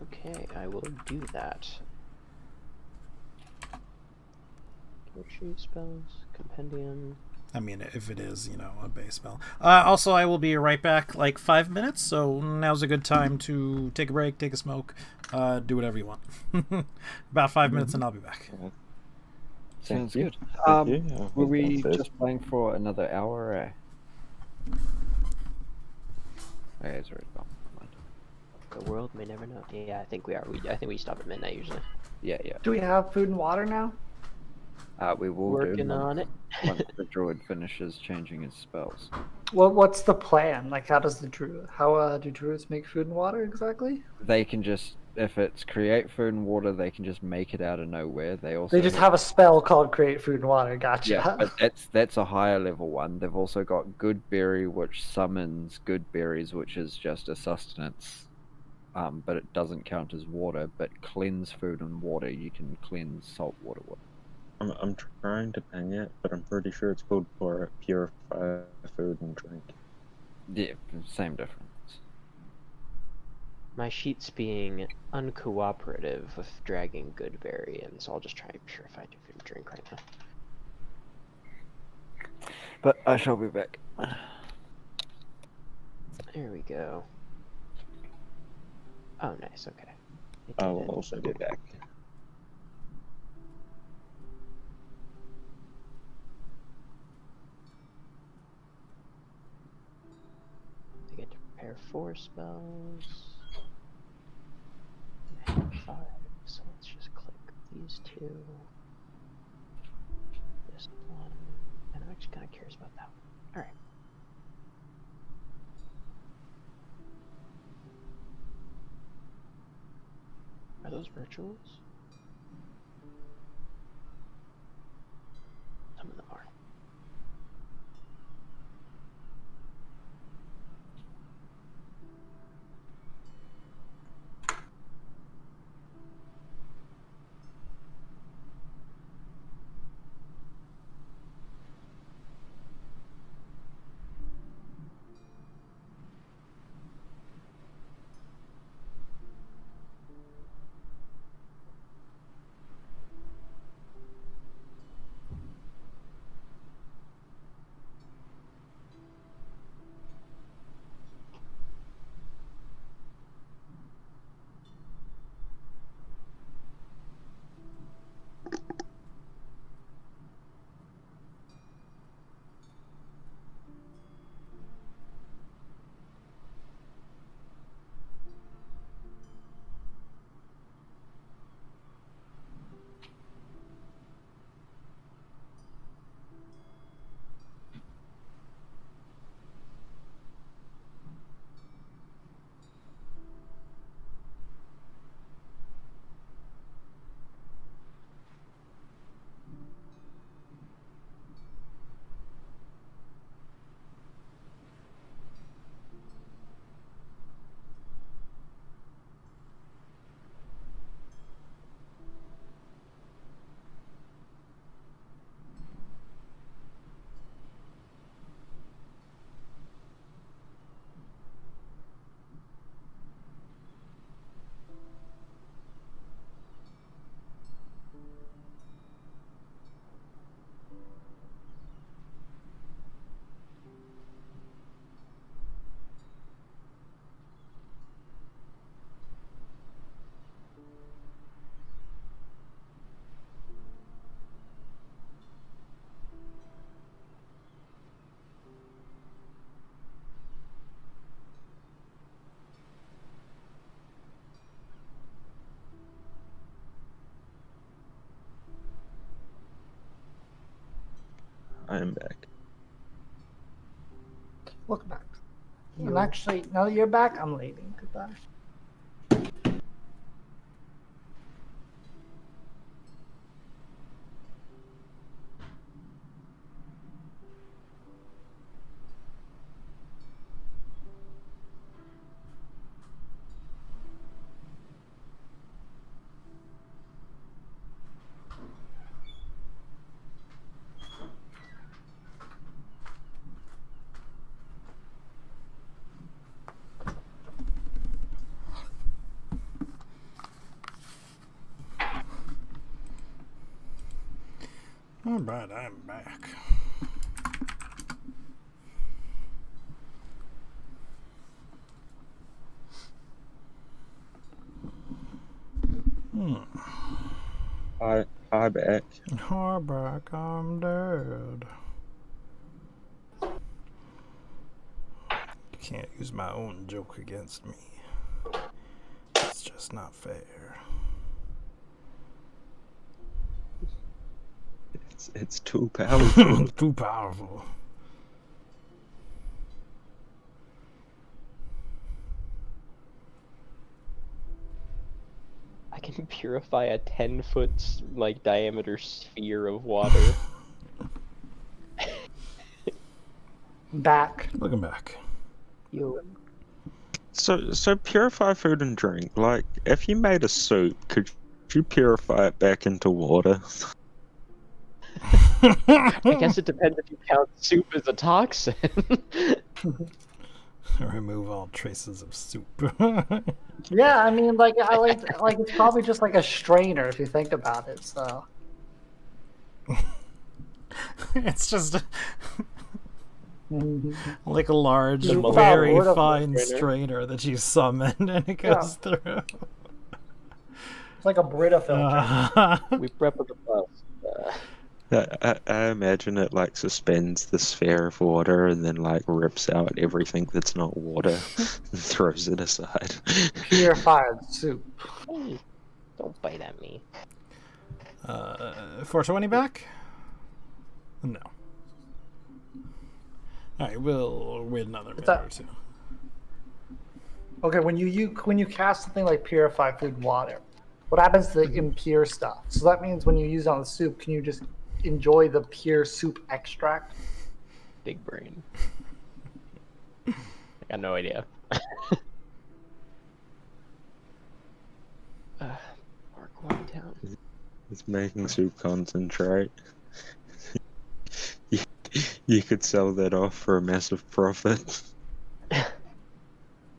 Okay, I will do that. Retrieve spells, compendium. I mean, if it is, a base spell. Also, I will be right back, like, 5 minutes, so now's a good time to take a break, take a smoke, do whatever you want. About 5 minutes and I'll be back. Sounds you. good. Thank you. Were we Downstairs. just playing for another hour? Okay, it's already gone. The world may never know. Yeah, I think we are. I think we stop at midnight usually. Yeah. Do we have food and water now? We will Working do on it. once the druid finishes changing his spells. What's the plan? Like, how does the druid? How do druids make food and water exactly? They can just, if it's create food and water, they can just make it out of nowhere. They also They just have a spell called create food and water. Gotcha. yeah, but that's a higher level one. They've also got good berry, which summons good berries, which is just a sustenance, but it doesn't count as water. But cleanse food and water, you can cleanse salt water with. I'm trying to ping it, but I'm pretty sure it's called purify food and drink. Yeah, same difference. My sheet's being uncooperative with dragging good berry, and so I'll just try and purify food and drink right now. But I shall be back. There we go. Oh, nice. Okay. I will also be back. I get to prepare 4 spells. I have 5, so let's just click these 2. This one, and I'm actually kind of curious about that one. Alright. Are those rituals? Some of them are. I am back. Welcome back. And actually, now that you're back, I'm leaving. Goodbye. Alright, I'm back. Hi back. Hi back, I'm dead. You can't use my own joke against me. It's just not fair. It's too powerful. Too powerful. I can purify a 10-foot like diameter sphere of water. Back. Looking back. Yo. So purify food and drink. Like, if you made a soup, could you purify it back into water? I guess it depends if you count soup as a toxin. Remove all traces of soup. Yeah, I mean, like it's probably just like a strainer if you think about it. So It's just like a large, The very molecular fine strainer. strainer that you summon and it goes through. it's like a Brita filter. We prep with the bus. I imagine it like suspends the sphere of water and then like rips out everything that's not water and throws it aside. Purified soup. Hey, don't bite at me. 420 back? No. Alright, we'll wait another minute that- or two. Okay, when you cast something like purify food water, what happens to the impure stuff? So that means when you use it on the soup, can you just enjoy the pure soup extract? Big brain. I got no idea. Mark one down. It's making soup concentrate. You could sell that off for a massive profit.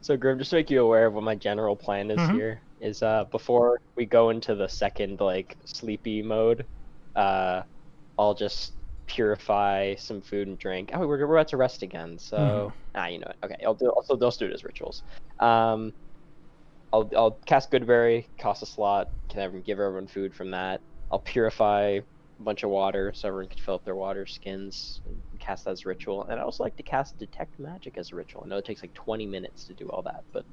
So Grim, just to make you aware of what my general plan is here, is before we go into the second like sleepy mode, I'll just purify some food and drink. Oh, we're about to rest again, so you know it. Okay, I'll do it as rituals. I'll cast Goodberry, cost a slot. Can give everyone food from that. I'll purify a bunch of water so everyone can fill up their water skins and cast that as a ritual. And I also like to cast Detect Magic as a ritual. I know it takes like 20 minutes to do all that, but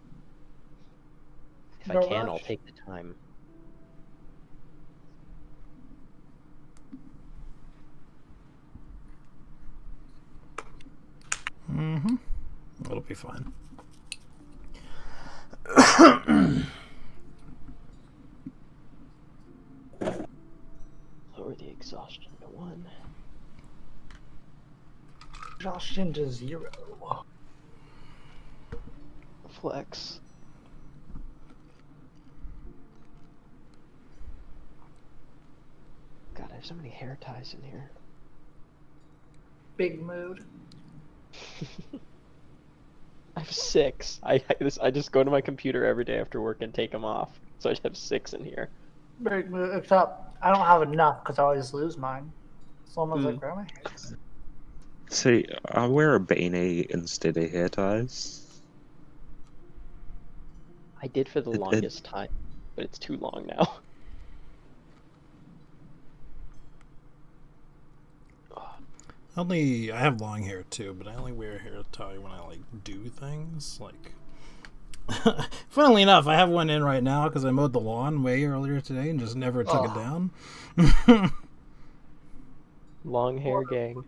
if No I can, I'll rush. take the time. It'll be fine. Lower the exhaustion to 1. Exhaustion to 0. Flex. God, I have so many hair ties in here. Big mood. I have 6. I just go to my computer every day after work and take them off. So I have 6 in here. Big mood. Except I don't have enough because I always lose mine. Someone's like, grab my hair. See, I wear a beanie instead of hair ties. I did for the longest time, but it's too long now. I have long hair too, but I only wear hair tie when I like do things. Like, funnily enough, I have one in right now because I mowed the lawn way earlier today and just never took it down. Long hair gang.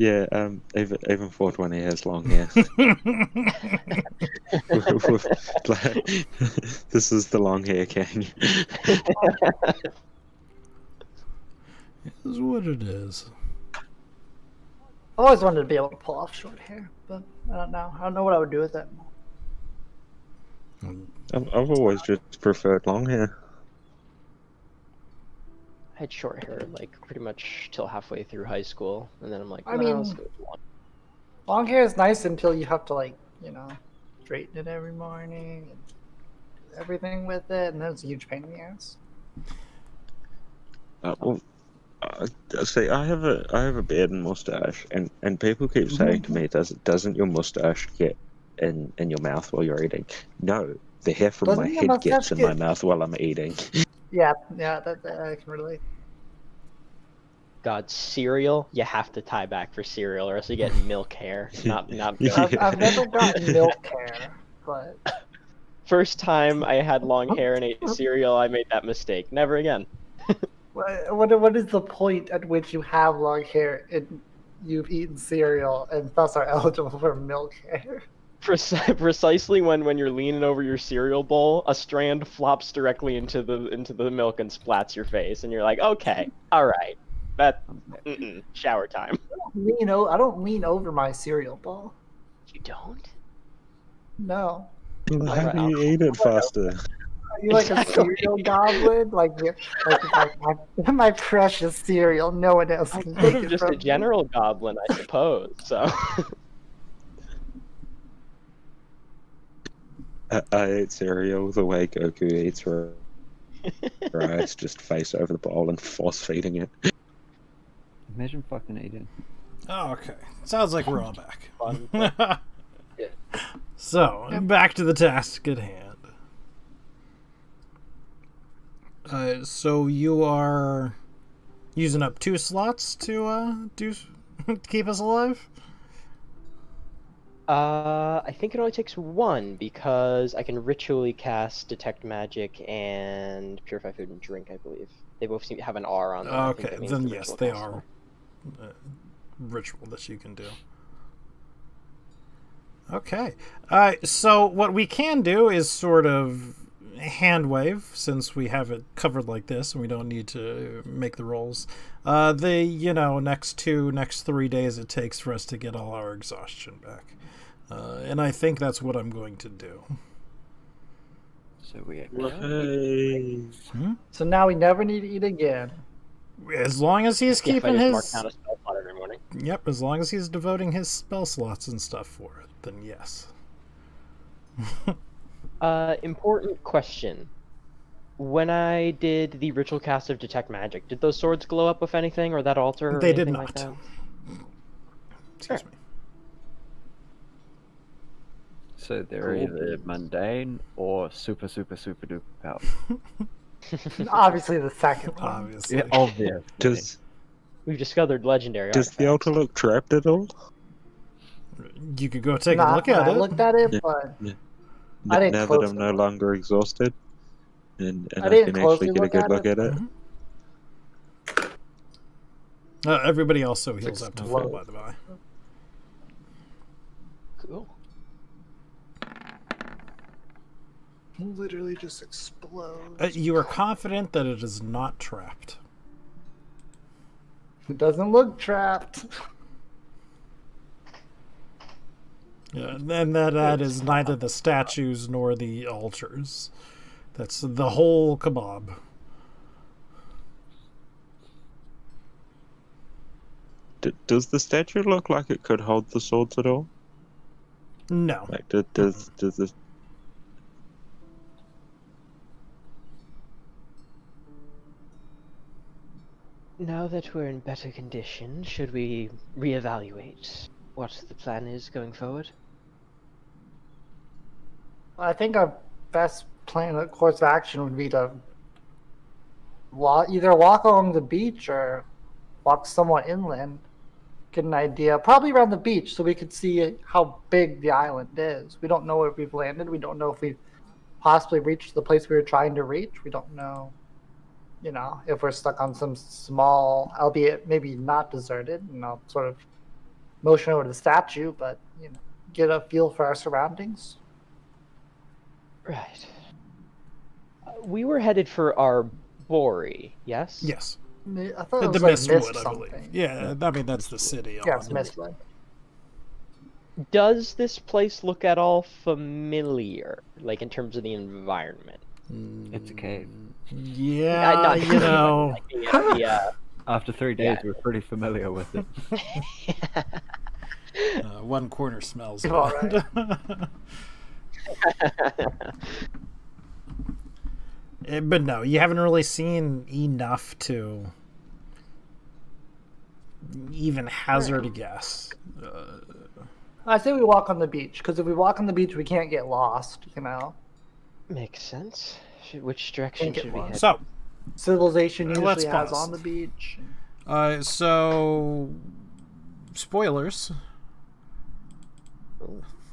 Yeah, even 420 has long hair. This is the long hair king. It is what it is. I've always wanted to be able to pull off short hair, but I don't know. I don't know what I would do with it. I've always just preferred long hair. I had short hair like pretty much till halfway through high school, and then I'm like, I no, mean- let's go with long. Long hair is nice until you have to, like, straighten it every morning and do everything with it, and then it's a huge pain in the ass. See, I have a beard and mustache, and people keep saying to me, doesn't your mustache get in your mouth while you're eating? No, the hair from Doesn't my your head mustache gets in my get- mouth while I'm eating. Yeah, that I can relate. God, cereal, you have to tie back for cereal, or else you get milk hair. Not Yeah. I've never gotten milk hair, but First time I had long hair and ate cereal, I made that mistake. Never again. what is the point at which you have long hair and you've eaten cereal and thus are eligible for milk hair? Precisely when you're leaning over your cereal bowl, a strand flops directly into the milk and splats your face, and you're like, okay, all right, shower time. I don't lean over my cereal bowl. You don't? No. How do you eat it faster? Are you like Exactly. a cereal goblin? Like my precious cereal. No one else I'm can sort take of it just from a me. general goblin, I suppose. So I eat cereal the way Goku eats rice, just face over the bowl and force feeding it. Imagine fucking eating. Oh, okay. Sounds like we're all back. fun. So, back to the task at hand. So you are using up 2 slots to to keep us alive? I think it only takes 1 because I can ritually cast Detect Magic and Purify Food and Drink, I believe. They both seem to have an R on them. I think Okay, that means then the yes, ritual they caster. are ritual that you can do. Okay. So what we can do is sort of hand wave, since we have it covered like this and we don't need to make the rolls. Next 3 days it takes for us to get all our exhaustion back. And I think that's what I'm going to do. So we Hey. So now we never need to eat again. As long as he's Yeah, if I keeping just his... mark down a spell slot every morning. Yep, as long as he's devoting his spell slots and stuff for it, then yes. Important question. When I did the ritual cast of Detect Magic, did those swords glow up with anything, or that altar, or They did anything like not. that? Excuse me. So they're either mundane or super, super, super duper powerful. Obviously, the second one. Obviously. Yeah, obvious. We've discovered legendary Does the artifacts. altar look trapped at all? You could go take a Not look when at I it. looked at it, but I didn't Now that closely I'm no look. longer exhausted, and I I didn't can actually closely get a look good at look it. at it. Everybody also heals up to full, explode. by the way. Cool. Literally just explodes. You are confident that it is not trapped. It doesn't look trapped. And that is neither the statues nor the altars. That's the whole kebab. Does the statue look like it could hold the swords at all? No. Like, does this? Now that we're in better condition, should we reevaluate what the plan is going forward? I think our best plan, of course of action, would be to either walk along the beach or walk somewhat inland. Get an idea, probably around the beach, so we could see how big the island is. We don't know if we've landed. We don't know if we've possibly reached the place we were trying to reach. We don't know, if we're stuck on some small, albeit maybe not deserted, sort of motion over to the statue, but get a feel for our surroundings. Right. We were headed for our Bori, yes? Yes. I thought it The was like Mistwood, mist I believe. something. Yeah, I mean, that's the city. Yeah, on it's Mistwood. Does this place look at all familiar, like in terms of the environment? It's a cave. Yeah, Not you know. After 3 days, we're pretty familiar with it. One corner smells All bad. But no, you haven't really seen enough to even hazard a guess. I say we walk on the beach, because if we walk on the beach, we can't get lost, Makes sense. Which direction Can't get should we lost. head? So, Civilization Let's usually has pause. on the beach. so spoilers.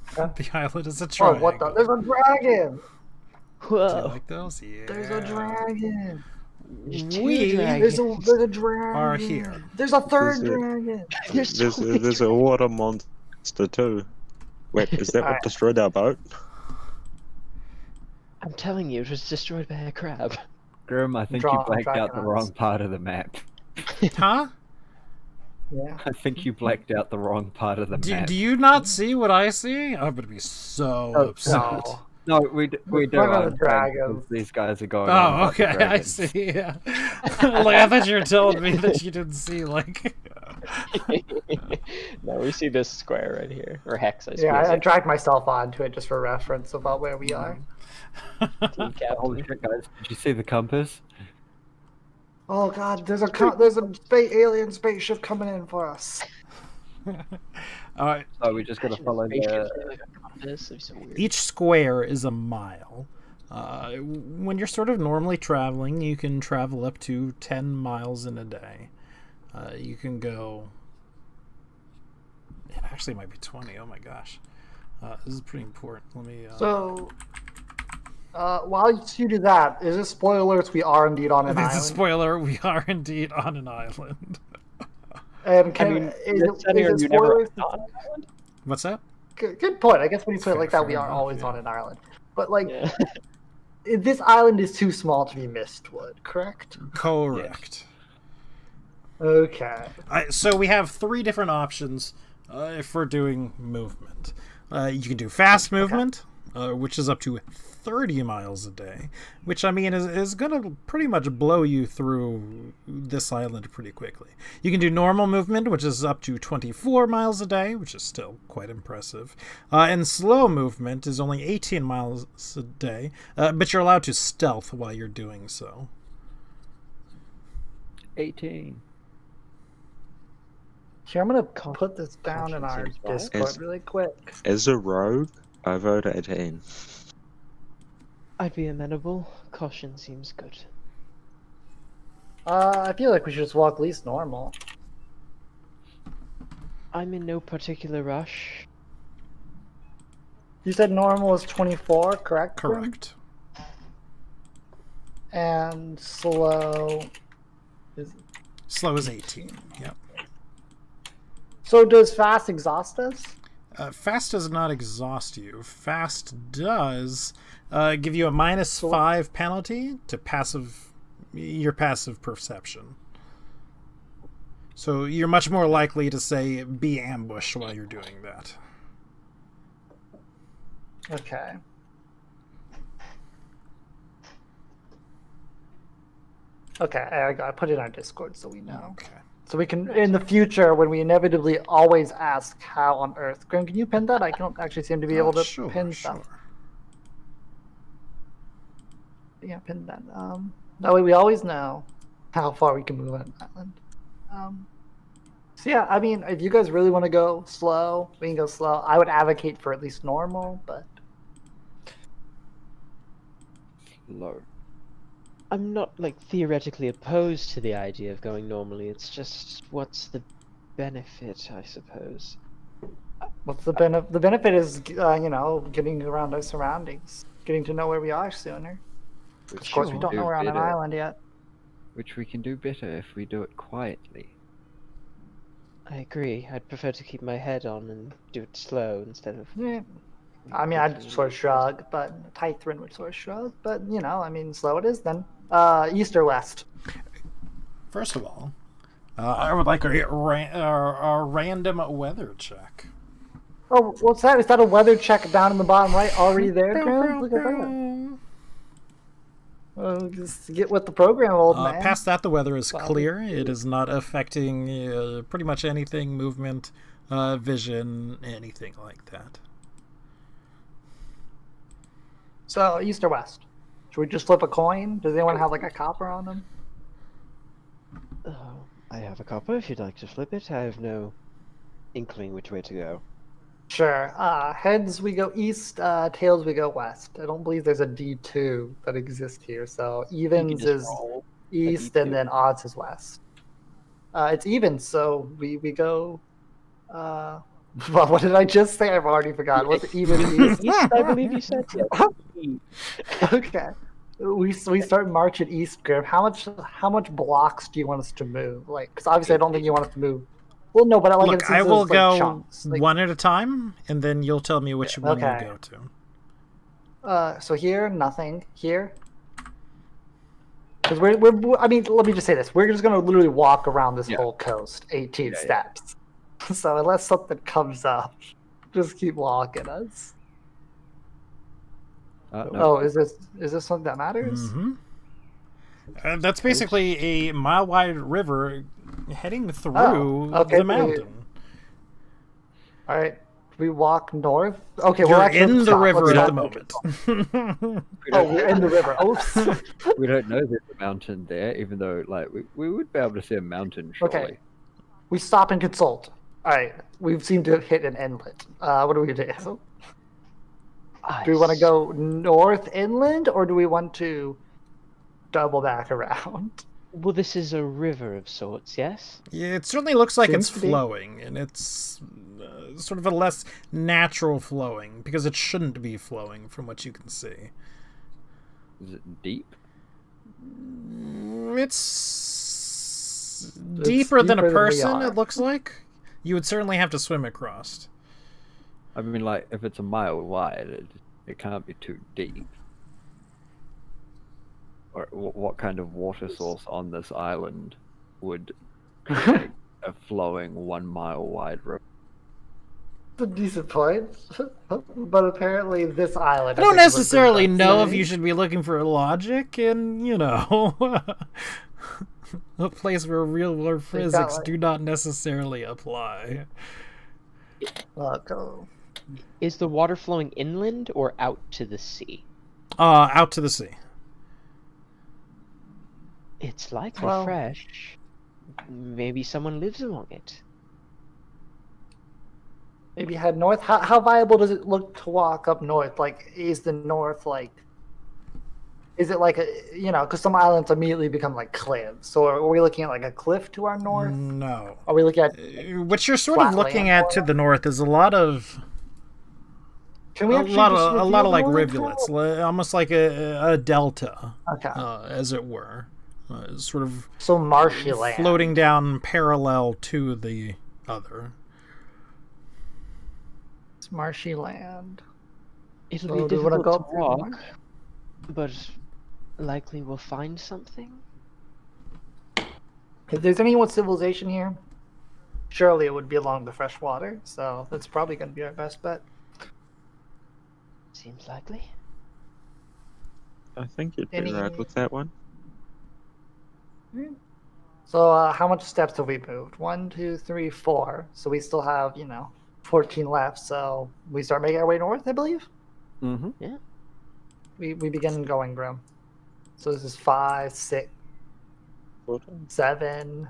Huh? The island is a Oh, triangle. what the? There's a dragon! Do you Whoa. like those? Yeah. There's a dragon! There's two We dragons. There's a dragon! are here. There's a third There's a- dragon! There's so many There's a water monster too. Wait, is that what Alright. destroyed our boat? I'm telling you, it was destroyed by a crab. Grim, I think Draw- you blacked out the dragon wrong eyes. part of the map. Huh? Yeah. I think you blacked out the wrong part of the map. Do you not see what I see? I'm gonna be so Oh, upset. No. No, we do. Front of the I'm saying dragons. because these guys are going. on Oh, about the okay, I dragons. see. Yeah. Like I thought you were telling me that you didn't see like. No, we see this square right here, or hex, I suppose. Yeah, I dragged myself onto it just for reference about where we are. Team Holy captain. shit, guys! Did you see the compass? Oh god, there's a alien spaceship coming in for us. Alright, Oh, we just gotta follow the. This is so weird. each square is a mile. When you're sort of normally traveling, you can travel up to 10 miles in a day. You can go. It actually might be 20. Oh my gosh. This is pretty important. Let me. So, while you do that, is it spoilers? We are indeed on an It's a island. spoiler. We are indeed on an island. And I mean, is this setting, are it you never spoilers? on an island? What's that? Good point. I guess when you put it like that, we Fair are enough, always yeah. on an island. But like, Yeah. this island is too small to be Mistwood, correct? Correct. Okay. So we have 3 different options for doing movement. You can do fast movement, which is up to 30 miles a day, which I mean is going to pretty much blow you through this island pretty quickly. You can do normal movement, which is up to 24 miles a day, which is still quite impressive. And slow movement is only 18 miles a day, but you're allowed to stealth while you're doing so. 18. Here, I'm gonna put this down in our Caution seems wise. Discord Is- really quick. As a rogue, I vote 18. I'd be amenable. Caution seems good. I feel like we should just walk at least normal. I'm in no particular rush. You said normal is 24, correct? Grim? Correct. And slow is. Slow is 18. Yep. So does fast exhaust us? Fast does not exhaust you. Fast does give you a -5 penalty to your passive perception. So you're much more likely to say be ambushed while you're doing that. Okay. Okay, I put it in our Discord so we know. Okay. So we can, in the future, when we inevitably always ask how on earth. Grim, can you pin that? I don't actually seem to be able to Sure, pin sure. stuff. Yeah, pin that. That way we always know how far we can move on an island. So yeah, I mean, if you guys really want to go slow, we can go slow. I would advocate for at least normal, but Low. I'm not like theoretically opposed to the idea of going normally. It's just what's the benefit, I suppose. what's the benefit? The benefit is, getting around our surroundings, getting to know where we are sooner. Of course, we can don't do know we're on an better- island yet. Which we can do better if we do it quietly. I agree. I'd prefer to keep my head on and do it slow instead of. Yeah. I mean, I'd sort of shrug, but Tythrin would sort of shrug. But, you know, I mean, slow it is then. East or west? First of all, I would like a random weather check. Oh, what's that? Is that a weather check down in the bottom right already there, Graham? Look at that. Just get with the program, old man. Past that, the weather is clear. It is not affecting pretty much anything, movement, vision, anything like that. So, east or west? Should we just flip a coin? Does anyone have like a copper on them? Oh, I have a copper if you'd like to flip it. I have no inkling which way to go. Sure. Heads we go east, tails we go west. I don't believe there's a D2 that exists here. So evens is east and then odds is west. It's evens, so we go. Well, what did I just say? I've already forgotten. What's it, even east? East, I believe you said. Okay. We start marching east, Grim. How much blocks do you want us to move? Like, because obviously I don't think you want us to move. Well, no, but Look, I will go chunks. one at a time, and then you'll tell me which one you go to. So here, nothing. Here, because we're. I mean, let me just say this: we're just gonna literally walk around this whole coast, 18 steps. So unless something comes up, just keep walking us. No. Oh, is this something that matters? Mm-hmm. That's basically a mile-wide river heading through the mountain. All right, we walk north. Okay, You're we're actually in the river at the moment. We're in the river. Oops. We don't know there's a mountain there, even though like we would be able to see a mountain. Surely. Okay, we stop and consult. All right, we seem to hit an inlet. What do we do? Do we want to go north inland, or do we want to double back around? Well, this is a river of sorts, yes? Yeah, it certainly looks like Seems it's to be. flowing, and it's sort of a less natural flowing, because it shouldn't be flowing from what you can see. Is it deep? It's deeper than a deeper than we person, are. it looks like. You would certainly have to swim across. I mean, like if it's a mile wide, it can't be too deep. Or what kind of water source on this island would create a flowing 1 mile wide river? That's a decent point. But apparently this island... I don't think, is what necessarily Grim know said. if you should be looking for logic in, you know, a place where real world physics like- do not necessarily apply. Go. Is the water flowing inland or out to the sea? Out to the sea. It's likely Well- fresh. Maybe someone lives along it. Maybe head north. How viable does it look to walk up north? Like, is the north like... Is it like a... You know, because some islands immediately become like cliffs. So are we looking at like a cliff to our north? No. Are we looking at... What you're sort of Flat looking land at to the north is a lot of... Can we A actually lot just of reveal like north? rivulets, almost like a delta, Okay. as it were, sort of So marshy land. floating down parallel to the other. It's marshy land. It'll So be do we wanna difficult go to up walk, but likely we'll find something. If there's any more civilization here, surely it would be along the fresh water. So that's probably going to be our best bet. Seems likely. I think you'd be Any- right with that one. So how much steps have we moved? 1, 2, 3, 4. So we still have, 14 left. So we start making our way north, I believe. Mm-hmm. Yeah. We begin going, Grim. So this is 5, 6, 7,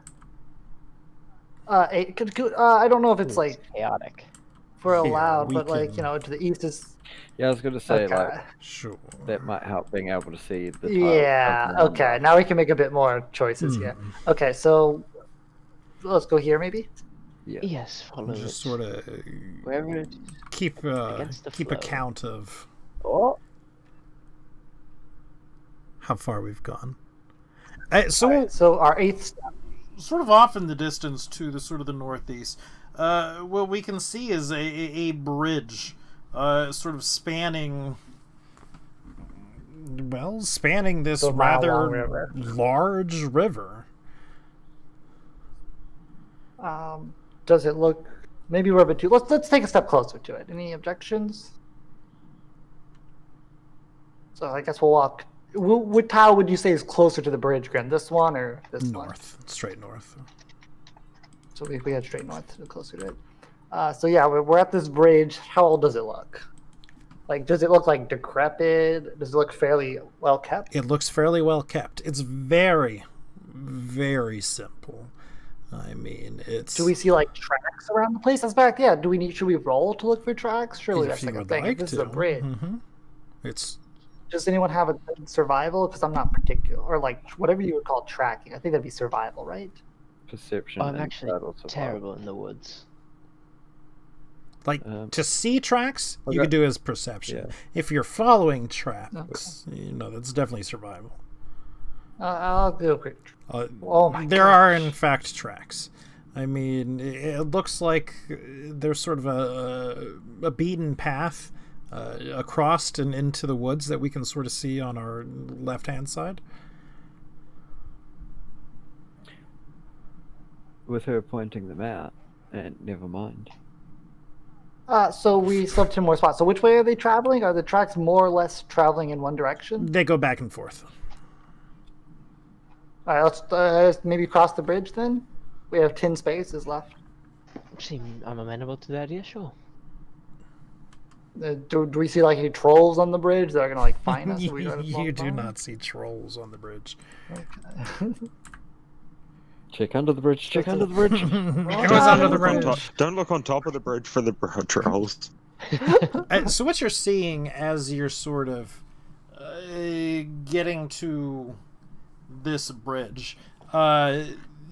8. I don't know if it's like chaotic. we're Here, allowed, we but like can- to the east is Yeah, I was gonna say okay. like Sure. that might help being able to see the. tile Yeah. around Okay. it. Now we can make a bit more choices here. Okay. So let's go here, maybe. Yeah. Yes, follow Just it. sort of Wherever it... keep Against the keep flow. account of Oh, how far we've gone. All right, so our 8th step. sort of off in the distance to the sort of the northeast, what we can see is a bridge, sort of spanning this The mile-long rather river. large river. Does it look? Maybe we're a bit too. Let's take a step closer to it. Any objections? So I guess we'll walk. What tile would you say is closer to the bridge, Grim? This one or this one? North, straight north. So we head straight north, so closer to it. So yeah, we're at this bridge. How old does it look? Like, does it look like decrepit? Does it look fairly well kept? It looks fairly well kept. It's very, very simple. I mean, it's. Do we see like tracks around the place? That's back. Yeah. Should we roll to look for tracks? Surely if that's you like a would thing. like If this to. is a bridge. It's. Does anyone have a good survival? Because I'm not particular, or like whatever you would call tracking. I think that'd be survival, right? Perception. I'm and actually battle survival. terrible in the woods. Like, to see tracks, you Okay. could do as perception. Yeah. If you're following tracks, that's definitely survival. I'll do a quick. Oh my there are, gosh. in fact, tracks. I mean, it looks like there's sort of a beaten path across and into the woods that we can sort of see on our left-hand side. With her pointing them out, and never mind. So we slipped 2 more spots. So which way are they traveling? Are the tracks more or less traveling in one direction? They go back and forth. All right, let's maybe cross the bridge then. We have 10 spaces left. I'm amenable to that, yeah, sure. Do we see like any trolls on the bridge that are gonna like find us? if we go to You do Vodari? not see trolls on the bridge. Okay. Check under the bridge. Check under the bridge. It was under the Don't bridge. don't look on top of the bridge for the trolls. So what you're seeing as you're sort of getting to this bridge,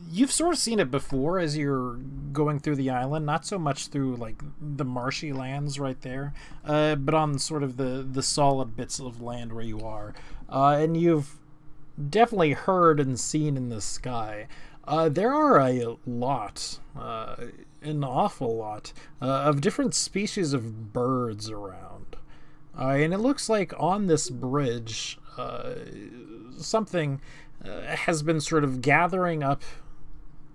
you've sort of seen it before as you're going through the island, not so much through like the marshy lands right there, but on sort of the solid bits of land where you are, and you've definitely heard and seen in the sky. There are a lot, an awful lot, of different species of birds around. And it looks like on this bridge, something has been sort of gathering up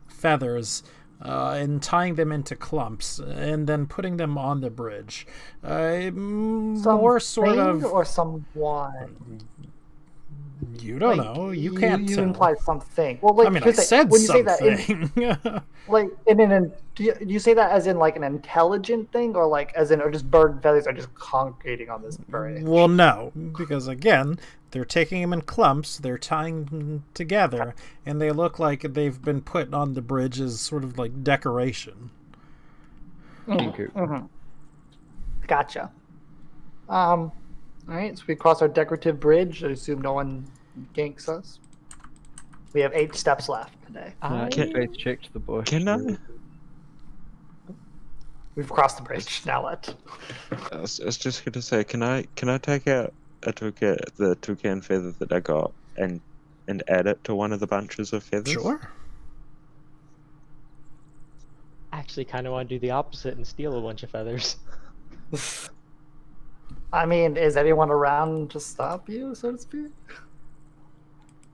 feathers and tying them into clumps and then putting them on the bridge. More sort of... or someone. You don't Like, know. You can't You tell. imply something. Well, like I mean, I here's the- said when you something. say that, do you say that as in like an intelligent thing, or like as in, or just bird feathers are just congregating on this bird? Well, no, because again, they're taking them in clumps, they're tying them together, and they look like they've been put on the bridge as sort of like decoration. Mm-hmm. Gotcha. All right, so we cross our decorative bridge. I assume no one ganks us. We have 8 steps left today. Faith checked the bush. Can I? We've crossed the bridge. Now what? I was just gonna say, can I take out the toucan feather that I got and add it to one of the bunches of feathers? Sure. I actually kind of want to do the opposite and steal a bunch of feathers. I mean, is anyone around to stop you, so to speak?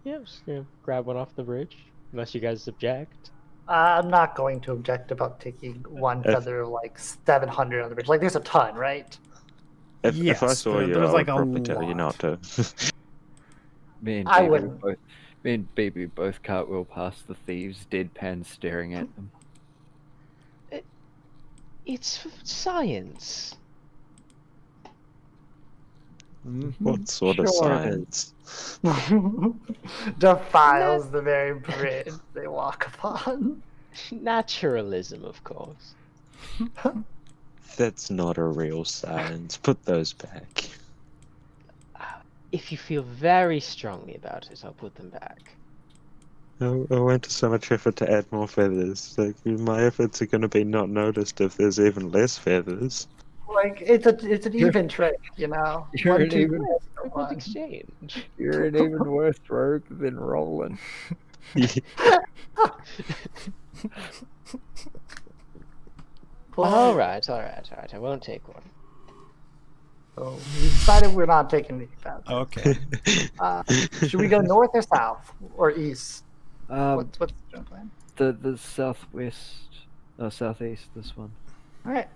Yeah, I'm just gonna grab one off the bridge, unless you guys object. I'm not going to object about taking one feather, like 700 on the bridge. Like, there's a ton, right? If I Yes, saw you, there's I like would a probably tell you lot. not to. Me and I Baby wouldn't. both cartwheel past the thieves, deadpan staring at them. It's science. What sort of Sure. science? Defiles the very bridge they walk upon. Naturalism, of course. That's not a real science. Put those back. If you feel very strongly about it, I'll put them back. I went to so much effort to add more feathers. Like, my efforts are going to be not noticed if there's even less feathers. Like, it's an even trick, you know? You're One, an two, even- three, Perfect one. exchange. You're an even worse rogue than Roland. All right. I won't take one. So we decided we're not taking any path. Okay. Should we go north or south or east? Um, What's the plan? the southwest, southeast. This one. All right.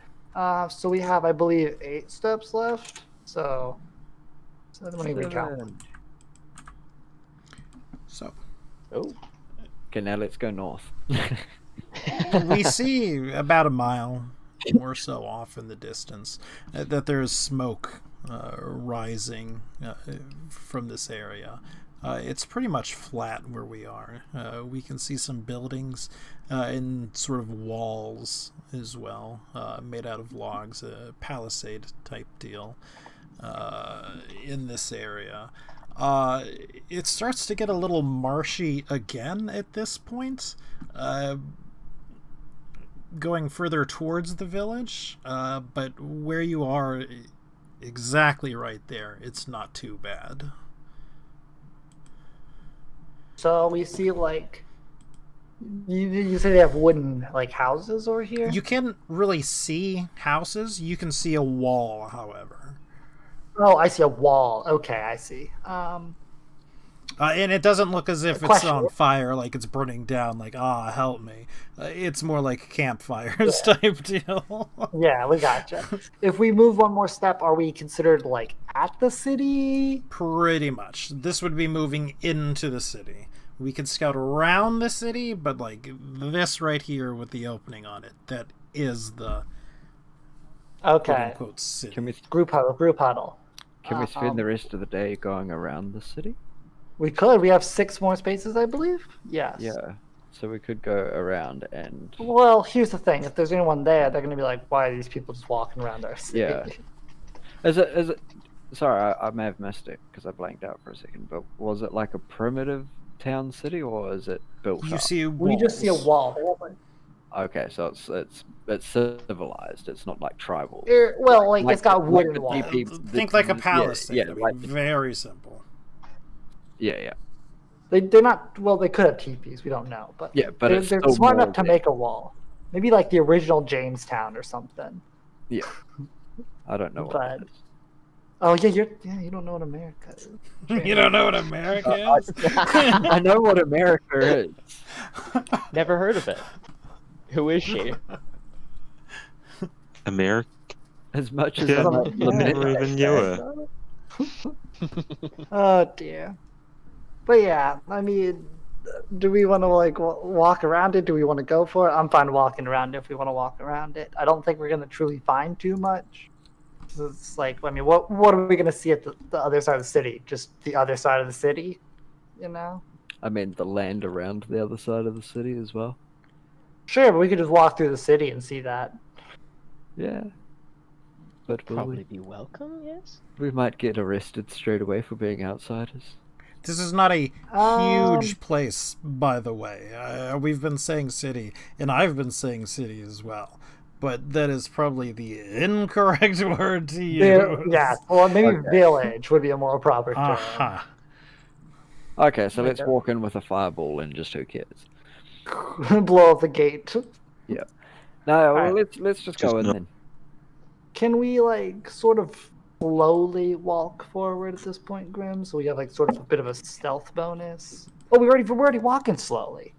So we have, I believe, 8 steps left. So let me recount. 7. So Oh. Okay, now let's go north. we see about a mile or so off in the distance that there is smoke rising from this area. It's pretty much flat where we are. We can see some buildings and sort of walls as well, made out of logs, a palisade type deal in this area. It starts to get a little marshy again at this point, going further towards the village, but where you are, exactly right there, it's not too bad. So we see like you say they have wooden like houses over here. You can't really see houses. You can see a wall, however. Oh, I see a wall. Okay, I see. And it doesn't look as if it's Question. on fire, like it's burning down, like, help me. It's more like campfires type deal. Yeah, we gotcha. If we move one more step, are we considered like at the city? Pretty much. This would be moving into the city. We could scout around the city, but like this right here with the opening on it, that is the Okay. quote-unquote city. Can we Group huddle. can we spend the rest of the day going around the city? We could. We have 6 more spaces, I believe. Yes. Yeah. So we could go around and Well, here's the thing. If there's anyone there, they're going to be like, why are these people just walking around our city? Yeah. Is it? Sorry, I may have missed it because I blanked out for a second. But was it like a primitive town city or is it built You up? see We just see a walls. wall. Okay, so it's civilized. It's not like tribal. Well, like Like- it's got like wooden the walls. DP Think like a palisade. Yeah, I mean, like very simple. yeah. They're not. Well, they could have teepees. We don't know, but Yeah, but they're, it's they're still smart enough to molded. make a wall. Maybe like the original Jamestown or something. Yeah. I don't know what But- that is. Oh yeah, you don't know what America is. You don't know what America is? I know what America is. Never heard of it. Who is she? America. As much as Yeah, I might lament never that even knew fact, it. Oh dear. But yeah, I mean, do we want to like walk around it? Do we want to go for it? I'm fine walking around it if we want to walk around it. I don't think we're gonna truly find too much. It's like, I mean, what are we gonna see at the other side of the city? Just the other side of the city, you know? I mean, the land around the other side of the city as well. Sure, but we could just walk through the city and see that. Yeah. But will Probably be welcome, yes? we might get arrested straight away for being outsiders. This is not a Um, huge place, by the way. We've been saying city, and I've been saying city as well. But that is probably the incorrect word to use. Yeah, well, maybe Okay. village would be a more proper term. Uh-huh. Okay, so Like let's a- walk in with a fireball and just who cares? Blow up the gate. No, well, Alright. let's just Just go in not- then. Can we like sort of slowly walk forward at this point, Grim? So we have like sort of a bit of a stealth bonus. Oh, we're already walking slowly.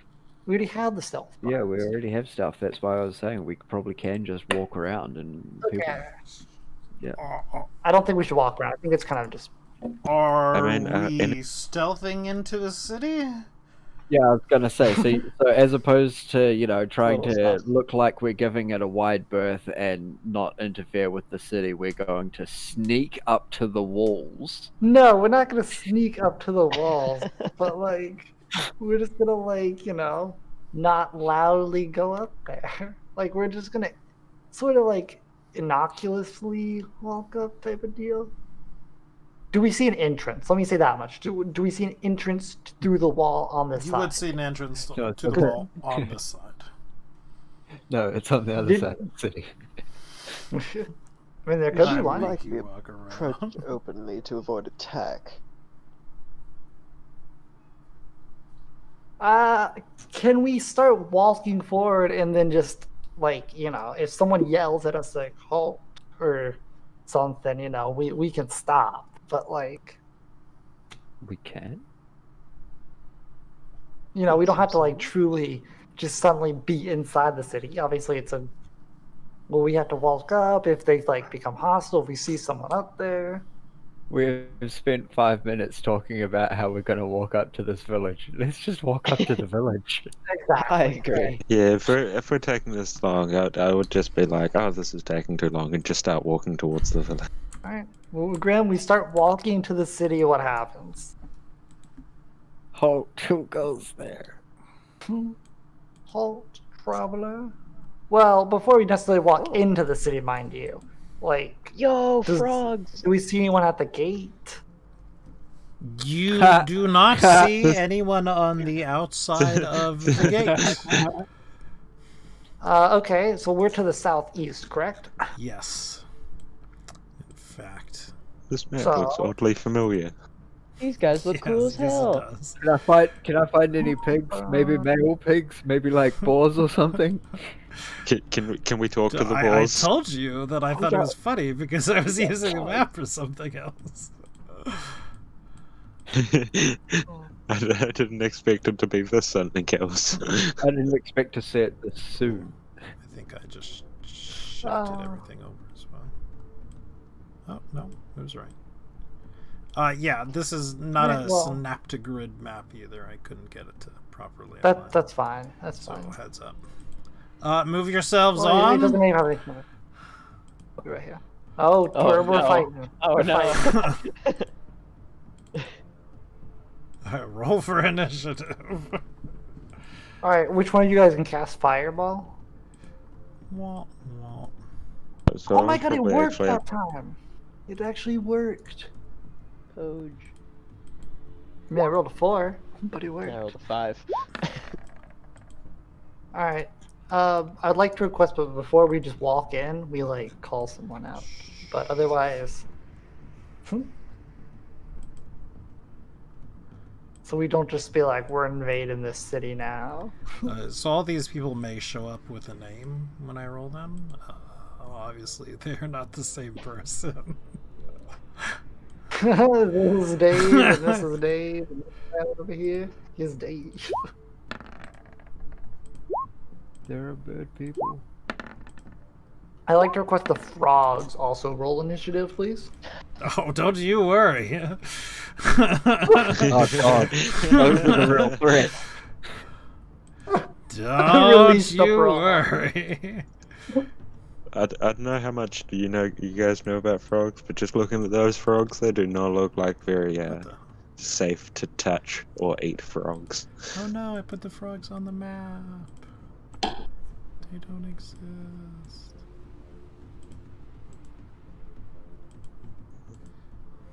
We already have the stealth bonus. Yeah, we already have stuff. That's why I was saying we probably can just walk around and people. Okay. I don't think we should walk around. I think it's kind of just. Are I mean, we in- stealthing into the city? Yeah, I was gonna say. So as opposed to trying Little to stuff. look like we're giving it a wide berth and not interfere with the city, we're going to sneak up to the walls. No, we're not gonna sneak up to the walls, but like, we're just gonna not loudly go up there. Like, we're just gonna sort of like innocuously walk up type of deal. Do we see an entrance? Let me say that much. Do we see an entrance through the wall on this You side? would see an entrance No, to the okay. wall on this side. No, it's on the other Did- side of the city. I mean, there could I be would one. make Might be you walk approach around. openly to avoid attack. Can we start walking forward and then just like, you know, if someone yells at us like halt or something, you know, we can stop. But like, We can. you know, we don't have to like truly just suddenly be inside the city. Obviously, we have to walk up if they like become hostile. If we see someone up there. We've spent 5 minutes talking about how we're going to walk up to this village. Let's just walk up to the village. Exactly. I agree. Yeah, if we're taking this long, I would just be like, oh, this is taking too long, and just start walking towards the village. All right. Well, Graham, we start walking to the city. What happens? Halt, who goes there? Halt, traveler. Well, before we necessarily walk into the city, mind you, like, Yo, Does- frogs! do we see anyone at the gate? You do not see anyone on the outside of the gate. Okay, so we're to the southeast, correct? Yes. In fact. This map So- looks oddly familiar. These guys look cool as yes, it hell. does. Can I find any pigs? Maybe male pigs? Maybe like boars or something? Can we talk to the I boars? told you that I thought it was funny because I was using a map for something else. I didn't expect it to be this something else. I didn't expect to see it this soon. I think I just shifted everything over as well. Oh, no, it was right. Yeah, this is not Right, a well- snap to grid map either. I couldn't get it to properly align. That's fine. That's So fine. heads up. Move yourselves Well, on. it doesn't even have anything. I'll be right here. Oh, we're no. fighting. Oh We're no. fighting. Roll for initiative. All right, which one of you guys can cast fireball? Wah, wah. So Oh my god, it probably worked actually- that time. It actually worked. Poj. I mean, I rolled a 4, but it worked. I rolled a 5. All right. I'd like to request, but before we just walk in, we like call someone out. But otherwise, so we don't just be like we're invading this city now. So all these people may show up with a name when I roll them. Obviously, they're not the same person. This is Dave, and this is Dave, and this guy over here is Dave. There are bird people. I'd like to request the frogs also roll initiative, please. Oh, don't you worry. Oh god, those are the real threat. Don't Release the you frog. worry. I don't know how much you guys know about frogs, but just looking at those frogs, they do not look like very safe to touch or eat frogs. Oh no, I put the frogs on the map. They don't exist.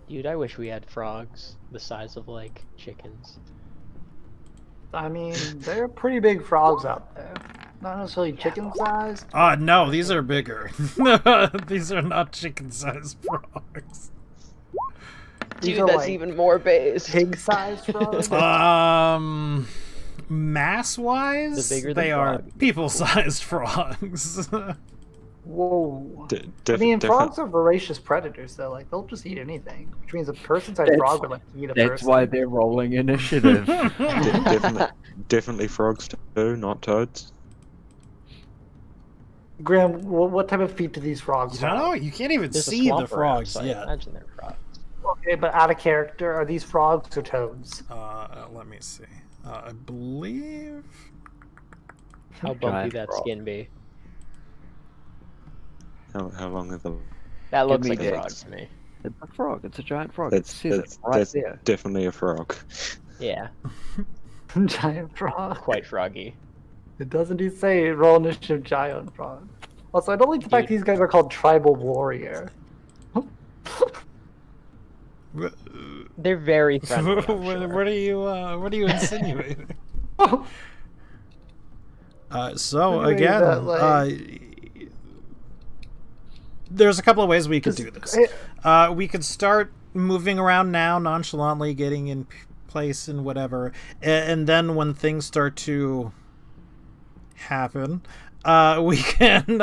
Dude, I wish we had frogs the size of like chickens. I mean, there are pretty big frogs out there. Not necessarily chicken sized. No, these are bigger. These are not chicken-sized frogs. These Dude, are that's like even more base. pig sized frogs. Mass-wise, The bigger the they are frog. people-sized frogs. Whoa. D- I diff- mean, different- frogs are voracious predators, though. Like, they'll just eat anything. Which means a person-sized That's- frog would like to eat a That's person. why they're rolling initiative. definitely frogs too, not toads. Graham, what type of feet do these frogs You don't have? know. You can't even There's a see the swamp around, frogs so I yet. imagine they're frogs. Okay, but out of character, are these frogs or toads? Let me see. I believe. How bumpy Giant that frog. skin be? How long are the? That looks me like a dicks. frog to me. It's a frog. It's a giant frog. That's, it says that's, it right that's there. definitely a frog. Yeah, Giant frog. quite froggy. It does indeed say roll initiative giant frog. Also, I don't like the fact Dude. these guys are called tribal warrior. They're very friendly. I'm sure. What are you insinuating? So Anyway, again, that, like- there's a couple of ways we could Just- do this. We could start moving around now, nonchalantly getting in place and whatever, and then when things start to happen, we can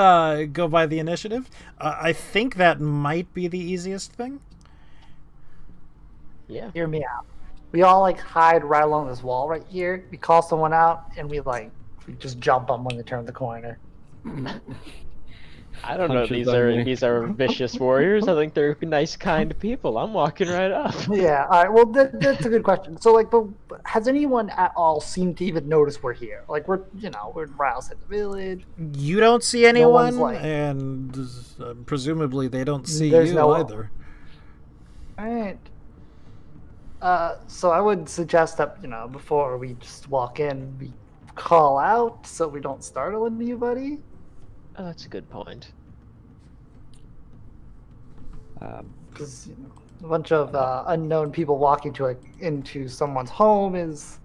go by the initiative. I think that might be the easiest thing. Yeah. Hear me out. We all like hide right along this wall right here. We call someone out, and we just jump them when they turn the corner. I don't know. Punches only. These are vicious warriors. I think they're nice, kind people. I'm walking right up. Yeah. All right. Well, that's a good question. So, like, but has anyone at all seemed to even notice we're here? Like, we're right outside the village. You don't see No anyone, one's, like- and presumably they don't see There's you no- either. All right. So I would suggest that before we just walk in, we call out so we don't startle anybody. Oh, that's a good point. Because a bunch of unknown people walking into someone's home is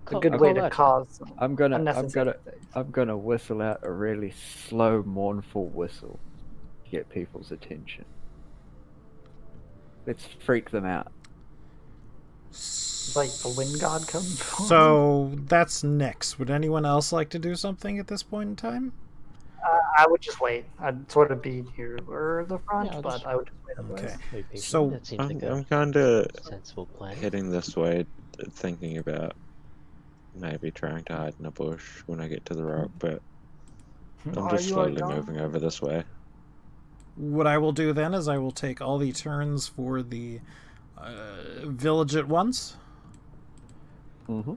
a good way to cause some I'm gonna unnecessary things. I'm gonna whistle out a really slow, mournful whistle to get people's attention. Let's freak them out. Like the wind god comes. So that's next. Would anyone else like to do something at this point in time? I would just wait. I'd sort of be near the front, Yeah, but I would just wait otherwise. Okay. So that seems like I'm a kind of sensible plan. heading this way, thinking about maybe trying to hide in a bush when I get to the rock, but I'm Are just you slowly alone? moving over this way. what I will do then is I will take all the turns for the village at once. Mm-hmm.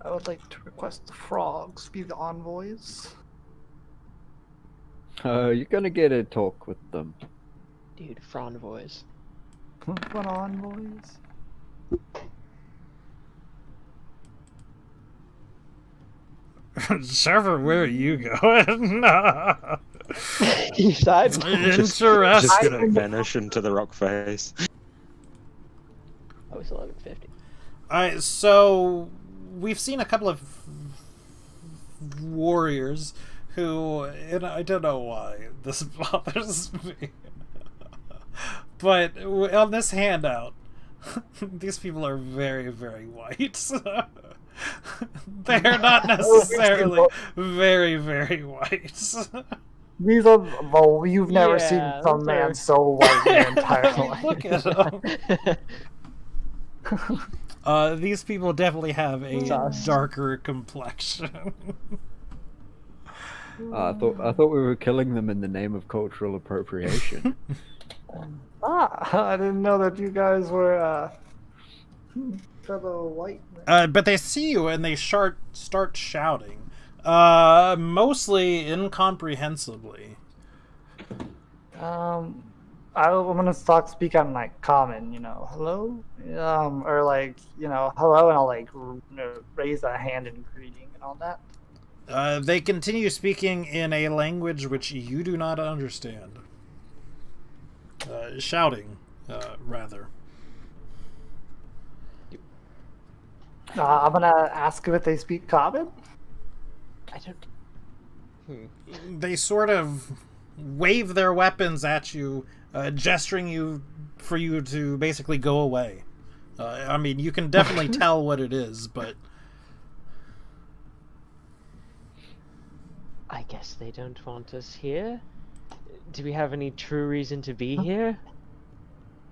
I would like to request the frogs be the envoys. You're gonna get a talk with them. Dude, Fron voice. What envoys? Server, where are you going? East side. Interesting. Just gonna vanish into the rock face. Oh, it's 11:50. Alright, so we've seen a couple of warriors who, and I don't know why this bothers me, but on this handout, these people are very, very white. They're not necessarily very, very white. These are well, you've never seen Yeah, some those man are- so white in your entire life. Look at them. These people definitely have a Sus. darker complexion. I thought we were killing them in the name of cultural appropriation. I didn't know that you guys were fellow white men. But they see you and they start shouting, mostly incomprehensibly. I'm gonna speak on like common, hello, or like hello, and I'll like raise a hand in greeting and all that. They continue speaking in a language which you do not understand. Shouting, rather. I'm gonna ask if they speak common. I don't. They sort of wave their weapons at you, gesturing for you to basically go away. I mean, you can definitely tell what it is, but I guess they don't want us here. Do we have any true reason to be here?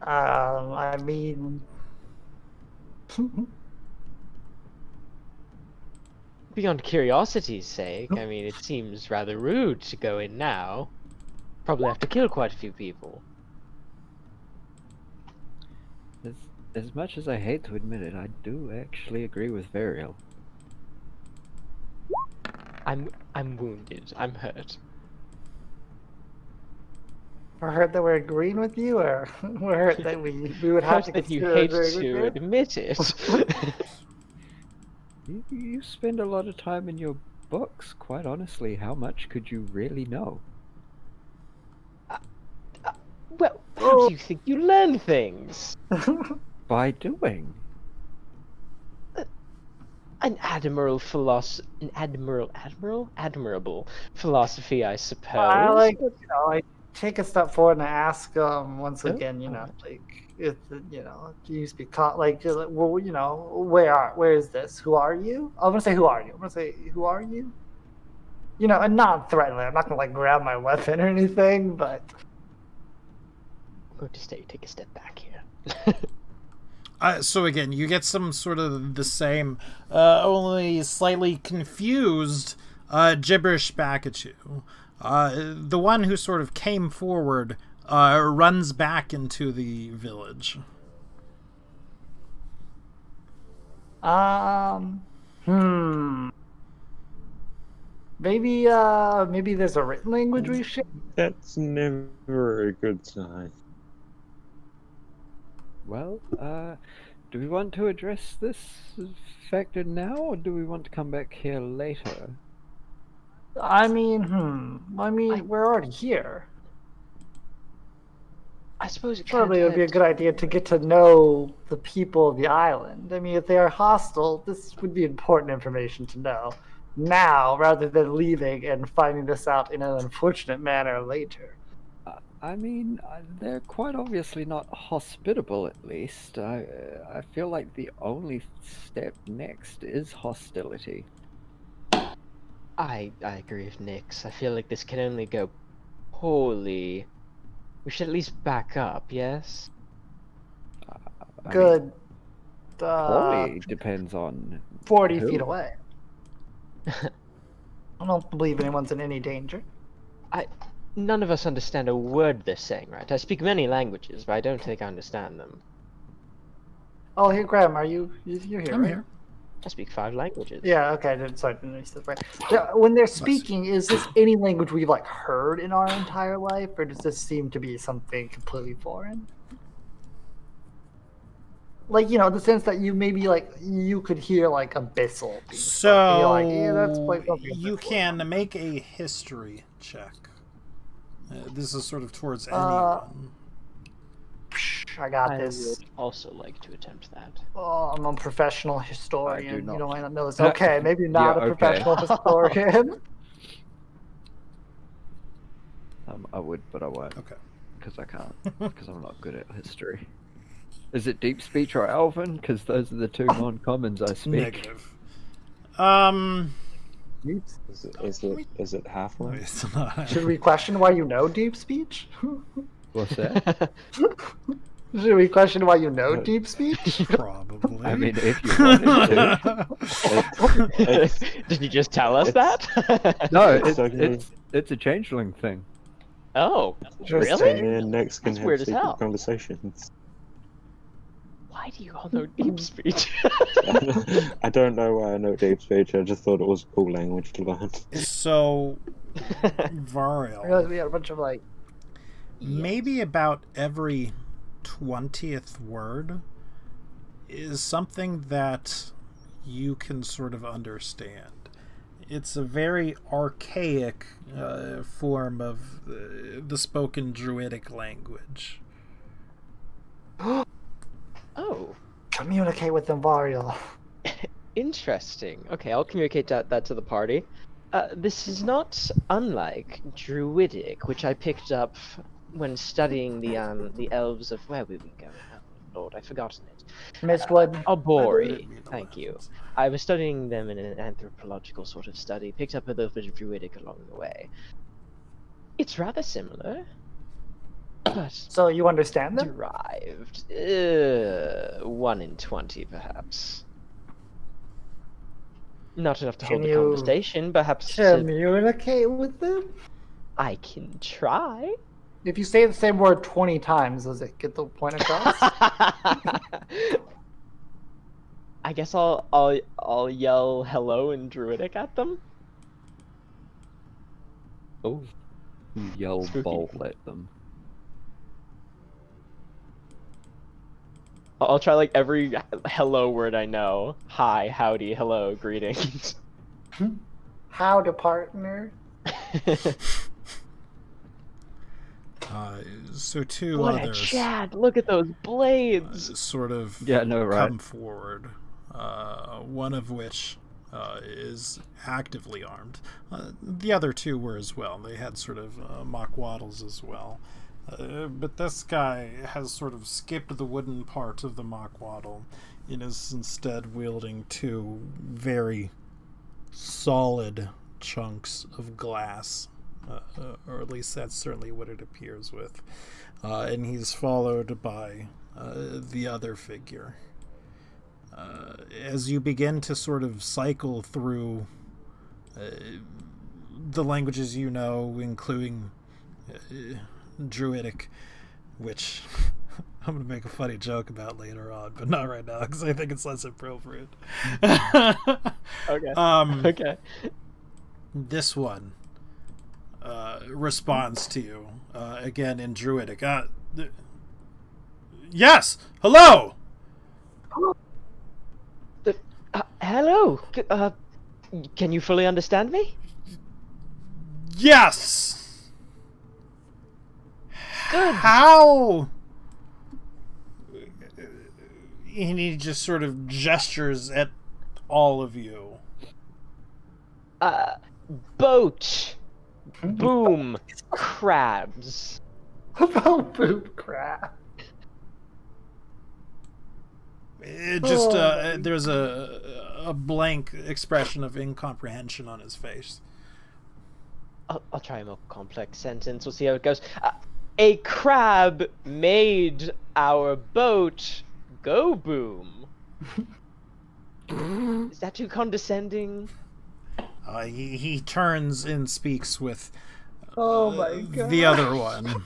I mean, Beyond curiosity's sake, I mean, it seems rather rude to go in now. Probably have to kill quite a few people. As much as I hate to admit it, I do actually agree with Variel. I'm wounded. I'm hurt. I heard that we're agreeing with you, or we heard that we would have to Hurt that you consider hate it very to good. admit it. You spend a lot of time in your books. Quite honestly, how much could you really know? Well, how do you think you learn things? By doing. An admirable admirable philosophy, I suppose. I like, take a step forward and ask once Oh, again, alright. like if do you speak like well, where is this? Who are you? I'm gonna say who are you? I'm gonna say who are you? And not threateningly. I'm not gonna like grab my weapon or anything, but I'm going to take a step back here. So again, you get some sort of the same, only slightly confused gibberish back at you. The one who sort of came forward runs back into the village. Maybe there's a written language we share. That's never a good sign. Well, do we want to address this factor now, or do we want to come back here later? I mean, we're already here. I suppose it Probably it would be a good idea to get to know the people of the island. I mean, if they are hostile, this would be important information to know now, rather than leaving and finding this out in an unfortunate manner later. I mean, they're quite obviously not hospitable, at least. I feel like the only step next is hostility. I agree with Nix. I feel like this can only go poorly. We should at least back up, yes? I Good. mean, poorly depends on 40 who. feet away. I don't believe anyone's in any danger. None of us understand a word they're saying, right? I speak many languages, but I don't think I understand them. Oh, here, Graham, you're here, I'm right? here. I speak 5 languages. Yeah, okay, sorry, I didn't know you said right. Yeah, when they're speaking, is this any language we've like heard in our entire life, or does this seem to be something completely foreign? Like, the sense that you maybe like you could hear like abyssal. being spoken, and you're like, yeah, that's like something you abyssal. can make a history check. This is sort of towards anyone. I got I this. would also like to attempt that. Oh, I'm a professional historian. not. You might not know this. Okay, maybe not Yeah, a okay. professional historian. I would, but I won't. Okay. Because I can't. Because I'm not good at history. Is it deep speech or Elven? Because those are the two non-commons I speak. Negative. Is it halfway? It's not. Should we question why you know deep speech? What's that? Should we question why you know deep speech? Probably. I mean, if you wanted to. Did you just tell us that? No, It's okay. it's a changeling thing. Oh, Interesting. really? And next can That's have weird as secret hell. conversations. Why do you all know deep speech? I don't know why I know deep speech. I just thought it was a cool language to learn. So, I Varial, realized we had a bunch of like. maybe about every 20th word is something that you can sort of understand. It's a very archaic form of the spoken druidic language. Oh, Communicate with them, Varial. interesting. Okay, I'll communicate that to the party. This is not unlike Druidic, which I picked up when studying the elves of where we were going. Oh, Lord, I've forgotten it. Mistwood. Albori. Thank you. I was studying them in an anthropological sort of study. Picked up a little bit of Druidic along the way. It's rather similar, but So you understand them? derived. 1 in 20, perhaps. Not enough to Can hold a you conversation, perhaps. Communicate with them? I can try. If you say the same word 20 times, does it get the point across? I guess I'll yell hello in Druidic at them. Oh, you yell Spooky. bowl at them. I'll try like every hello word I know. Hi, howdy, hello, greetings. Howdy, partner. So two What a others chat! Look at those blades. sort of Yeah, no, right. come forward. One of which is actively armed. The other two were as well. They had sort of mock waddles as well. But this guy has sort of skipped the wooden part of the mock waddle and is instead wielding two very solid chunks of glass. Or at least that's certainly what it appears with. And he's followed by the other figure. As you begin to sort of cycle through the languages you know, including Druidic, which I'm going to make a funny joke about later on, but not right now because I think it's less appropriate. Okay. Okay. This one responds to you again in Druidic. Yes! Hello! Hello. Can you fully understand me? Yes! Good. How? And he just sort of gestures at all of you. Boat. Boom. Crabs. About poop crap. It just there's a blank expression of incomprehension on his face. I'll try a more complex sentence. We'll see how it goes. A crab made our boat go boom. Is that too condescending? He turns and speaks with Oh my god. the other one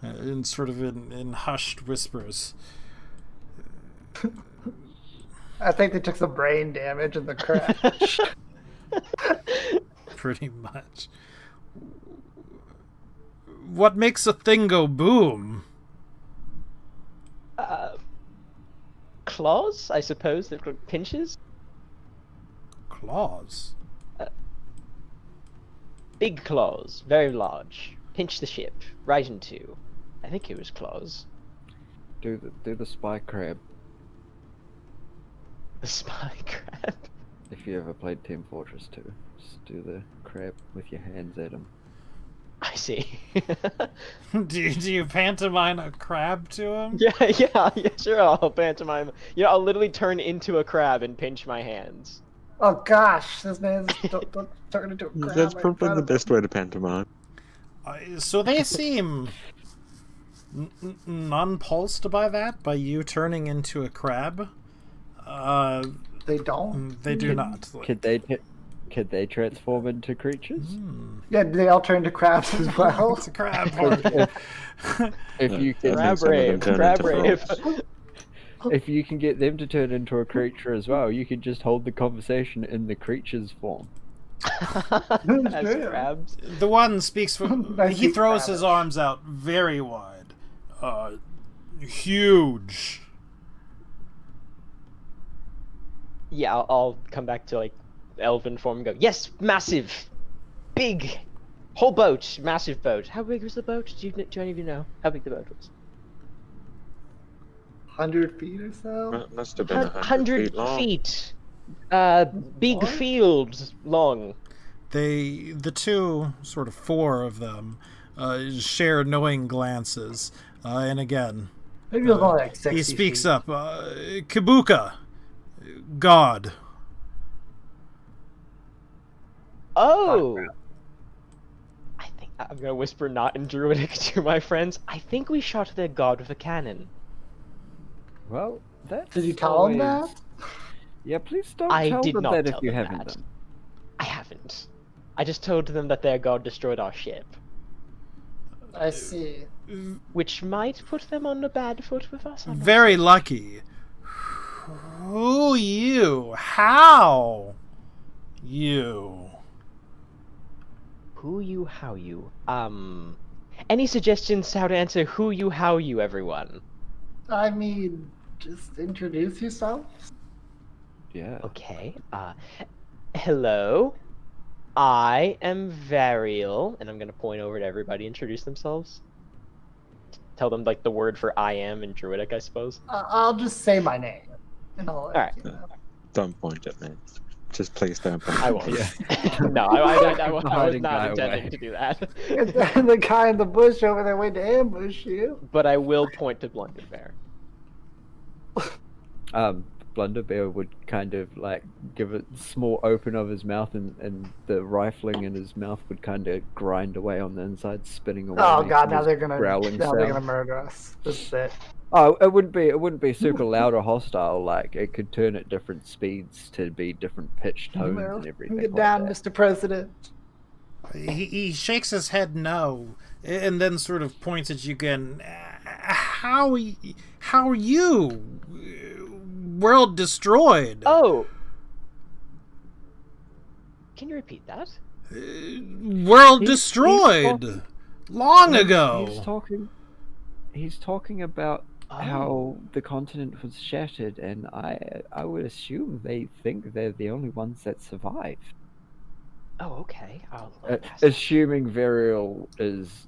in sort of in hushed whispers. I think they took some brain damage in the crash. Pretty much. What makes a thing go boom? Claws, I suppose. They've got pinches. Claws. Big claws, very large. Pinch the ship right in two. I think it was claws. Do the spy crab. The spy crab. If you ever played Team Fortress 2, just do the crab with your hands at him. I see. do you pantomime a crab to him? Yeah, sure. I'll pantomime. You know, I'll literally turn into a crab and pinch my hands. Oh gosh, this man's turning into a crab. That's right in probably front the of him. best way to pantomime. So they seem nonplussed by that, by you turning into a crab. They don't. They do not. Could they transform into creatures? Yeah, they all turn to crabs as well. It's a crab party. If you can, I think some of them turn into frogs. if you can get them to turn into a creature as well, you could just hold the conversation in the creature's form. As True. crabs. The one speaks for. Nice He deep throws crab. his arms out very wide. Huge. Yeah, I'll come back to like elven form and go, yes, massive, big, whole boat, massive boat. How big was the boat? Do any of you know how big the boat was? 100 feet or so. Must have been 100 feet long. feet. Big What? fields long. The two, sort of four of them, share knowing glances. And again, Maybe it was only like 60 he speaks feet. up. Kibuka, God. Oh! I think I'm gonna whisper not in Druidic to my friends. I think we shot their god with a cannon. Well, that's Did you tell him always- that? Yeah, please don't I tell did them not that tell if you them haven't that. done. I haven't. I just told them that their god destroyed our ship, I see. which might put them on a bad foot with us. I'm not Very lucky. Who you? How? You. Who you, how you? Any suggestions how to answer who you, how you, everyone? I mean, just introduce yourself. Yeah. Okay, hello. I am Varial, and I'm gonna point over to everybody, introduce themselves. Tell them, like, the word for I am in Druidic, I suppose. I'll just say my name. And I'll, Alright. you know. Don't point at me. Just please don't. I won't. Yeah. No, I was Hiding not guy intending away. to do that. The guy in the bush over there waiting to ambush you. But I will point to Blunderbear. Blunderbear would kind of like give a small open of his mouth, and the rifling in his mouth would kind of grind away on the inside, spinning away. Oh making god, now this they're gonna growling sound. murder us. This is it. Oh, it wouldn't be super loud or hostile. Like it could turn at different speeds to be different pitch tones Well, and everything. get like down, that. Mr. President. He shakes his head no, and then sort of points at you again. How are you? World destroyed. Oh! Can you repeat that? World He's destroyed talking- long ago. He's talking about how Oh. the continent was shattered, and I would assume they think they're the only ones that survived. Oh, okay. I'll pass. Assuming Varial is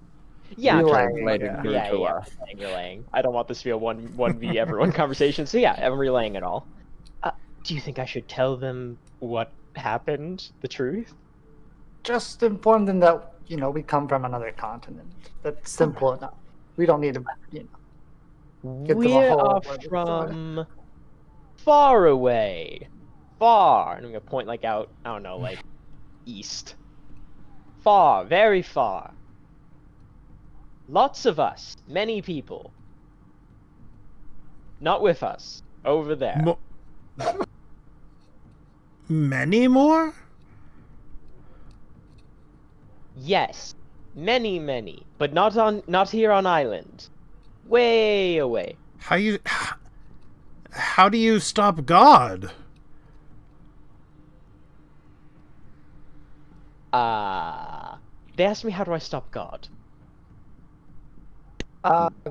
Yeah, I'm Relaying, translating yeah. through Yeah, to yeah, us. relaying. I don't want this to be a one v everyone conversation, so yeah, I'm relaying it all. Do you think I should tell them what happened, the truth? Just inform them that, we come from another continent. That's simple enough. We don't need to, Get them a We whole are bunch of from far away. Far. And I'm gonna point like out, I don't know, like east. Far, very far. Lots of us, many people. Not with us. Over there. Many more? Yes. Many, but not here on island. Way away. How do you stop God? They asked me how do I stop God.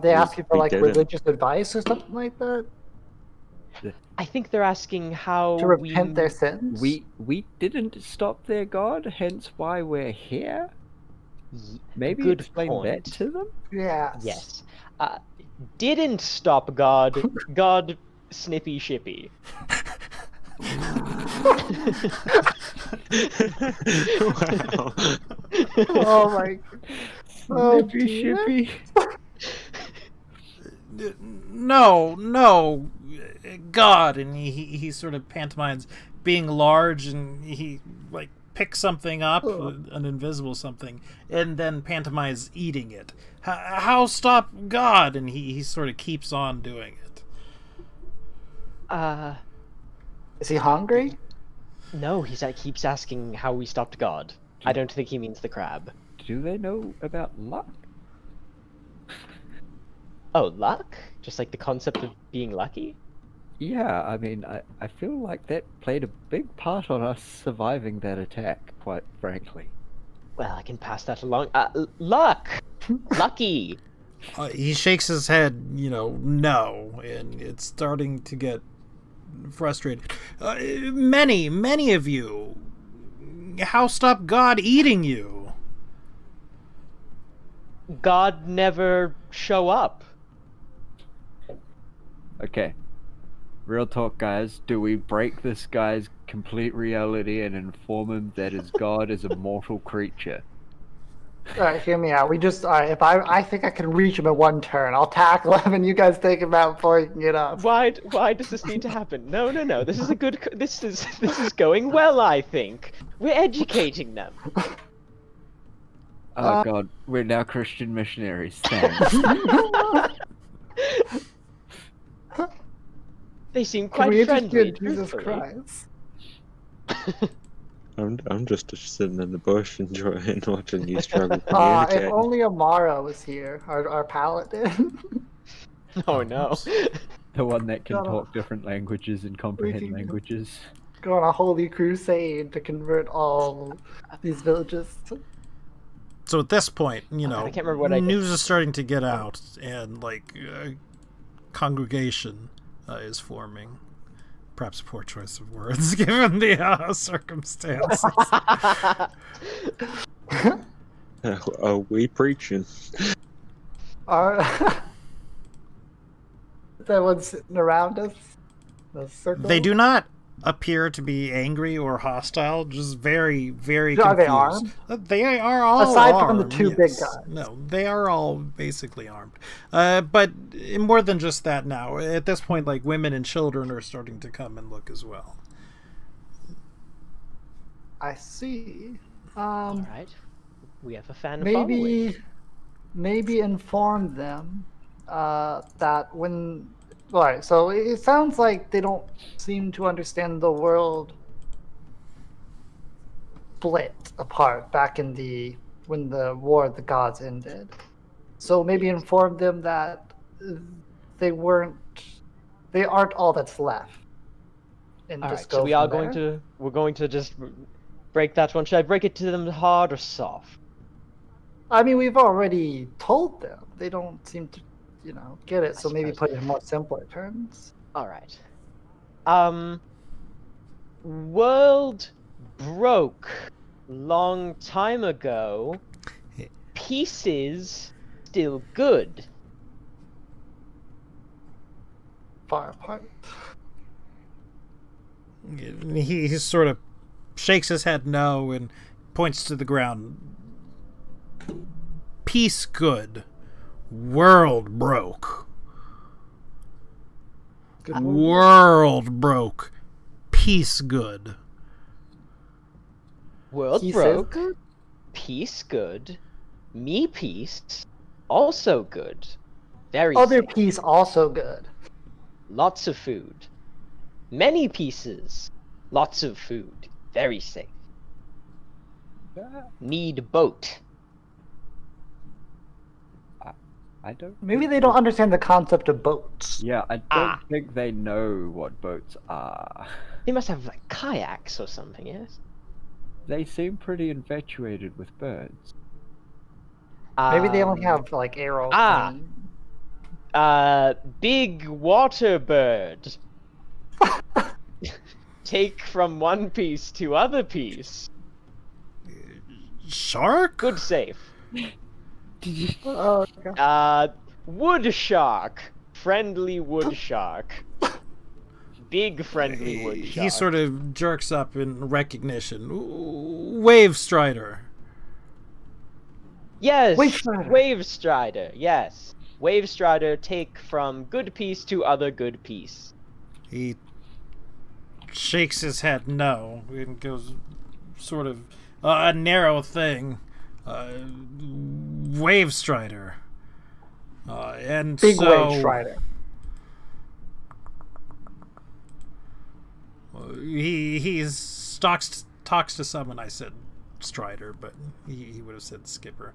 They ask you for We like did it. religious advice or something like that I think they're asking how to repent their sins. We didn't stop their god, hence why we're here. Maybe Good explain point. that to them. Yes. Yes. Didn't stop God. God snippy shippy. Wow. Oh my. Oh, Nippy dear. shippy. No, God, and he sort of pantomimes being large, and he like picks something up, an invisible something, and then pantomimes eating it. How stop God? And he sort of keeps on doing it. Is he hungry? No, keeps asking how we stopped God. I don't think he means the crab. Do they know about luck? Oh, luck? Just like the concept of being lucky? Yeah, I mean, I feel like that played a big part on us surviving that attack, quite frankly. Well, I can pass that along. Luck! Lucky! He shakes his head, no, and it's starting to get frustrated. Many of you. How stop God eating you? God never show up. Okay. Real talk, guys. Do we break this guy's complete reality and inform him that his god is a mortal creature? Alright, hear me out. If I think I can reach him in one turn, I'll tackle him and you guys take him out before he can get up. Why does this need to happen? No. This is a good. This is going well. I think we're educating them. Oh god, we're now Christian missionaries. Thanks. They seem Can quite we friendly. get Jesus truthfully. Christ? I'm just sitting in the bush enjoying watching you struggle to If communicate. only Amara was here, our paladin. Oh no. The one that can Shut talk different languages and comprehend can- languages. Go on a holy crusade to convert all these villages. So at this point, I can't remember what I did. news is starting to get out, and a congregation is forming. Perhaps a poor choice of words given the circumstances. Are we preaching? Is everyone sitting around us? The circle? They do not appear to be angry or hostile. Just very, very Are confused. they armed? They are all Aside armed. from the two big yes. guys. No, they are all basically armed. But more than just that now. At this point, like, women and children are starting to come and look as well. I see. All right. We have a fan following. Maybe inform them that when. All right, so it sounds like they don't seem to understand the world split apart back in when the War of the Gods ended. So maybe inform them that they aren't all that's left. And All just right. go So from we're going to just break that one. Should I break it to them hard or soft? I mean, we've already told them. They don't seem to, get it. I So maybe suppose. put it in more simpler terms. All right. World broke long time ago. Pieces still good. Far apart. He sort of shakes his head no and points to the ground. Peace good. World broke. Good move. World broke. Peace good. World He says broke. good? Peace good. Me peace. Also good. Very Other safe. piece also good. Lots of food. Many pieces. Lots of food. Very safe. Need boat. I don't. Maybe think they don't understand the concept of boats. Yeah, I don't Ah. think they know what boats are. They must have like kayaks or something, yes? They seem pretty infatuated with birds. Maybe they only have like aeroplane. Big water bird. Take from one piece to other piece. Shark? Good safe. Oh, okay. Wood shark. Friendly wood shark. Big friendly wood shark. He sort of jerks up in recognition. Wave Strider. Yes, Wave Strider. Wave Strider, yes. Wave Strider take from good piece to other good piece. He shakes his head no and goes sort of a narrow thing. Wave Strider. And Big so, Wave Strider. He talks to someone. I said Strider, but he would have said Skipper.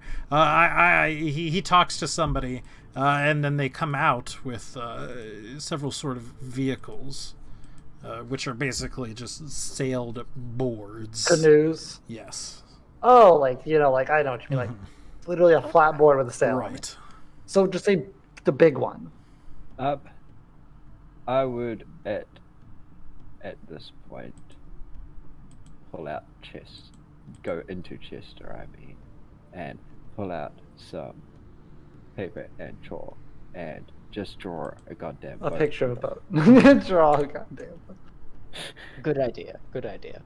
He talks to somebody, and then they come out with several sort of vehicles, which are basically just sailed boards. Canoes. Yes. Oh, like I know what you mean. Like literally a flat board with a sail. on it. Right. So just say the big one. I would at this point pull out go into Chester, and pull out some paper and chalk and just draw a goddamn A boat. picture of a boat. Draw a goddamn boat. Good idea, good idea.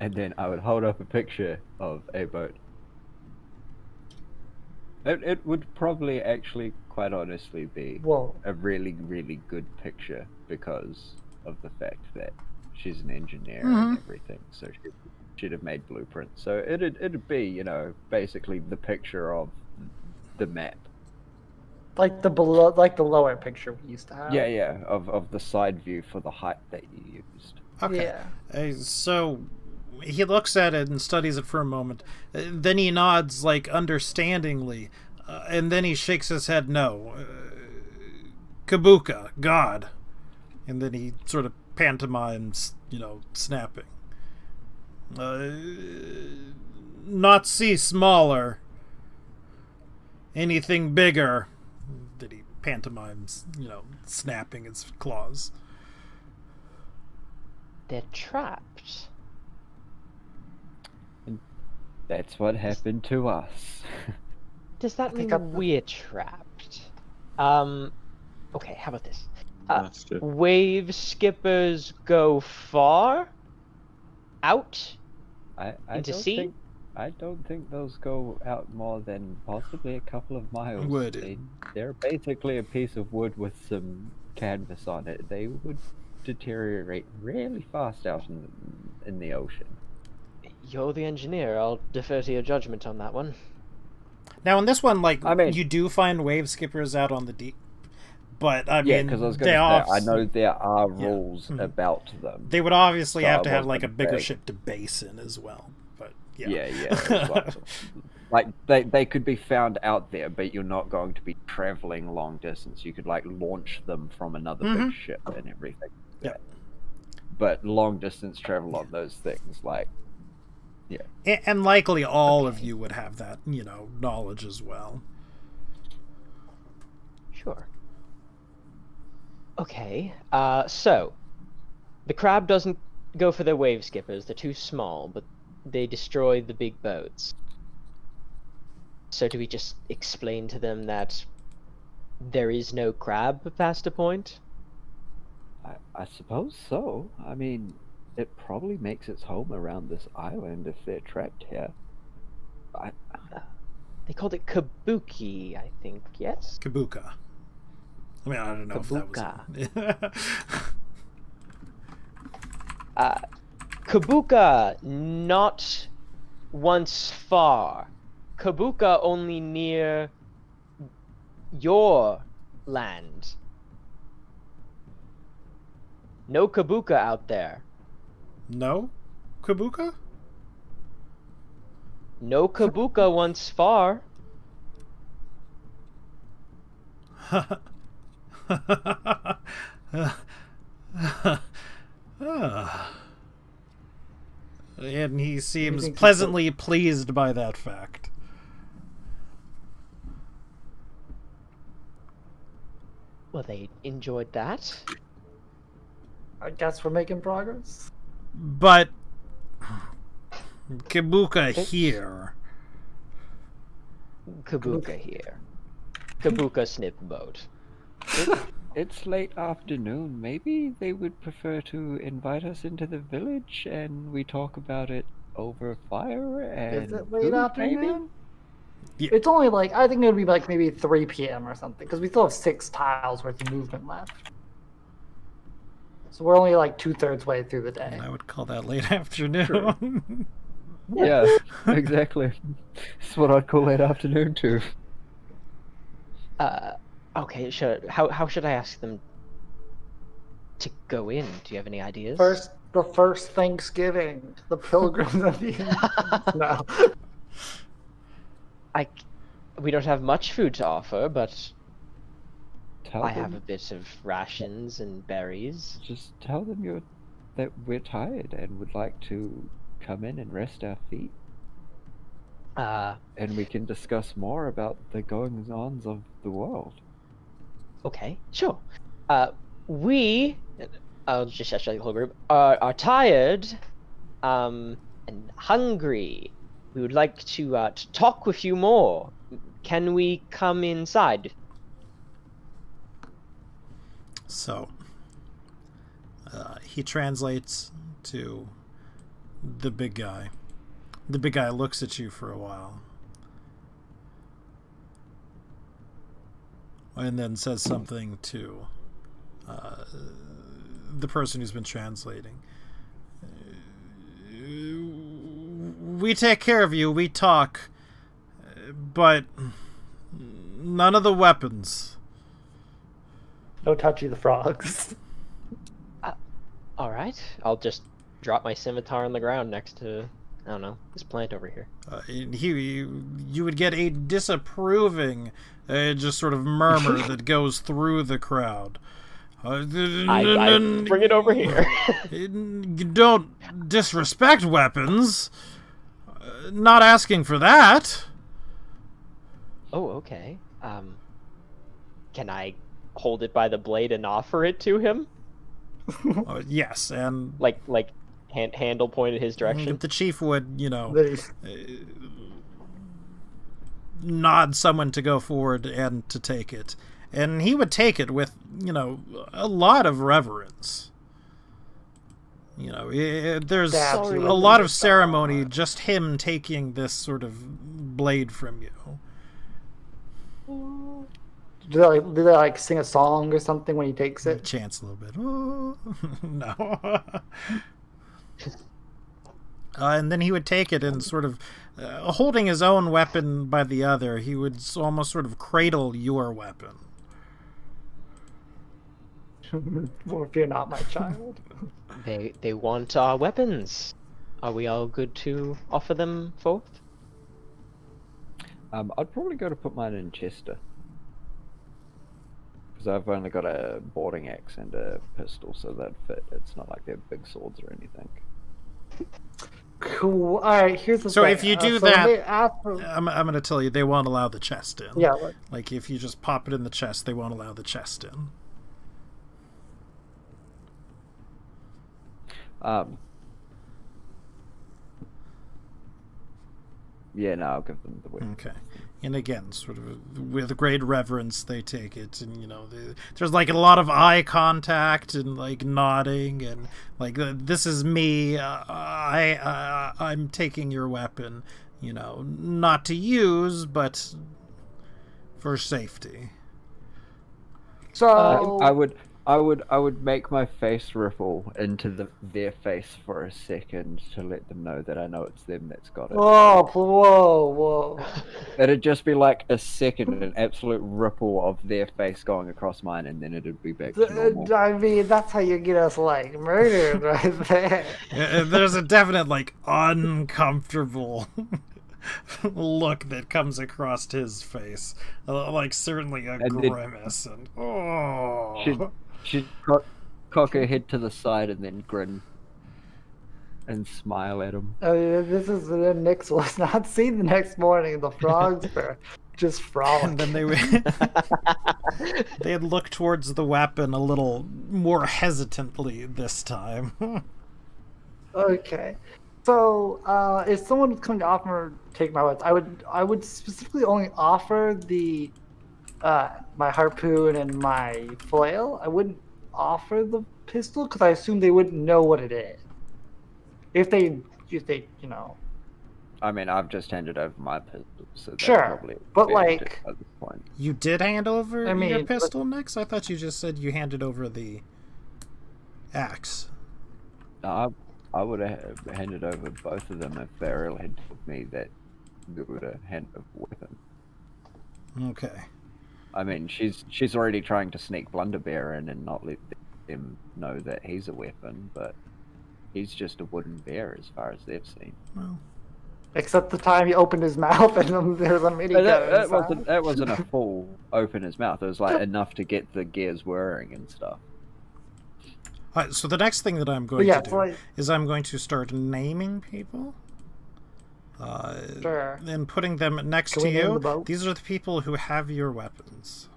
And then I would hold up a picture of a boat. It would probably actually, quite honestly, be Whoa. a really, really good picture because of the fact that she's an engineer and everything. So she'd have made blueprints. So it'd be, basically the picture of the map. Like the lower picture we used to have. Yeah, of the side view for the height that you used. Okay. Yeah. So he looks at it and studies it for a moment. Then he nods, like, understandingly. And then he shakes his head no. Kabuka, God. And then he sort of pantomimes, snapping. Not see smaller. Anything bigger. That he pantomimes, snapping his claws. They're trapped. That's what happened to us. Does that mean think we're trapped? Okay, how about this? That's true. Wave skippers go far out I into don't sea. think I don't think those go out more than possibly a couple of miles. Would. They're basically a piece of wood with some canvas on it. They would deteriorate really fast out in the ocean. You're the engineer. I'll defer to your judgment on that one. Now, in this one, like, I mean- you do find wave skippers out on the deep. But, I Yeah, mean, because I was they going to say, I obviously- know there are Yeah. rules Mhm. about them. They would obviously So have I to have, was like, a gonna bigger say- ship to base in as well. But, yeah. Yeah. Lots of- like they could be found out there, but you're not going to be traveling long distance. You could like launch them from another Mhm. big ship and everything. Yeah. But long distance travel on those things, like And likely all of you would have that, knowledge as well. Sure. Okay. So the crab doesn't go for the wave skippers. They're too small, but they destroy the big boats. So do we just explain to them that there is no crab past a point? I suppose so. I mean, it probably makes its home around this island if they're trapped here. They called it kabuki, I think. Yes. Kabuka. I mean, I don't know if that was... Kabuka, not once far. Kabuka only near your land. No Kabuka out there. No? Kabuka? No Kabuka once far. And he seems think pleasantly pleased by that fact. Well, they enjoyed that. I guess we're making progress. But Kabuka here. Kabuka here. Kabuka snip boat. It's late afternoon. Maybe they would prefer to invite us into the village and we talk about it over fire and Is it late food, afternoon? Yeah. It's only like, I think it would be like maybe 3 p.m. or something, because we still have 6 tiles worth of movement left. So we're only like 2/3 way through the day. I would call that late afternoon. Yeah, exactly. That's what I'd call late afternoon too. Okay, sure. How should I ask them to go in? Do you have any ideas? The first Thanksgiving, the pilgrims at the end. No. We don't have much food to offer, but Tell I them, have a bit of rations and berries. just tell them that we're tired and would like to come in and rest our feet, and we can discuss more about the goings-ons of the world. Okay, sure. We, I'll just actually the whole group, are tired, and hungry. We would like to talk with you more. Can we come inside? So, he translates to the big guy. The big guy looks at you for a while. And then says something to the person who's been translating. We take care of you, we talk, but none of the weapons. No touchy the frogs. All right, I'll just drop my scimitar on the ground next to, I don't know, this plant over here. You would get a disapproving, just sort of murmur that goes through the crowd. I bring it over here. You don't disrespect weapons. Not asking for that. Oh, okay. Can I hold it by the blade and offer it to him? Yes, and Like handle pointed his direction? the chief would, There's- nod someone to go forward and to take it. and he would take it with, you know, a lot of reverence. You know, there's Sorry. a lot of ceremony just him taking this sort of blade from you. Do they like sing a song or something when he takes it? Chants a little bit. Oh. No. And then he would take it and sort of, holding his own weapon by the other, he would almost sort of cradle your weapon. Well, if you're not my child. They want our weapons. Are we all good to offer them forth? I'd probably go to put mine in Chester. Because I've only got a boarding axe and a pistol, so that'd fit. It's not like they're big swords or anything. Cool. All right. Here's the So thing. if you do so that, they ask for... I'm going to tell you, they won't allow the chest in. Yeah. Like, if you just pop it in the chest, they won't allow the chest in. Yeah, no, I'll give them the weapon. Okay. And again, sort of with great reverence, they take it, and you know, there's like a lot of eye contact and like nodding, and like this is me. I'm taking your weapon, you know, not to use, but for safety. So I would make my face ripple into their face for a second to let them know that I know it's them that's got it. whoa. It'd just be like a second, an absolute ripple of their face going across mine, and then it'd be back to normal. I mean, that's how you get us like murdered right there. There's a definite like uncomfortable look that comes across his face, like certainly a grimace, and She'd cock her head to the side and then grin and smile at him. I mean, this is Nix was not seen the next morning. The frogs were just frolicking. And then they'd look towards the weapon a little more hesitantly this time. Okay. So, if someone was coming to offer take my weapons, I would specifically only offer the my harpoon and my flail. I wouldn't offer the pistol because I assume they wouldn't know what it is. If they, you know. I mean, I've just handed over my pistol, so that's Sure, probably but fair like, at this point. You did hand over I mean, your pistol, Nix? I thought you just said you handed over the axe. I would have handed over both of them if Beryl had told me that they would have handed over a weapon. Okay. I mean, she's already trying to sneak Blunderbear in and not let them know that he's a weapon, but he's just a wooden bear as far as they've seen. Well, Except the time he opened his mouth and there's a mini gun inside. That wasn't a full open his mouth. It was like enough to get the gears whirring and stuff. all right, so the next thing that I'm going to do is I'm going to start naming people. Sure. And putting them next Can to we name you. the boat? These are the people who have your weapons.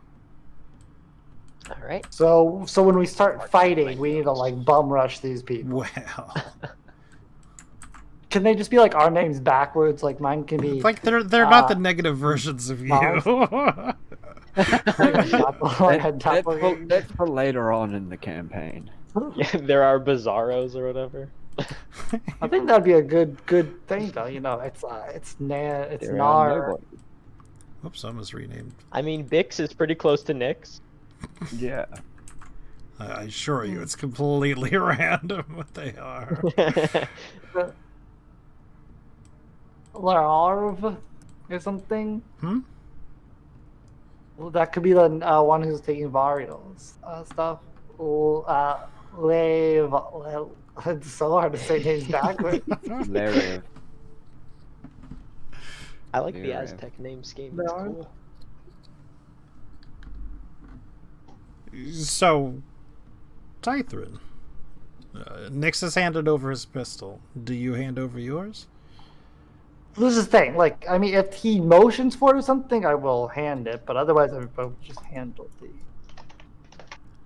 All right. So when we start fighting, we need to like bum rush these people. Well, Can they just be like our names backwards? Like mine can be like they're not the negative versions of you. That's for later on in the campaign. Yeah, there are Bizarros or whatever. I think that'd be a good thing though. You know, it's There are Nar. nobody. Oops, I was renamed. I mean, Bix is pretty close to Nix. Yeah. I assure you, it's completely random what they are. Larv or something. Hmm? Well, that could be the one who's taking Varial's stuff. It's so hard to say names backwards. Larry. I like the Yeah. Aztec name scheme. It's No. cool. So, Tythrin. Nix has handed over his pistol. Do you hand over yours? This is the thing. Like, I mean, if he motions for it or something, I will hand it. But otherwise, I will just handle the.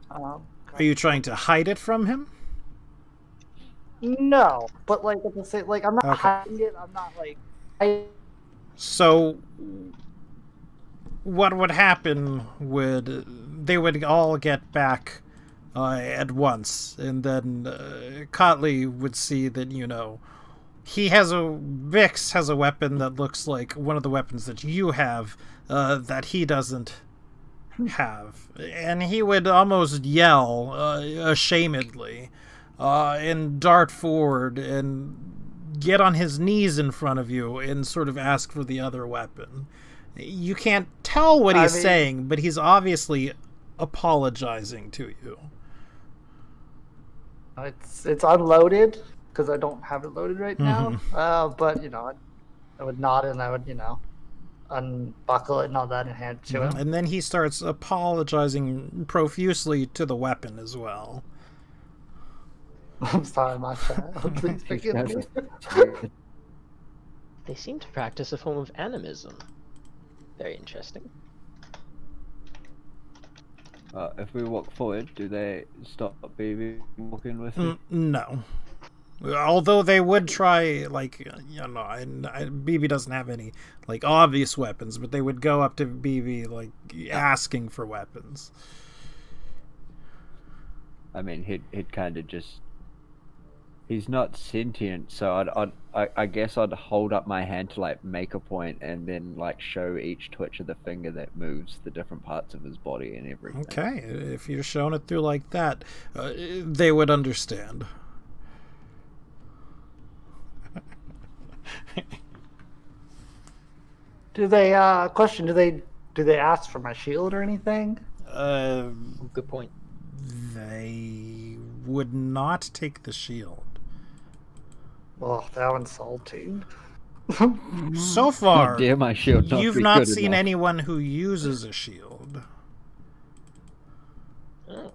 Are you trying to hide it from him? No, but like at the same, like I'm not Okay. hiding it. I'm not like. So, what would happen would they would all get back at once, and then Cotley would see that, you know, Vix has a weapon that looks like one of the weapons that you have that he doesn't have, and he would almost yell ashamedly and dart forward and get on his knees in front of you and sort of ask for the other weapon. You can't tell what he's saying, but he's obviously apologizing to you. It's unloaded because I don't have it loaded right now. But you know, I would nod and I would, you know, unbuckle it and all that and hand it to him. And then he starts apologizing profusely to the weapon as well. I'm sorry, my child. Please forgive me. They seem to practice a form of animism. Very interesting. If we walk forward, do they stop BB walking with me? No. Although they would try, like, you know, BB doesn't have any, like, obvious weapons, but they would go up to BB, like, asking for weapons. I mean, he'd kind of just... He's not sentient, so I guess I'd hold up my hand to, like, make a point and then, like, show each twitch of the finger that moves the different parts of his body and everything. Okay, if you're showing it through like that, they would understand. Do they do they ask for my shield or anything? Good point. They would not take the shield. Oh, that one's salty. So far, Oh dear, my shield you've not seen anyone who uses a shield. Oh.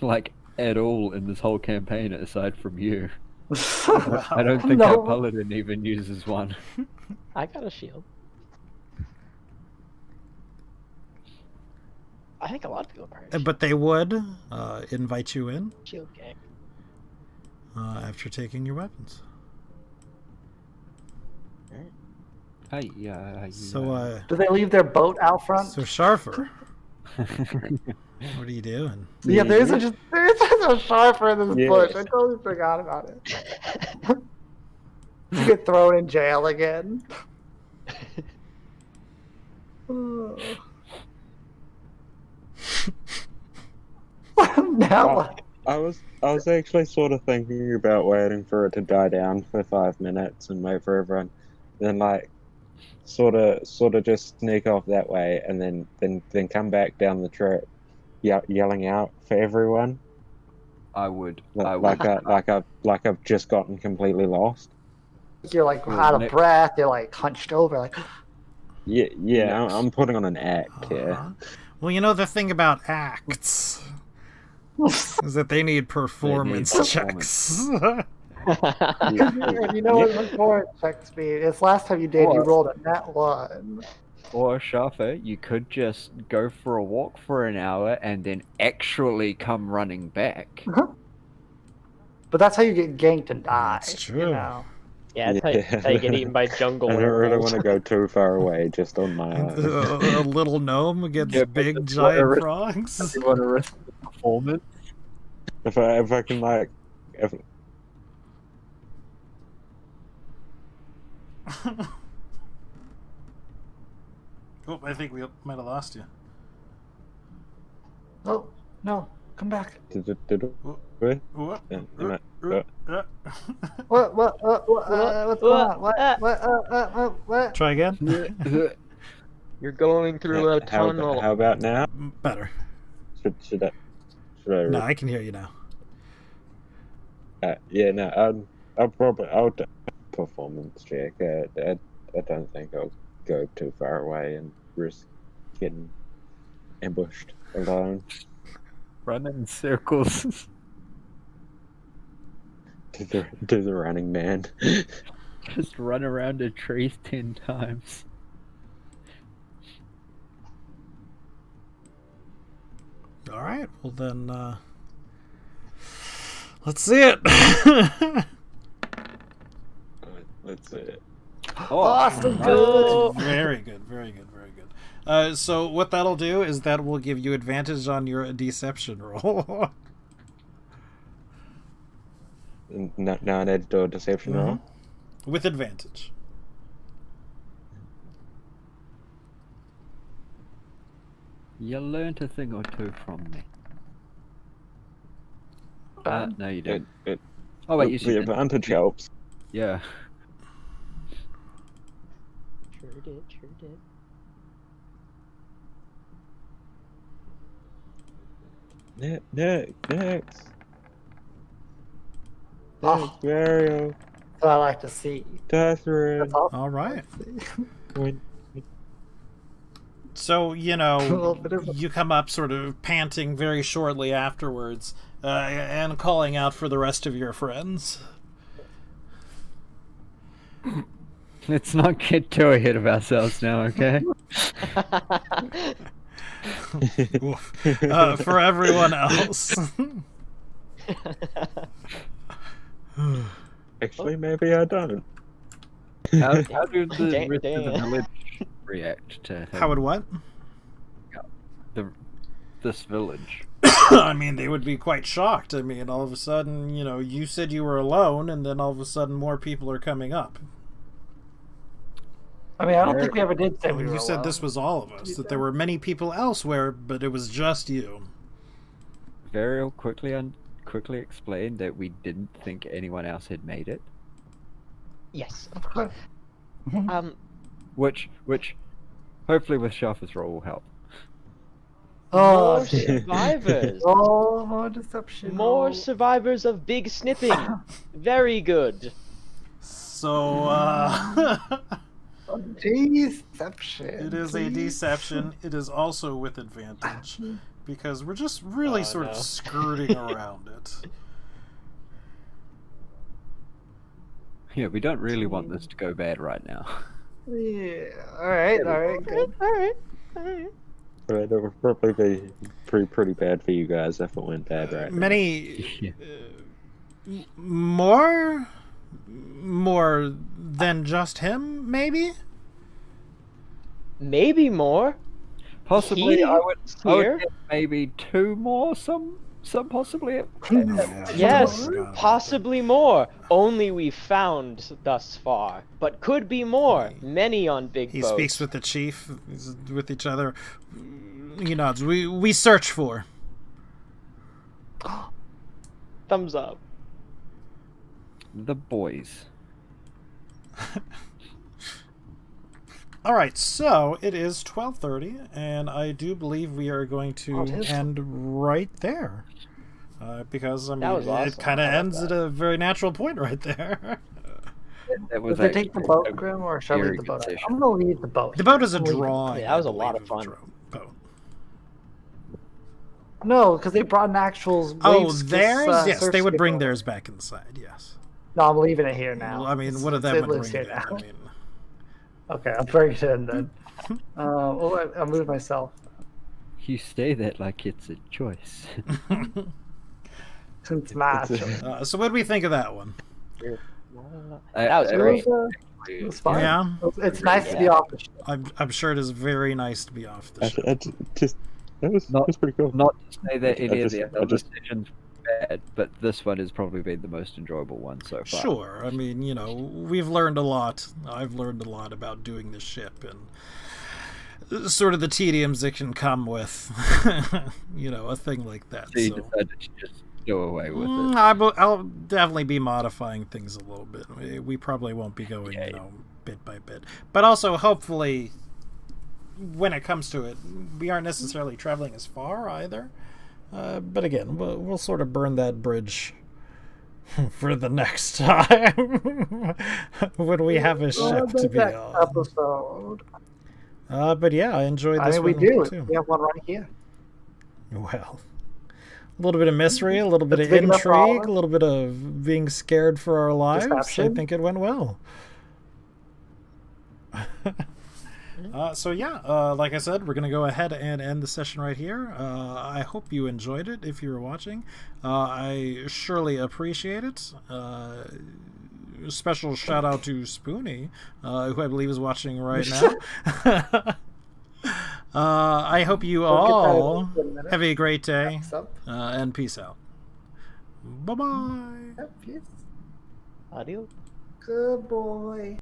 Like, at all in this whole campaign, aside from you. I don't think No. our paladin even uses one. I got a shield. I think a lot of people are. But they would invite you in Shield gang. after taking your weapons. Hey, yeah. So, Do they leave their boat out front? so Sharfer, what are you doing? Yeah, there's just a sharper in this Yeah. bush. I totally forgot about it. You get thrown in jail again. Now what? I was actually sort of thinking about waiting for it to die down for 5 minutes and wait for everyone, then like sort of just sneak off that way and then come back down the trip, yelling out for everyone. I would. Like I've just gotten completely lost. You're like out of breath. You're like hunched over. Like Yeah. I'm putting on an act here. Well, you know the thing about acts is that they need performance checks. and you know what performance checks mean? It's last time you did. You rolled a nat 1. Or Shafa, you could just go for a walk for an hour and then actually come running back. But that's how you get ganked and die. That's true. You know? Yeah, that's how you get eaten by jungle. I don't really werewolves. want to go too far away, just on my own. A little gnome against Yeah, but big that's giant what frogs. You want to risk the performance? If I can like, if Oh, I think we might have lost you. Oh no! Come back. did we? What? Yeah, What? What's going on? What? Try again. You're going through a tunnel. How about now? Better. Should I? No, I can hear you now. Yeah, no. I'll do a performance check. I don't think I'll go too far away and risk getting ambushed alone. Run in circles. To the running man. Just run around a tree 10 times. All right. Well then, let's see it. Let's see it. Awesome. nice. Good. Very good. Very good. Very good. So what that'll do is that will give you advantage on your deception roll. Now I need to do a deception roll. With advantage. You learned a thing or two from me. No, you didn't. Oh wait, you The said advantage helps. yeah. Sure did. Next. Oh. Mario. That's what I like to see. Catherine. That's all. All right. When So, you A know, little bit of- you come up sort of panting very shortly afterwards and calling out for the rest of your friends. Let's not get too ahead of ourselves now, okay? Oof. For everyone else. actually, maybe I don't. How do the Dang- rest of the dang. village react to him? How would what? This village? I mean, they would be quite shocked. I mean, all of a sudden, you know, you said you were alone, and then all of a sudden more people are coming up. I mean, I don't think we ever did say we were You said alone. this was all of us, that there were many people elsewhere, but it was just you. Varial quickly explained that we didn't think anyone else had made it. Yes. Of course. Which hopefully with Sharper's roll will help. Oh, More survivors. oh, more deception. More oh. survivors of big snipping. Very good. So, Deception. it is a deception. It is also with advantage, because we're just really sort of skirting around it. Yeah, we don't really want this to go bad right now. Yeah. All right. Good. All right. But it would probably be pretty bad for you guys if it went bad right now. Many Yeah. more than just him, maybe. Maybe more. Possibly, He I would here? guess maybe two more. Some possibly. Yes, Forgot possibly more. Only we've found thus far, but could be more. Many on big He boats. speaks with the chief, with each other. He nods. We search for. Thumbs up. The boys. All right, so it is 12:30, and I do believe we are going to it is. end right there. Because I mean, was awesome. it kind of I love ends at a very natural point right there. That was Did they take the actually boat, a Grim, or shall I very leave the boat? good session. I'm gonna leave the boat. The boat is a I'm leaving. drawing. Yeah, that was I a lot believe, of fun. boat. No, because they brought an actual. Oh, waves- theirs? Yes, surf they would skip bring boat. theirs back inside. Yes. No, I'm leaving it here now. Well, I mean, what did It that would lives bring here in? now. I mean, Okay, I'll bring it in then. I'll move myself. You say that like it's a choice. Since my It's a- choice. so what do we think of that one? That was I- great. It was fun. Yeah. It's nice to be off the ship. I'm sure it is very nice to be off the ship. That was pretty cool. Not to say that any of just- the I other just- sessions were bad, but this one has probably been the most enjoyable one so far. Sure. I mean, you know, we've learned a lot. I've learned a lot about doing the ship and sort of the tediums that can come with, you know, a thing like that. So you So. decided to just go away with it. I'll definitely be modifying things a little bit. We probably won't be going, you know, bit by bit. But also, hopefully, when it comes to it, we aren't necessarily traveling as far either. But again, we'll sort of burn that bridge for the next time when we have a ship to be Next on. episode. But yeah, I enjoyed I this mean, we one do. too. We have one right here. Well, a little bit of mystery, a little bit It's of big enough for all of intrigue, us. a little bit of being scared for our lives. I Deception. think it went well. So yeah, like I said, we're gonna go ahead and end the session right here. I hope you enjoyed it. If you were watching, I surely appreciate it. Special shout out to Spoonie, who I believe is watching right now. I hope you We'll get that in all a minute. have a great day, Wraps up. and peace out. Bye-bye. Yep, yes. Adios. Good boy.